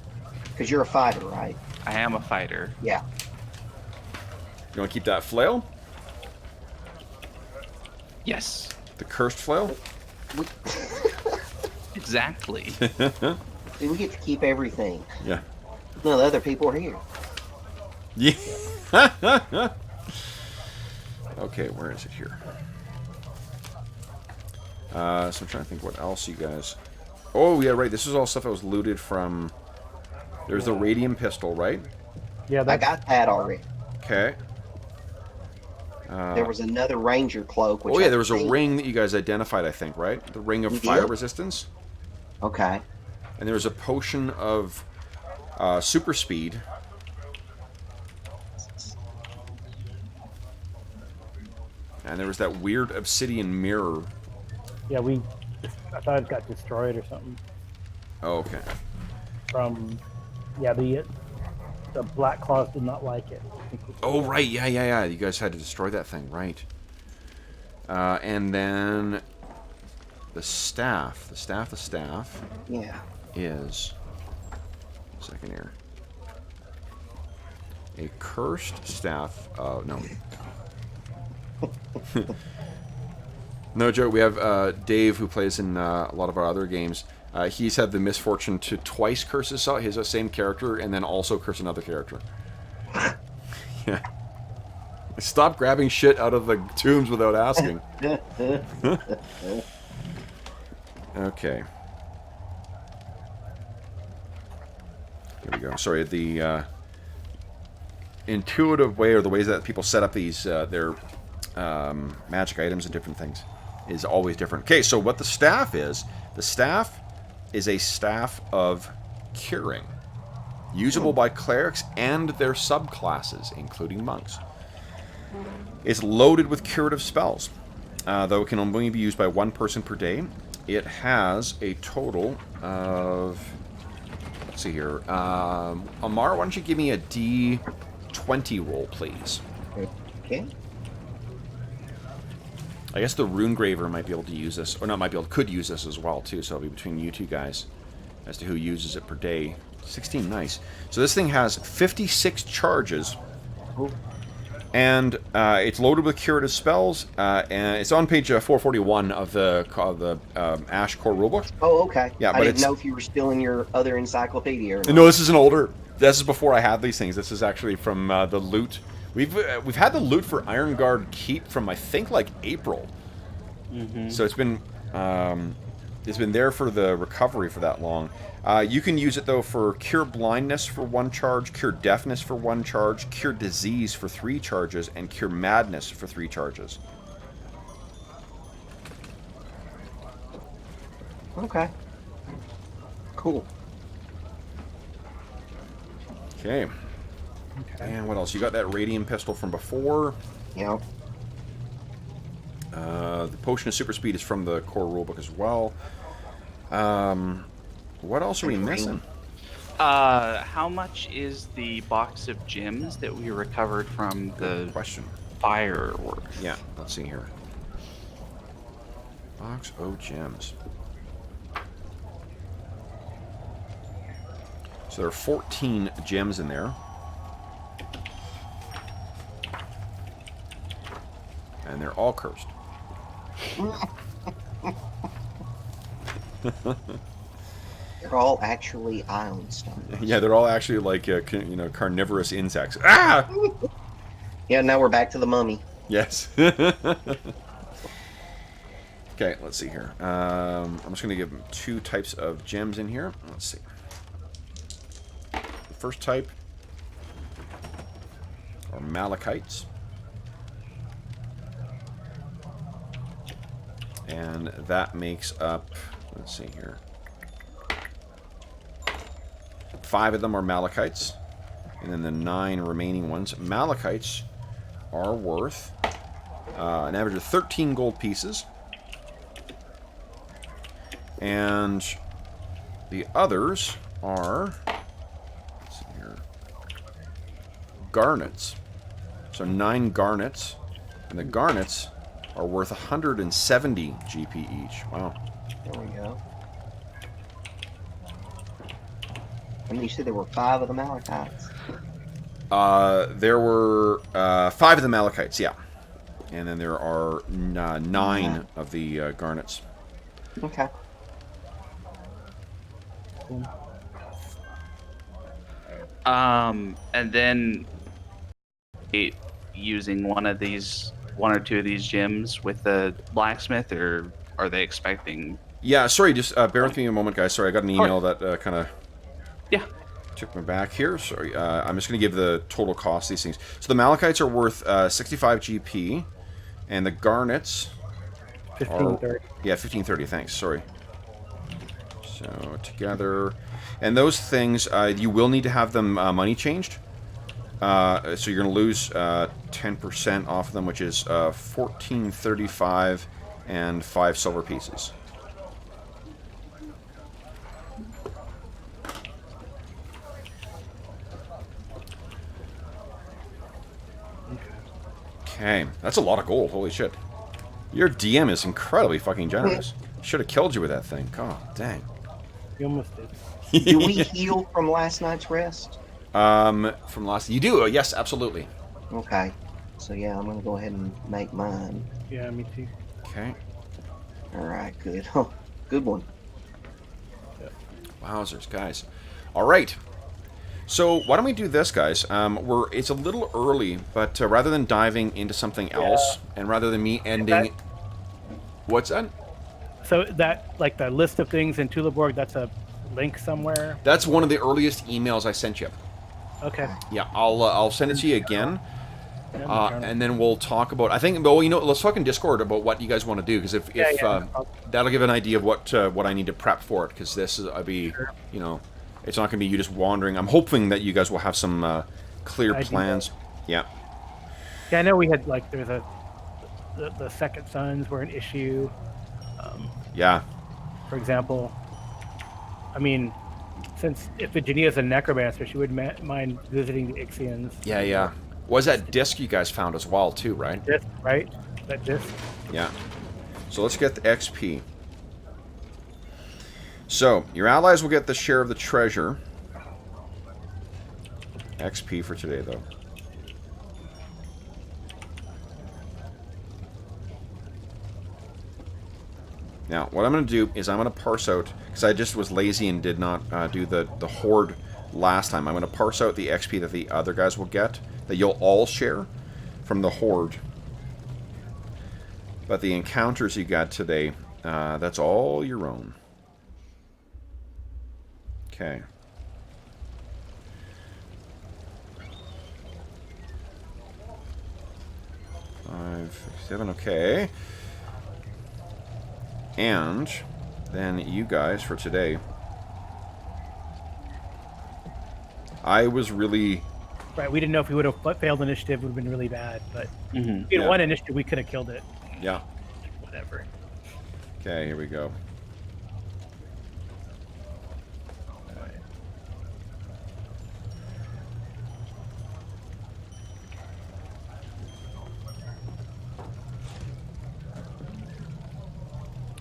because you're a fighter, right?
I am a fighter.
Yeah.
You want to keep that flail?
Yes,
The cursed flail?
We,
exactly.
we get to keep everything.
Yeah.
None of the other people are here.
Yeah. Okay, where is it here? So I'm trying to think what else you guys... Oh, yeah, right. This is all stuff that was looted from... There's the radium pistol, right?
Yeah,
I
that's,
got that already.
Okay.
There was another ranger cloak. Which
Oh, yeah,
I
there was a
think-
ring that you guys identified, I think, right? The ring of
We
fire
did?
resistance.
Okay.
And there was a potion of super speed. And there was that weird obsidian mirror.
yeah. I thought it got destroyed or something
Oh, okay.
from. Yeah, the Black Claws did not like it.
Oh, right. Yeah. You guys had to destroy that thing, right. And then the staff. The staff
Yeah.
is... Second here. A cursed staff. No. No joke. We have Dave, who plays in a lot of our other games. He's had the misfortune to twice curse his same character and then also curse another character. Yeah. Stop grabbing shit out of the tombs without asking. Okay. Here we go. Sorry, the intuitive way, or the ways that people set up these their magic items and different things, is always different. Okay, so what the staff is a staff of curing, usable by clerics and their subclasses, including monks. It's loaded with curative spells, though it can only be used by one person per day. It has a total of... Let's see here. Amar, why don't you give me a D20 roll, please?
Okay.
I guess the Runegraver might be able to use this, or not might be able, could use this as well, too, so it'll be between you two guys as to who uses it per day. 16, nice. So this thing has 56 charges, and it's loaded with curative spells, and it's on page 441 of the Ash Core Rulebook.
Oh, okay.
Yeah,
I
but
didn't
it's...
know if you were still in your other encyclopedia or not.
No, this is an older... This is before I had these things. This is actually from the loot. We've had the loot for Iron Guard Keep from, I think, like April.
Mm-hmm.
So it's been there for the recovery for that long. You can use it, though, for Cure Blindness for 1 charge, Cure Deafness for 1 charge, Cure Disease for 3 charges, and Cure Madness for 3 charges.
Okay. Cool.
Okay. And what else? You got that Radium Pistol from before.
Yeah.
The Potion of Super Speed is from the core rulebook as well. What else are we missing?
How much is the box of gems that we recovered from the
Good question.
fireworks?
Yeah, let's see here. Box of gems. So there are 14 gems in there. And they're all cursed.
They're all actually ion stones.
Yeah, they're all actually like carnivorous insects. Ah!
Yeah, now we're back to the mummy.
Yes. Okay, let's see here. I'm just going to give them 2 types of gems in here. Let's see. The first type are malachites. And that makes up, let's see here, 5 of them are malachites. And then the 9 remaining ones. Malachites are worth an average of 13 gold pieces. And the others are, let's see here, garnets. So 9 garnets. And the garnets are worth 170 GP each. Wow.
There we go. And you said there were 5 of the Malachites.
There were 5 of the Malachites, yeah. And then there are 9 of the garnets.
Okay.
Cool.
And then using one or two of these gems with the blacksmith, or are they expecting?
Yeah, sorry, just bear with me a moment, guys. Sorry, I got an email that kind of took me back here. Sorry, I'm just going to give the total cost of these things. So the Malachites are worth 65 GP, and the garnets
1530.
Yeah, 1530, thanks, sorry. So, together... And those things, you will need to have them money changed. So you're going to lose 10% off of them, which is 1435 and 5 silver pieces. Okay, that's a lot of gold, holy shit. Your DM is incredibly fucking generous. Should have killed you with that thing. God dang.
You almost did.
Do we heal from last night's rest?
From last... You do? Yes, absolutely.
Okay. So yeah, I'm gonna go ahead and make mine.
Yeah, me too.
Okay.
Alright, good. Oh, good one.
Wowzers, guys. Alright. So, why don't we do this, guys? It's a little early, but rather than diving into something else, and rather than me ending... What's that?
So that, like the list of things in Tula Borg, that's a link somewhere?
That's one of the earliest emails I sent you.
Okay.
Yeah, I'll send it to you again. And then we'll talk about... I think, well, let's talk in Discord about what you guys want to do, because if that'll give an idea of what I need to prep for it, because this is, it's not going to be you just wandering. I'm hoping that you guys will have some clear plans. Yeah.
Yeah, I know we had, like, there's the Second Sons were an issue.
Yeah.
For example, I mean, since Iphigenia's a necromancer, she wouldn't mind visiting the Ixians.
Yeah. Was that disc you guys found as well, too, right?
Disc, right? That disc.
Yeah. So let's get the XP. So, your allies will get the share of the treasure. XP for today, though. Now, what I'm going to do is I'm going to parse out, because I just was lazy and did not do the horde last time. I'm going to parse out the XP that the other guys will get, that you'll all share from the horde. But the encounters you got today, that's all your own. Okay. Five, 7, okay. And then you guys for today. I was really...
Right, we didn't know if we would have failed initiative, it would have been really bad, but if we had one initiative, we could have killed it.
Yeah.
Whatever.
Okay, here we go.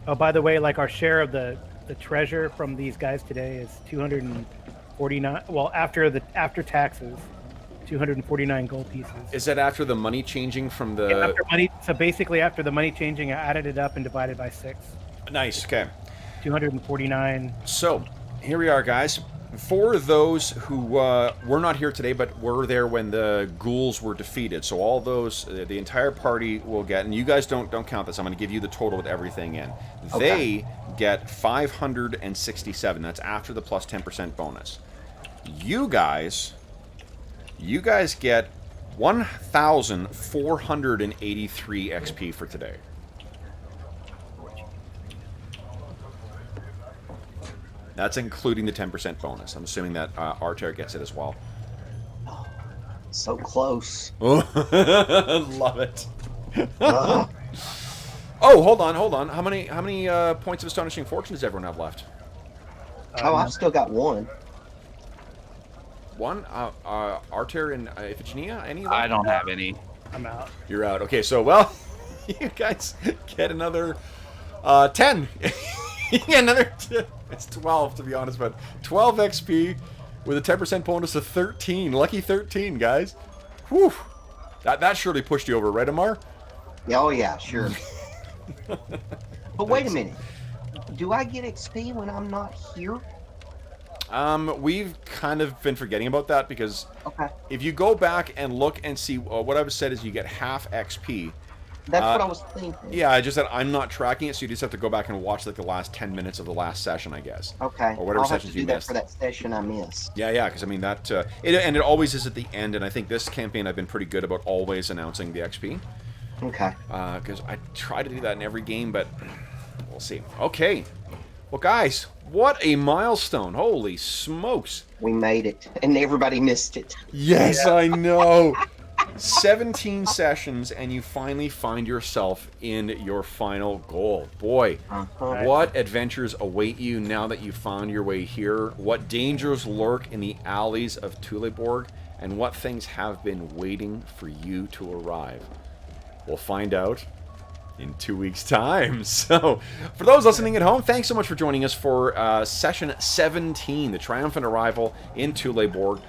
Oh, by the way, like our share of the treasure from these guys today is 249. Well, after taxes, 249 gold pieces.
Is that after the money changing from the...
Yeah, after money. So basically, after the money changing, I added it up and divided by 6.
Nice. Okay.
249.
So here we are, guys. For those who were not here today, but were there when the ghouls were defeated, so all those, the entire party will get, and you guys don't count this. I'm going to give you the total with everything in.
Okay.
They get 567. That's after the plus 10% bonus. You guys get 1,483 XP for today. That's including the 10% bonus. I'm assuming that Archer gets it as well.
Oh, so close.
Love it. Oh, hold on. How many points of Astonishing Fortune does everyone have left?
I've still got 1.
one? Arter and Iphigenia? Any of them?
I don't have any.
I'm out.
You're out. Okay, so, well, you guys get another 10. Another, it's 12 to be honest, but 12 XP with a 10% bonus of 13. Lucky 13, guys. Whew. That surely pushed you over, right, Amar?
Oh yeah, sure. But wait a minute. Do I get XP when I'm not here?
We've kind of been forgetting about that because
Okay.
if you go back and look and see, what I've said is you get half XP.
That's what I was thinking.
Yeah, I just said I'm not tracking it, so you just have to go back and watch like the last 10 minutes of the last session, I guess.
Okay.
Or whatever
I'll have
sessions
to do
you
that
missed.
for that session I missed.
Yeah, because I mean that, and it always is at the end, and I think this campaign I've been pretty good about always announcing the XP.
Okay.
Because I try to do that in every game, but we'll see. Okay. Well, guys, what a milestone. Holy smokes.
We made it, and everybody missed it.
Yes, I know. 17 sessions, and you finally find yourself in your final goal. Boy, what adventures await you now that you've found your way here? What dangers lurk in the alleys of Thule Borg? And what things have been waiting for you to arrive? We'll find out in 2 weeks' time. So, for those listening at home, thanks so much for joining us for session 17, the triumphant arrival in Thule Borg.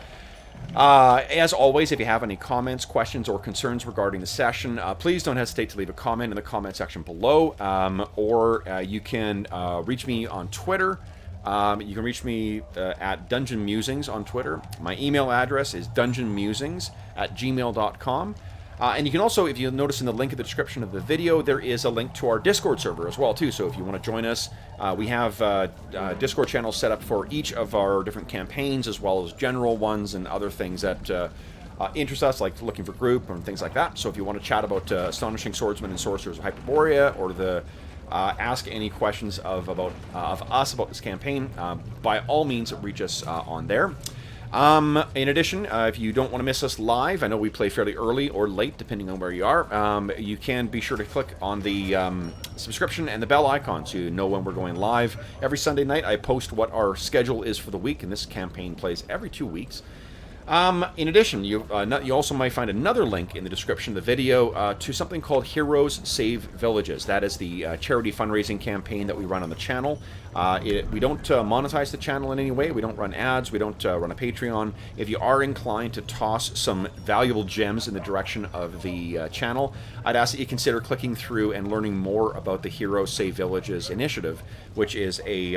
As always, if you have any comments, questions, or concerns regarding the session, please don't hesitate to leave a comment in the comment section below, or you can reach me on Twitter. You can reach me at Dungeon Musings on Twitter. My email address is dungeonmusings@gmail.com. And you can also, if you notice in the link in the description of the video, there is a link to our Discord server as well, too. So if you want to join us, we have Discord channels set up for each of our different campaigns, as well as general ones and other things that interest us, like looking for group and things like that. So if you want to chat about Astonishing Swordsmen and Sorcerers of Hyperborea, or the ask any questions of us about this campaign, by all means, reach us on there. In addition, if you don't want to miss us live, I know we play fairly early or late, depending on where you are, you can be sure to click on the subscription and the bell icon so you know when we're going live. Every Sunday night, I post what our schedule is for the week, and this campaign plays every 2 weeks. In addition, you also might find another link in the description of the video to something called Heroes Save Villages. That is the charity fundraising campaign that we run on the channel. We don't monetize the channel in any way. We don't run ads. We don't run a Patreon. If you are inclined to toss some valuable gems in the direction of the channel, I'd ask that you consider clicking through and learning more about the Heroes Save Villages initiative, which is a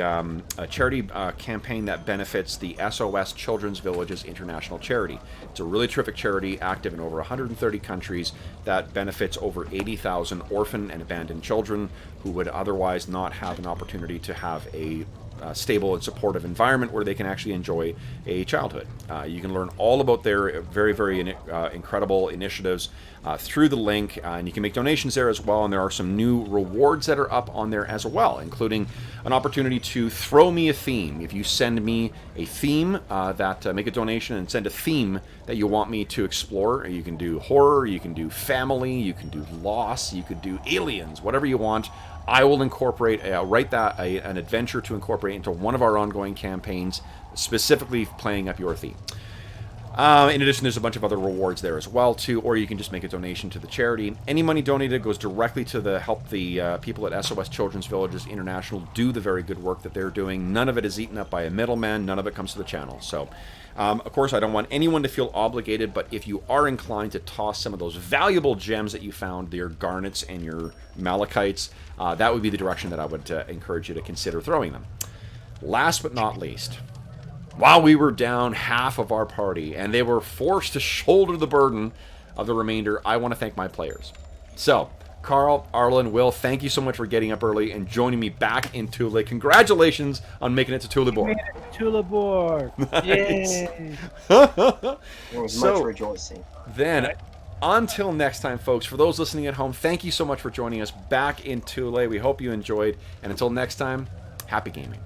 charity campaign that benefits the SOS Children's Villages International Charity. It's a really terrific charity, active in over 130 countries, that benefits over 80,000 orphan and abandoned children who would otherwise not have an opportunity to have a stable and supportive environment where they can actually enjoy a childhood. You can learn all about their very, very incredible initiatives through the link, and you can make donations there as well, and there are some new rewards that are up on there as well, including an opportunity to throw me a theme. If you send me a theme make a donation and send a theme that you want me to explore, you can do horror, you can do family, you can do loss, you could do aliens, whatever you want. I will incorporate, write an adventure to incorporate into one of our ongoing campaigns, specifically playing up your theme. In addition, there's a bunch of other rewards there as well, too, or you can just make a donation to the charity. Any money donated goes directly to help the people at SOS Children's Villages International do the very good work that they're doing. None of it is eaten up by a middleman. None of it comes to the channel. So, of course, I don't want anyone to feel obligated, but if you are inclined to toss some of those valuable gems that you found, your garnets and your malachites, that would be the direction that I would encourage you to consider throwing them. Last but not least, while we were down half of our party and they were forced to shoulder the burden of the remainder, I want to thank my players. So, Carl, Arlen, Will, thank you so much for getting up early and joining me back in Thule. Congratulations on making it to Thule Borg.
Thule Borg. Yay.
There was much rejoicing.
Then, until next time, folks, for those listening at home, thank you so much for joining us back in Thule. We hope you enjoyed. And until next time, happy gaming.